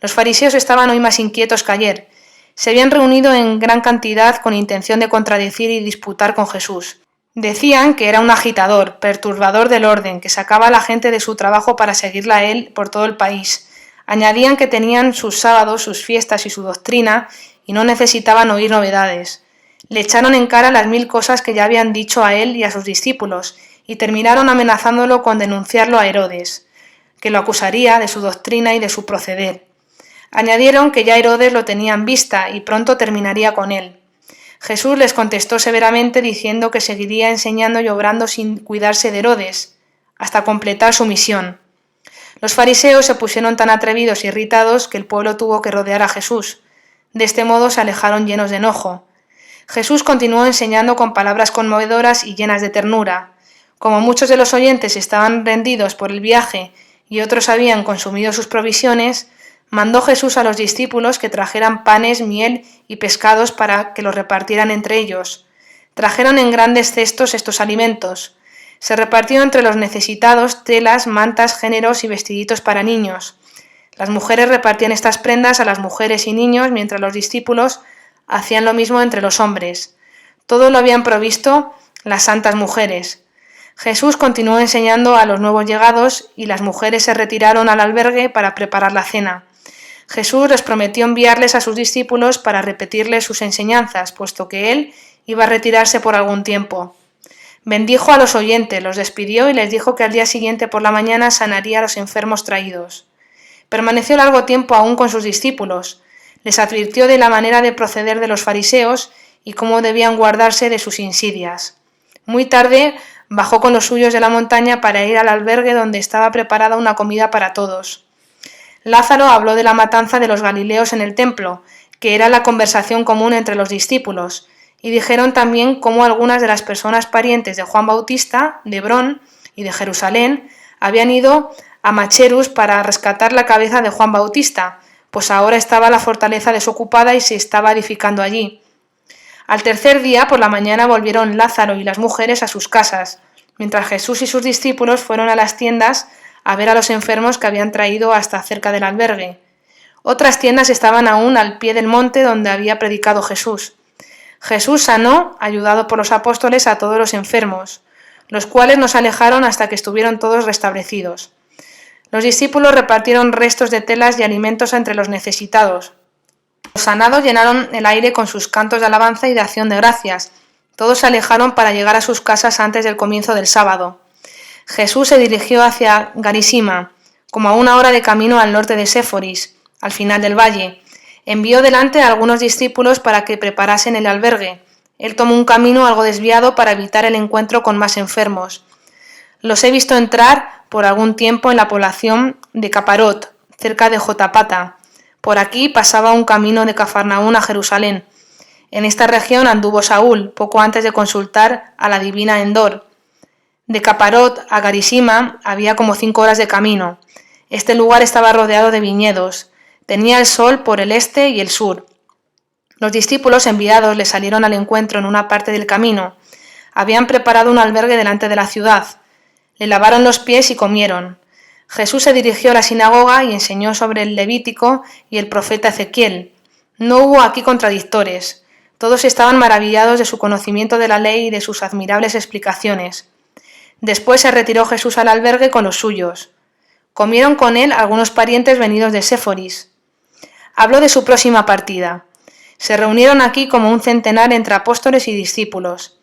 Los fariseos estaban hoy más inquietos que ayer. Se habían reunido en gran cantidad con intención de contradecir y disputar con Jesús. Decían que era un agitador, perturbador del orden, que sacaba a la gente de su trabajo para seguirla a él por todo el país. Añadían que tenían sus sábados, sus fiestas y su doctrina, y no necesitaban oír novedades. Le echaron en cara las 1000 cosas que ya habían dicho a él y a sus discípulos, y terminaron amenazándolo con denunciarlo a Herodes, que lo acusaría de su doctrina y de su proceder. Añadieron que ya Herodes lo tenía en vista y pronto terminaría con él. Jesús les contestó severamente diciendo que seguiría enseñando y obrando sin cuidarse de Herodes, hasta completar su misión. Los fariseos se pusieron tan atrevidos y irritados que el pueblo tuvo que rodear a Jesús. De este modo se alejaron llenos de enojo. Jesús continuó enseñando con palabras conmovedoras y llenas de ternura. Como muchos de los oyentes estaban rendidos por el viaje y otros habían consumido sus provisiones, mandó Jesús a los discípulos que trajeran panes, miel y pescados para que los repartieran entre ellos. Trajeron en grandes cestos estos alimentos. Se repartió entre los necesitados telas, mantas, géneros y vestiditos para niños. Las mujeres repartían estas prendas a las mujeres y niños, mientras los discípulos hacían lo mismo entre los hombres. Todo lo habían provisto las santas mujeres. Jesús continuó enseñando a los nuevos llegados y las mujeres se retiraron al albergue para preparar la cena. Jesús les prometió enviarles a sus discípulos para repetirles sus enseñanzas, puesto que él iba a retirarse por algún tiempo. Bendijo a los oyentes, los despidió y les dijo que al día siguiente por la mañana sanaría a los enfermos traídos. Permaneció largo tiempo aún con sus discípulos. Les advirtió de la manera de proceder de los fariseos y cómo debían guardarse de sus insidias. Muy tarde bajó con los suyos de la montaña para ir al albergue donde estaba preparada una comida para todos. Lázaro habló de la matanza de los galileos en el templo, que era la conversación común entre los discípulos, y dijeron también cómo algunas de las personas parientes de Juan Bautista, de Hebrón y de Jerusalén, habían ido a Macherus para rescatar la cabeza de Juan Bautista, pues ahora estaba la fortaleza desocupada y se estaba edificando allí. Al tercer día, por la mañana, volvieron Lázaro y las mujeres a sus casas, mientras Jesús y sus discípulos fueron a las tiendas a ver a los enfermos que habían traído hasta cerca del albergue. Otras tiendas estaban aún al pie del monte donde había predicado Jesús. Jesús sanó, ayudado por los apóstoles, a todos los enfermos, los cuales no se alejaron hasta que estuvieron todos restablecidos. Los discípulos repartieron restos de telas y alimentos entre los necesitados. Los sanados llenaron el aire con sus cantos de alabanza y de acción de gracias. Todos se alejaron para llegar a sus casas antes del comienzo del sábado. Jesús se dirigió hacia Garisima, como a 1 hora de camino al norte de Séforis, al final del valle. Envió delante a algunos discípulos para que preparasen el albergue. Él tomó un camino algo desviado para evitar el encuentro con más enfermos. Los he visto entrar por algún tiempo en la población de Caparot, cerca de Jotapata. Por aquí pasaba un camino de Cafarnaún a Jerusalén. En esta región anduvo Saúl, poco antes de consultar a la divina Endor. De Caparot a Garisima había como 5 horas de camino. Este lugar estaba rodeado de viñedos. Tenía el sol por el este y el sur. Los discípulos enviados le salieron al encuentro en una parte del camino. Habían preparado un albergue delante de la ciudad. Le lavaron los pies y comieron. Jesús se dirigió a la sinagoga y enseñó sobre el Levítico y el profeta Ezequiel. No hubo aquí contradictores. Todos estaban maravillados de su conocimiento de la ley y de sus admirables explicaciones. Después se retiró Jesús al albergue con los suyos. Comieron con él algunos parientes venidos de Séforis. Habló de su próxima partida. Se reunieron aquí como un centenar entre apóstoles y discípulos.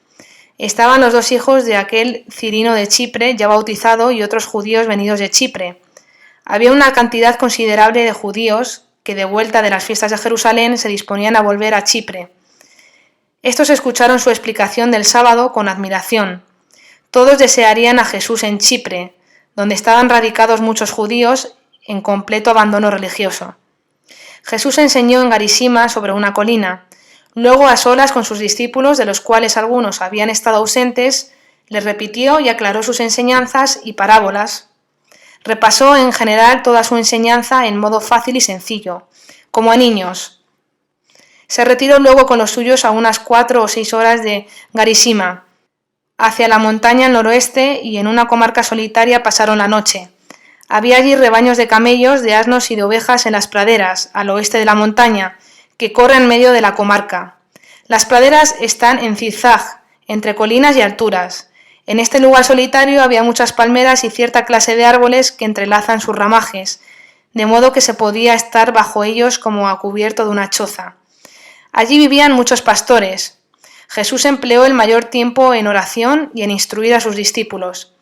Estaban los 2 hijos de aquel Cirino de Chipre, ya bautizado, y otros judíos venidos de Chipre. Había una cantidad considerable de judíos que, de vuelta de las fiestas de Jerusalén, se disponían a volver a Chipre. Estos escucharon su explicación del sábado con admiración. Todos desearían a Jesús en Chipre, donde estaban radicados muchos judíos en completo abandono religioso. Jesús enseñó en Garisima sobre una colina. Luego, a solas con sus discípulos, de los cuales algunos habían estado ausentes, Le repitió y aclaró sus enseñanzas y parábolas. Repasó en general toda su enseñanza en modo fácil y sencillo, como a niños. Se retiró luego con los suyos a unas 4 o 6 horas de Garisima, hacia la montaña al noroeste, y en una comarca solitaria pasaron la noche. Había allí rebaños de camellos, de asnos y de ovejas en las praderas, al oeste de la montaña, que corre en medio de la comarca. Las praderas están en zigzag, entre colinas y alturas. En este lugar solitario había muchas palmeras y cierta clase de árboles que entrelazan sus ramajes, de modo que se podía estar bajo ellos como a cubierto de una choza. Allí vivían muchos pastores. Jesús empleó el mayor tiempo en oración y en instruir a sus discípulos.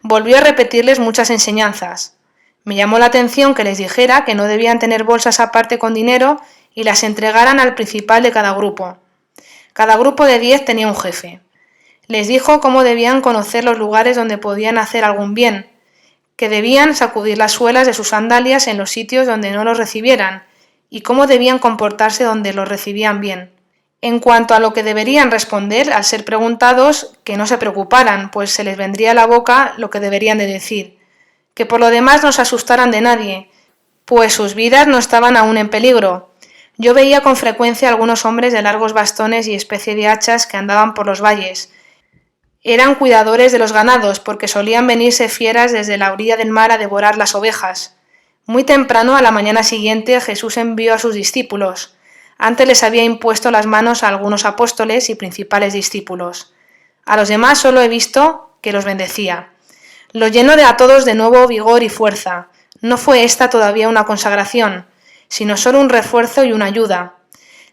Volvió a repetirles muchas enseñanzas. Me llamó la atención que les dijera que no debían tener bolsas aparte con dinero y las entregaran al principal de cada grupo. Cada grupo de 10 tenía un jefe. Les dijo cómo debían conocer los lugares donde podían hacer algún bien, que debían sacudir las suelas de sus sandalias en los sitios donde no los recibieran, y cómo debían comportarse donde los recibían bien. En cuanto a lo que deberían responder al ser preguntados, que no se preocuparan, pues se les vendría a la boca lo que deberían de decir, que por lo demás no se asustaran de nadie, pues sus vidas no estaban aún en peligro. Yo veía con frecuencia algunos hombres de largos bastones y especie de hachas que andaban por los valles. Eran cuidadores de los ganados, porque solían venirse fieras desde la orilla del mar a devorar las ovejas. Muy temprano, a la mañana siguiente, Jesús envió a sus discípulos. Antes les había impuesto las manos a algunos apóstoles y principales discípulos. A los demás solo he visto que los bendecía. Los llenó a todos de nuevo vigor y fuerza. No fue esta todavía una consagración, sino solo un refuerzo y una ayuda.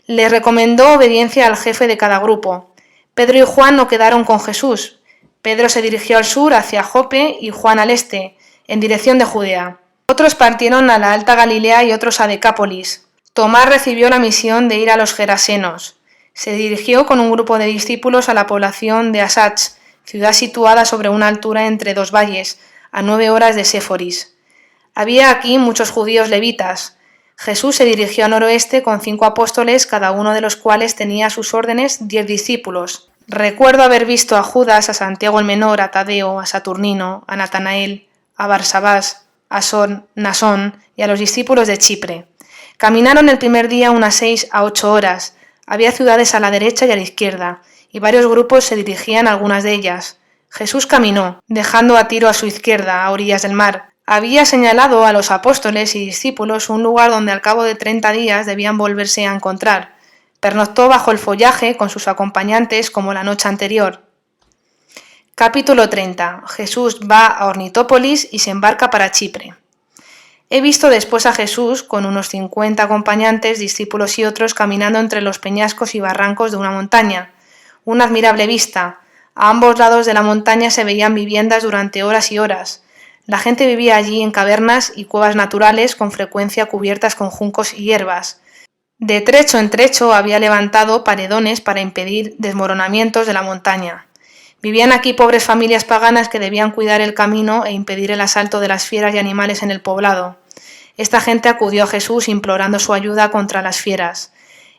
Les recomendó obediencia al jefe de cada grupo. Pedro y Juan no quedaron con Jesús. Pedro se dirigió al sur, hacia Jope, y Juan al este, en dirección de Judea. Otros partieron a la Alta Galilea y otros a Decápolis. Tomás recibió la misión de ir a los Gerasenos. Se dirigió con un grupo de discípulos a la población de Asach, ciudad situada sobre una altura entre 2 valles, a 9 horas de Séforis. Había aquí muchos judíos levitas. Jesús se dirigió al noroeste con 5 apóstoles, cada uno de los cuales tenía a sus órdenes 10 discípulos. Recuerdo haber visto a Judas, a Santiago el menor, a Tadeo, a Saturnino, a Natanael, a Barsabás, a Nasón y a los discípulos de Chipre. Caminaron el primer día unas 6 a 8 horas. Había ciudades a la derecha y a la izquierda, y varios grupos se dirigían a algunas de ellas. Jesús caminó, dejando a Tiro a su izquierda, a orillas del mar. Había señalado a los apóstoles y discípulos un lugar donde al cabo de 30 días debían volverse a encontrar. Pernoctó bajo el follaje con sus acompañantes como la noche anterior. Capítulo 30. Jesús va a Ornitópolis y se embarca para Chipre. He visto después a Jesús con unos 50 acompañantes, discípulos y otros caminando entre los peñascos y barrancos de una montaña. Una admirable vista. A ambos lados de la montaña se veían viviendas durante horas y horas. La gente vivía allí en cavernas y cuevas naturales, con frecuencia cubiertas con juncos y hierbas. De trecho en trecho había levantado paredones para impedir desmoronamientos de la montaña. Vivían aquí pobres familias paganas que debían cuidar el camino e impedir el asalto de las fieras y animales en el poblado. Esta gente acudió a Jesús implorando su ayuda contra las fieras.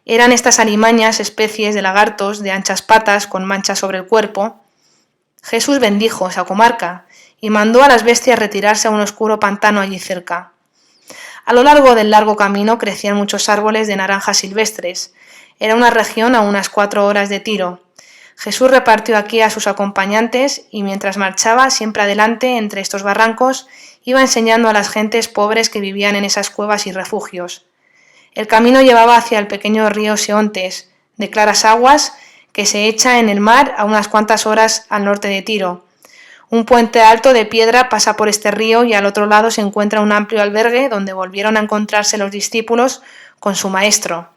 Eran estas alimañas especies de lagartos de anchas patas con manchas sobre el cuerpo. Jesús bendijo esa comarca y mandó a las bestias retirarse a un oscuro pantano allí cerca. A lo largo del largo camino crecían muchos árboles de naranjas silvestres. Era una región a unas 4 horas de Tiro. Jesús repartió aquí a sus acompañantes y mientras marchaba siempre adelante entre estos barrancos iba enseñando a las gentes pobres que vivían en esas cuevas y refugios. El camino llevaba hacia el pequeño río Seontes, de claras aguas, que se echa en el mar a unas cuantas horas al norte de Tiro. Un puente alto de piedra pasa por este río y al otro lado se encuentra un amplio albergue donde volvieron a encontrarse los discípulos con su maestro.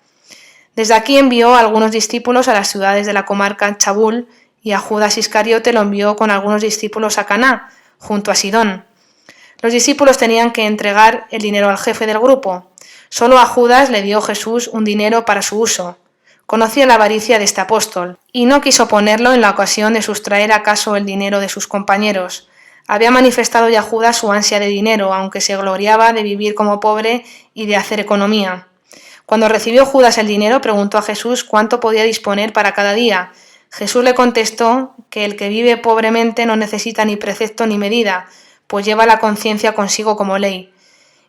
Desde aquí envió a algunos discípulos a las ciudades de la comarca Chabul y a Judas Iscariote lo envió con algunos discípulos a Caná, junto a Sidón. Los discípulos tenían que entregar el dinero al jefe del grupo. Solo a Judas le dio Jesús un dinero para su uso. Conocía la avaricia de este apóstol, y no quiso ponerlo en la ocasión de sustraer acaso el dinero de sus compañeros. Había manifestado ya Judas su ansia de dinero, aunque se gloriaba de vivir como pobre y de hacer economía. Cuando recibió Judas el dinero, preguntó a Jesús cuánto podía disponer para cada día. Jesús le contestó que el que vive pobremente no necesita ni precepto ni medida, pues lleva la conciencia consigo como ley.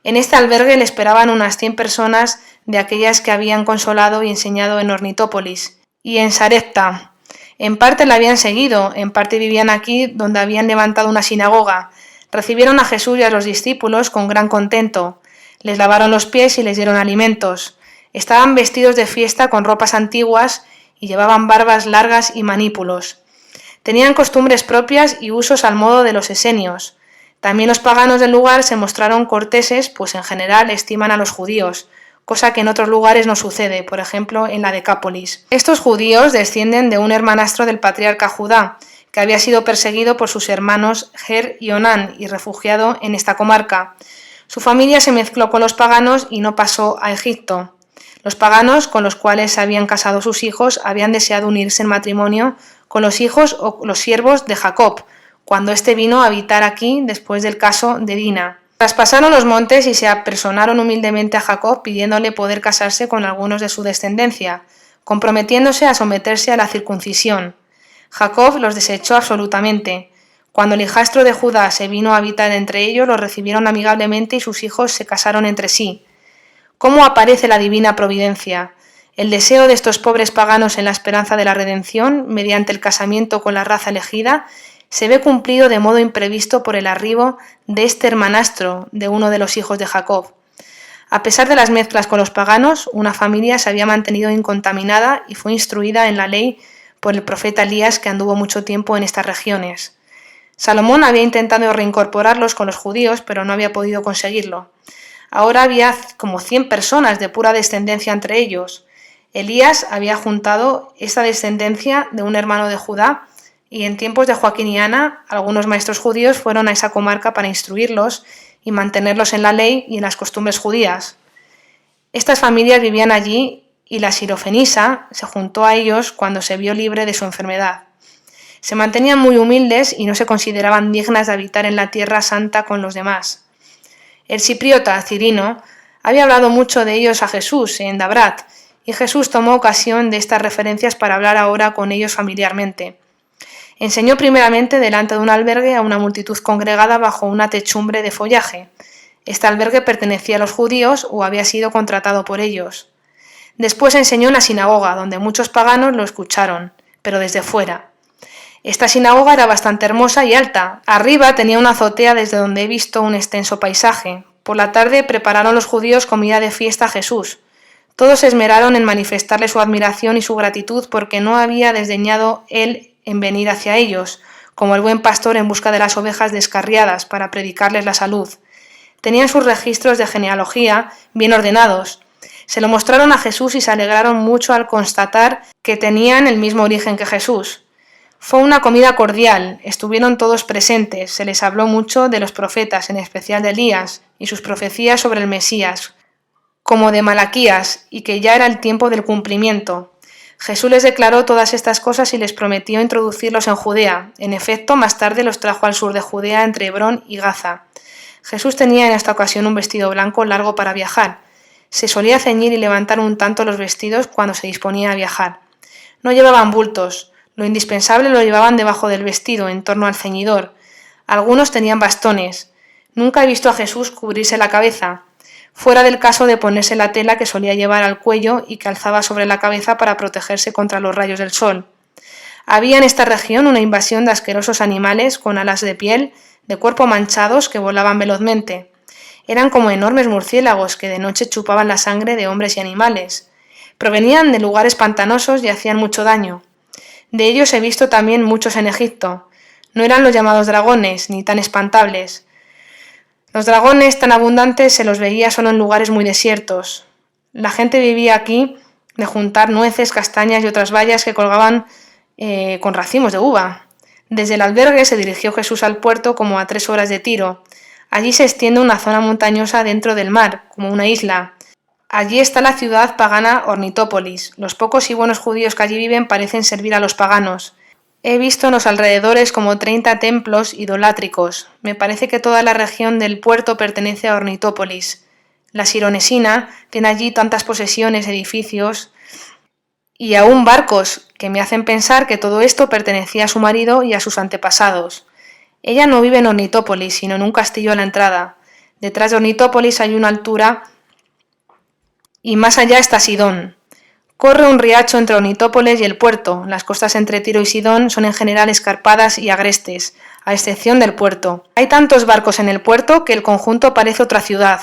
En este albergue le esperaban unas 100 personas de aquellas que habían consolado y enseñado en Ornitópolis y en Sarepta. En parte la habían seguido, en parte vivían aquí donde habían levantado una sinagoga. Recibieron a Jesús y a los discípulos con gran contento. Les lavaron los pies y les dieron alimentos. Estaban vestidos de fiesta con ropas antiguas y llevaban barbas largas y manípulos. Tenían costumbres propias y usos al modo de los esenios. También los paganos del lugar se mostraron corteses, pues en general estiman a los judíos, cosa que en otros lugares no sucede, por ejemplo en la Decápolis. Estos judíos descienden de un hermanastro del patriarca Judá, que había sido perseguido por sus hermanos Ger y Onán y refugiado en esta comarca. Su familia se mezcló con los paganos y no pasó a Egipto. Los paganos, con los cuales se habían casado sus hijos, habían deseado unirse en matrimonio con los hijos o los siervos de Jacob, cuando éste vino a habitar aquí después del caso de Dina. Traspasaron los montes y se apersonaron humildemente a Jacob pidiéndole poder casarse con algunos de su descendencia, comprometiéndose a someterse a la circuncisión. Jacob los desechó absolutamente. Cuando el hijastro de Judá se vino a habitar entre ellos, los recibieron amigablemente y sus hijos se casaron entre sí. ¿Cómo aparece la divina providencia? El deseo de estos pobres paganos en la esperanza de la redención, mediante el casamiento con la raza elegida, se ve cumplido de modo imprevisto por el arribo de este hermanastro de uno de los hijos de Jacob. A pesar de las mezclas con los paganos, una familia se había mantenido incontaminada y fue instruida en la ley por el profeta Elías, que anduvo mucho tiempo en estas regiones. Salomón había intentado reincorporarlos con los judíos, pero no había podido conseguirlo. Ahora había como 100 personas de pura descendencia entre ellos. Elías había juntado esta descendencia de un hermano de Judá, y en tiempos de Joaquín y Ana, algunos maestros judíos fueron a esa comarca para instruirlos y mantenerlos en la ley y en las costumbres judías. Estas familias vivían allí y la sirofenisa se juntó a ellos cuando se vio libre de su enfermedad. Se mantenían muy humildes y no se consideraban dignas de habitar en la tierra santa con los demás. El cipriota Cirino había hablado mucho de ellos a Jesús en Dabrat, y Jesús tomó ocasión de estas referencias para hablar ahora con ellos familiarmente. Enseñó primeramente delante de un albergue a una multitud congregada bajo una techumbre de follaje. Este albergue pertenecía a los judíos o había sido contratado por ellos. Después enseñó en la sinagoga, donde muchos paganos lo escucharon, pero desde fuera. Esta sinagoga era bastante hermosa y alta. Arriba tenía una azotea desde donde he visto un extenso paisaje. Por la tarde prepararon los judíos comida de fiesta a Jesús. Todos se esmeraron en manifestarle su admiración y su gratitud porque no había desdeñado él en venir hacia ellos, como el buen pastor en busca de las ovejas descarriadas para predicarles la salud. Tenían sus registros de genealogía bien ordenados. Se lo mostraron a Jesús y se alegraron mucho al constatar que tenían el mismo origen que Jesús. Fue una comida cordial, estuvieron todos presentes, se les habló mucho de los profetas, en especial de Elías, y sus profecías sobre el Mesías, como de Malaquías, y que ya era el tiempo del cumplimiento. Jesús les declaró todas estas cosas y les prometió introducirlos en Judea. En efecto, más tarde los trajo al sur de Judea, entre Hebrón y Gaza. Jesús tenía en esta ocasión un vestido blanco largo para viajar. Se solía ceñir y levantar un tanto los vestidos cuando se disponía a viajar. No llevaban bultos. Lo indispensable lo llevaban debajo del vestido, en torno al ceñidor. Algunos tenían bastones. Nunca he visto a Jesús cubrirse la cabeza, fuera del caso de ponerse la tela que solía llevar al cuello y que alzaba sobre la cabeza para protegerse contra los rayos del sol. Había en esta región una invasión de asquerosos animales con alas de piel, de cuerpo manchados, que volaban velozmente. Eran como enormes murciélagos que de noche chupaban la sangre de hombres y animales. Provenían de lugares pantanosos y hacían mucho daño. De ellos he visto también muchos en Egipto. No eran los llamados dragones, ni tan espantables. Los dragones tan abundantes se los veía solo en lugares muy desiertos. La gente vivía aquí de juntar nueces, castañas y otras bayas que colgaban con racimos de uva. Desde el albergue se dirigió Jesús al puerto como a 3 horas de Tiro. Allí se extiende una zona montañosa dentro del mar, como una isla. Allí está la ciudad pagana Ornitópolis. Los pocos y buenos judíos que allí viven parecen servir a los paganos. He visto en los alrededores como 30 templos idolátricos. Me parece que toda la región del puerto pertenece a Ornitópolis. La Sironesina tiene allí tantas posesiones, edificios y aún barcos, que me hacen pensar que todo esto pertenecía a su marido y a sus antepasados. Ella no vive en Ornitópolis, sino en un castillo a la entrada. Detrás de Ornitópolis hay una altura y más allá está Sidón. Corre un riacho entre Ornitópolis y el puerto. Las costas entre Tiro y Sidón son en general escarpadas y agrestes, a excepción del puerto. Hay tantos barcos en el puerto que el conjunto parece otra ciudad.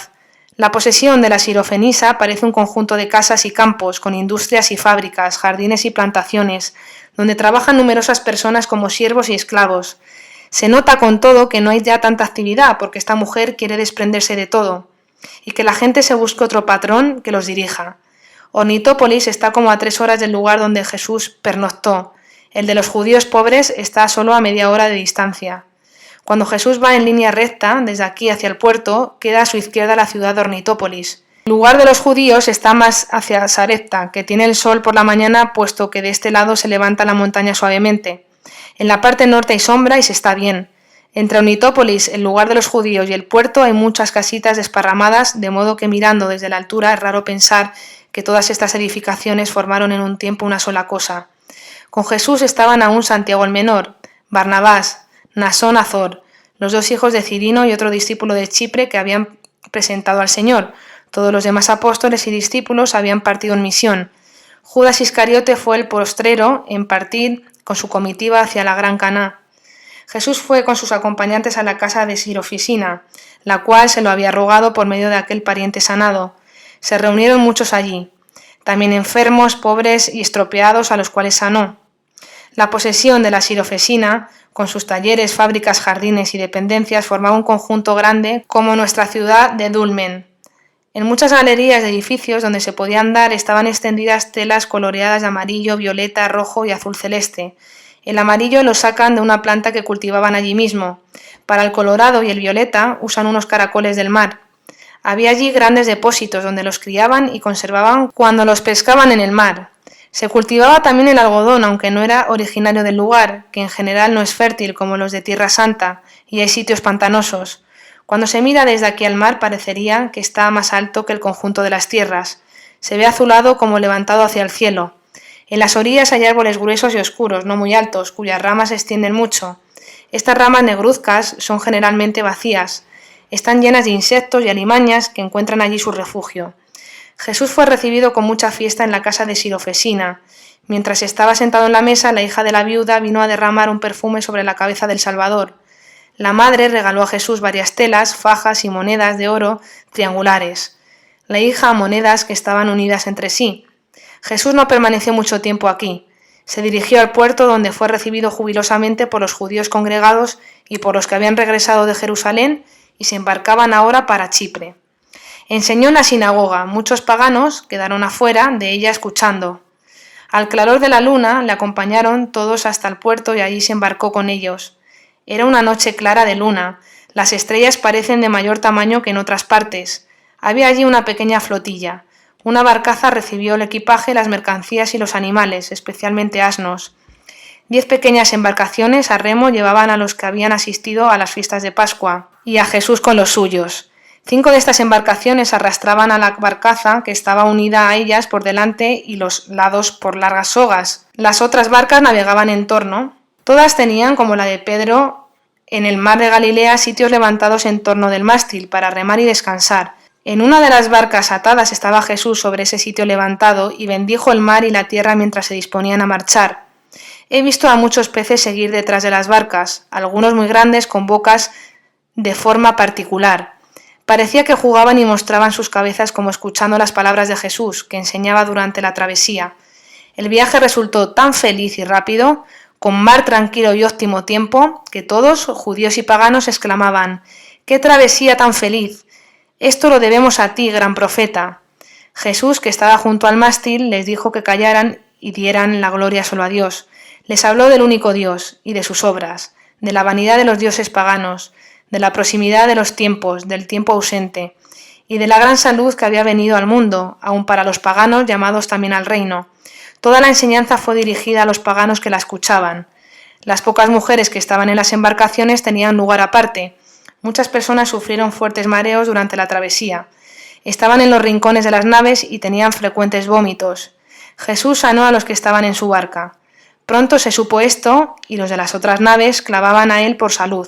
La posesión de la Sirofenisa parece un conjunto de casas y campos, con industrias y fábricas, jardines y plantaciones, donde trabajan numerosas personas como siervos y esclavos. Se nota con todo que no hay ya tanta actividad, porque esta mujer quiere desprenderse de todo, y que la gente se busque otro patrón que los dirija. Ornitópolis está como a 3 horas del lugar donde Jesús pernoctó. El de los judíos pobres está solo a media hora de distancia. Cuando Jesús va en línea recta, desde aquí hacia el puerto, queda a su izquierda la ciudad de Ornitópolis. El lugar de los judíos está más hacia Sarepta, que tiene el sol por la mañana, puesto que de este lado se levanta la montaña suavemente. En la parte norte hay sombra y se está bien. Entre Ornitópolis, el lugar de los judíos, y el puerto hay muchas casitas desparramadas, de modo que mirando desde la altura es raro pensar que todas estas edificaciones formaron en un tiempo una sola cosa. Con Jesús estaban aún Santiago el Menor, Barnabás, Nasón Azor, los 2 hijos de Cirino y otro discípulo de Chipre que habían presentado al Señor. Todos los demás apóstoles y discípulos habían partido en misión. Judas Iscariote fue el postrero en partir con su comitiva hacia la Gran Caná. Jesús fue con sus acompañantes a la casa de Sirofisina, la cual se lo había rogado por medio de aquel pariente sanado. Se reunieron muchos allí, también enfermos, pobres y estropeados, a los cuales sanó. La posesión de la Sirofesina, con sus talleres, fábricas, jardines y dependencias, formaba un conjunto grande como nuestra ciudad de Dulmen. En muchas galerías de edificios donde se podía andar estaban extendidas telas coloreadas de amarillo, violeta, rojo y azul celeste. El amarillo lo sacan de una planta que cultivaban allí mismo. Para el colorado y el violeta usan unos caracoles del mar. Había allí grandes depósitos donde los criaban y conservaban cuando los pescaban en el mar. Se cultivaba también el algodón, aunque no era originario del lugar, que en general no es fértil como los de Tierra Santa, y hay sitios pantanosos. Cuando se mira desde aquí al mar parecería que está más alto que el conjunto de las tierras. Se ve azulado como levantado hacia el cielo. En las orillas hay árboles gruesos y oscuros, no muy altos, cuyas ramas se extienden mucho. Estas ramas negruzcas son generalmente vacías. Están llenas de insectos y alimañas que encuentran allí su refugio. Jesús fue recibido con mucha fiesta en la casa de Sirofesina. Mientras estaba sentado en la mesa, la hija de la viuda vino a derramar un perfume sobre la cabeza del Salvador. La madre regaló a Jesús varias telas, fajas y monedas de oro triangulares. La hija monedas que estaban unidas entre sí. Jesús no permaneció mucho tiempo aquí. Se dirigió al puerto, donde fue recibido jubilosamente por los judíos congregados y por los que habían regresado de Jerusalén y se embarcaban ahora para Chipre. Enseñó en la sinagoga. Muchos paganos quedaron afuera de ella escuchando. Al claror de la luna le acompañaron todos hasta el puerto y allí se embarcó con ellos. Era una noche clara de luna. Las estrellas parecen de mayor tamaño que en otras partes. Había allí una pequeña flotilla. Una barcaza recibió el equipaje, las mercancías y los animales, especialmente asnos. 10 pequeñas embarcaciones a remo llevaban a los que habían asistido a las fiestas de Pascua y a Jesús con los suyos. 5 de estas embarcaciones arrastraban a la barcaza, que estaba unida a ellas por delante y los lados por largas sogas. Las otras barcas navegaban en torno. Todas tenían, como la de Pedro, en el mar de Galilea, sitios levantados en torno del mástil para remar y descansar. En una de las barcas atadas estaba Jesús sobre ese sitio levantado y bendijo el mar y la tierra mientras se disponían a marchar. He visto a muchos peces seguir detrás de las barcas, algunos muy grandes con bocas de forma particular. Parecía que jugaban y mostraban sus cabezas como escuchando las palabras de Jesús, que enseñaba durante la travesía. El viaje resultó tan feliz y rápido, con mar tranquilo y óptimo tiempo, que todos, judíos y paganos, exclamaban: ¡qué travesía tan feliz! Esto lo debemos a ti, gran profeta. Jesús, que estaba junto al mástil, les dijo que callaran y dieran la gloria solo a Dios. Les habló del único Dios y de sus obras, de la vanidad de los dioses paganos, de la proximidad de los tiempos, del tiempo ausente, y de la gran salud que había venido al mundo, aun para los paganos llamados también al reino. Toda la enseñanza fue dirigida a los paganos que la escuchaban. Las pocas mujeres que estaban en las embarcaciones tenían lugar aparte. Muchas personas sufrieron fuertes mareos durante la travesía. Estaban en los rincones de las naves y tenían frecuentes vómitos. Jesús sanó a los que estaban en su barca. Pronto se supo esto y los de las otras naves clamaban a él por salud.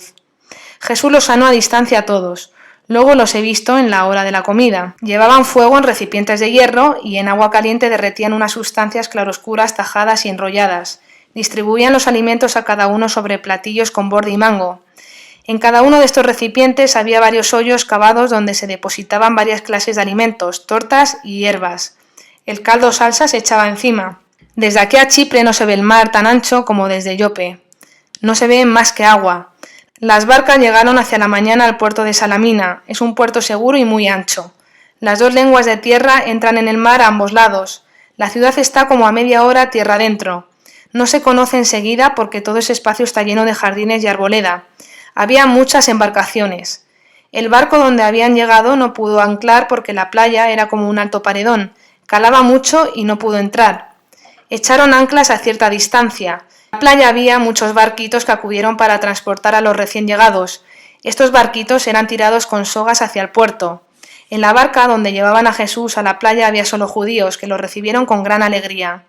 Jesús los sanó a distancia a todos. Luego los he visto en la hora de la comida. Llevaban fuego en recipientes de hierro y en agua caliente derretían unas sustancias claroscuras tajadas y enrolladas. Distribuían los alimentos a cada uno sobre platillos con borde y mango. En cada uno de estos recipientes había varios hoyos cavados donde se depositaban varias clases de alimentos, tortas y hierbas. El caldo o salsa se echaba encima. Desde aquí a Chipre no se ve el mar tan ancho como desde Jope. No se ve más que agua. Las barcas llegaron hacia la mañana al puerto de Salamina. Es un puerto seguro y muy ancho. Las dos lenguas de tierra entran en el mar a ambos lados. La ciudad está como a media hora tierra adentro. No se conoce enseguida porque todo ese espacio está lleno de jardines y arboleda. Había muchas embarcaciones. El barco donde habían llegado no pudo anclar porque la playa era como un alto paredón. Calaba mucho y no pudo entrar. Echaron anclas a cierta distancia. En la playa había muchos barquitos que acudieron para transportar a los recién llegados. Estos barquitos eran tirados con sogas hacia el puerto. En la barca donde llevaban a Jesús a la playa había solo judíos, que lo recibieron con gran alegría.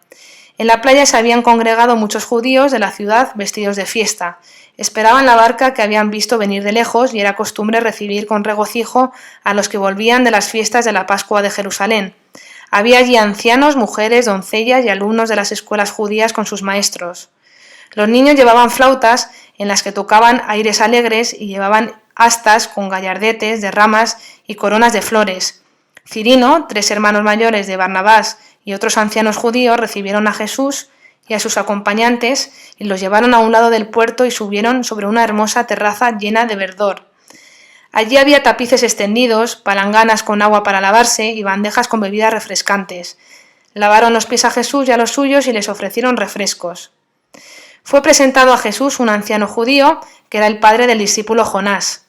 En la playa se habían congregado muchos judíos de la ciudad vestidos de fiesta. Esperaban la barca que habían visto venir de lejos y era costumbre recibir con regocijo a los que volvían de las fiestas de la Pascua de Jerusalén. Había allí ancianos, mujeres, doncellas y alumnos de las escuelas judías con sus maestros. Los niños llevaban flautas en las que tocaban aires alegres y llevaban astas con gallardetes de ramas y coronas de flores. Cirino, 3 hermanos mayores de Barnabás y otros ancianos judíos recibieron a Jesús y a sus acompañantes y los llevaron a un lado del puerto y subieron sobre una hermosa terraza llena de verdor. Allí había tapices extendidos, palanganas con agua para lavarse y bandejas con bebidas refrescantes. Lavaron los pies a Jesús y a los suyos y les ofrecieron refrescos. Fue presentado a Jesús un anciano judío que era el padre del discípulo Jonás.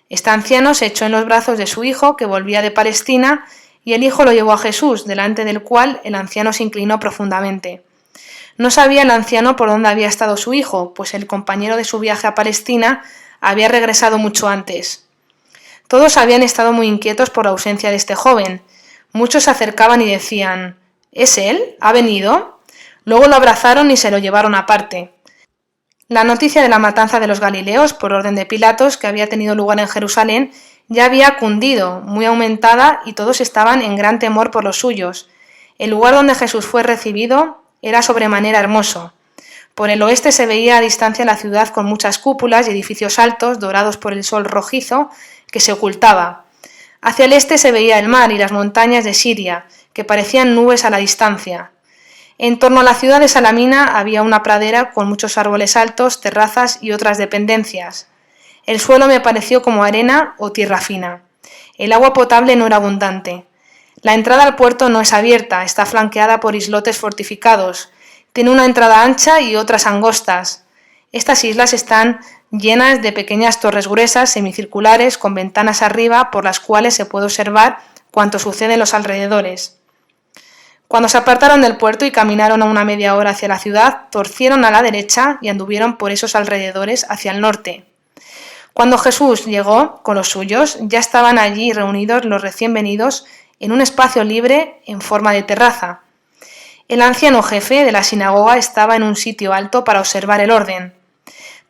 Este anciano se echó en los brazos de su hijo que volvía de Palestina y el hijo lo llevó a Jesús, delante del cual el anciano se inclinó profundamente. No sabía el anciano por dónde había estado su hijo, pues el compañero de su viaje a Palestina había regresado mucho antes. Todos habían estado muy inquietos por la ausencia de este joven. Muchos se acercaban y decían: ¿Es él? ¿Ha venido? Luego lo abrazaron y se lo llevaron aparte. La noticia de la matanza de los Galileos, por orden de Pilatos, que había tenido lugar en Jerusalén, ya había cundido, muy aumentada, y todos estaban en gran temor por los suyos. El lugar donde Jesús fue recibido era sobremanera hermoso. Por el oeste se veía a distancia la ciudad con muchas cúpulas y edificios altos, dorados por el sol rojizo, que se ocultaba. Hacia el este se veía el mar y las montañas de Siria, que parecían nubes a la distancia. En torno a la ciudad de Salamina había una pradera con muchos árboles altos, terrazas y otras dependencias. El suelo me pareció como arena o tierra fina. El agua potable no era abundante. La entrada al puerto no es abierta, está flanqueada por islotes fortificados. Tiene una entrada ancha y otras angostas. Estas islas están llenas de pequeñas torres gruesas, semicirculares, con ventanas arriba, por las cuales se puede observar cuanto sucede en los alrededores. Cuando se apartaron del puerto y caminaron a una media hora hacia la ciudad, torcieron a la derecha y anduvieron por esos alrededores hacia el norte. Cuando Jesús llegó con los suyos, ya estaban allí reunidos los recién venidos en un espacio libre en forma de terraza. El anciano jefe de la sinagoga estaba en un sitio alto para observar el orden.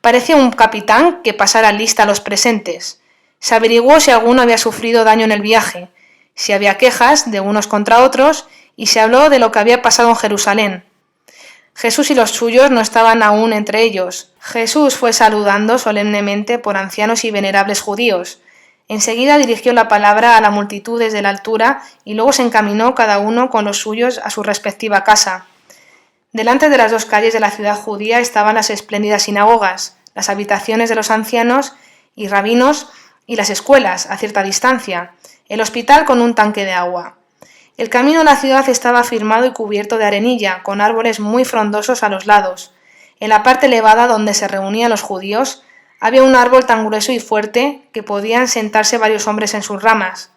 Parecía un capitán que pasara lista a los presentes. Se averiguó si alguno había sufrido daño en el viaje, si había quejas de unos contra otros, y se habló de lo que había pasado en Jerusalén. Jesús y los suyos no estaban aún entre ellos. Jesús fue saludando solemnemente por ancianos y venerables judíos. Enseguida dirigió la palabra a la multitud desde la altura y luego se encaminó cada uno con los suyos a su respectiva casa. Delante de las 2 calles de la ciudad judía estaban las espléndidas sinagogas, las habitaciones de los ancianos y rabinos y las escuelas, a cierta distancia, el hospital con un tanque de agua. El camino a la ciudad estaba firmado y cubierto de arenilla, con árboles muy frondosos a los lados. En la parte elevada donde se reunían los judíos, había un árbol tan grueso y fuerte que podían sentarse varios hombres en sus ramas.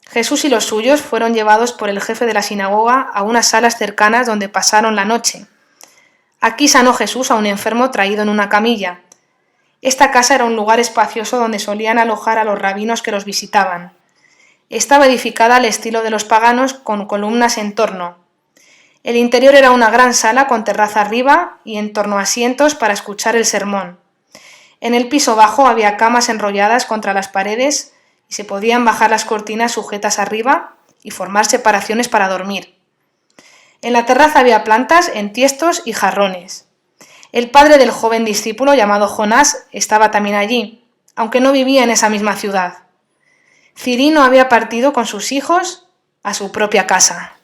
Jesús y los suyos fueron llevados por el jefe de la sinagoga a unas salas cercanas donde pasaron la noche. Aquí sanó Jesús a un enfermo traído en una camilla. Esta casa era un lugar espacioso donde solían alojar a los rabinos que los visitaban. Estaba edificada al estilo de los paganos con columnas en torno. El interior era una gran sala con terraza arriba y en torno a asientos para escuchar el sermón. En el piso bajo había camas enrolladas contra las paredes y se podían bajar las cortinas sujetas arriba y formar separaciones para dormir. En la terraza había plantas en tiestos y jarrones. El padre del joven discípulo llamado Jonás estaba también allí, aunque no vivía en esa misma ciudad. Cirino había partido con sus hijos a su propia casa.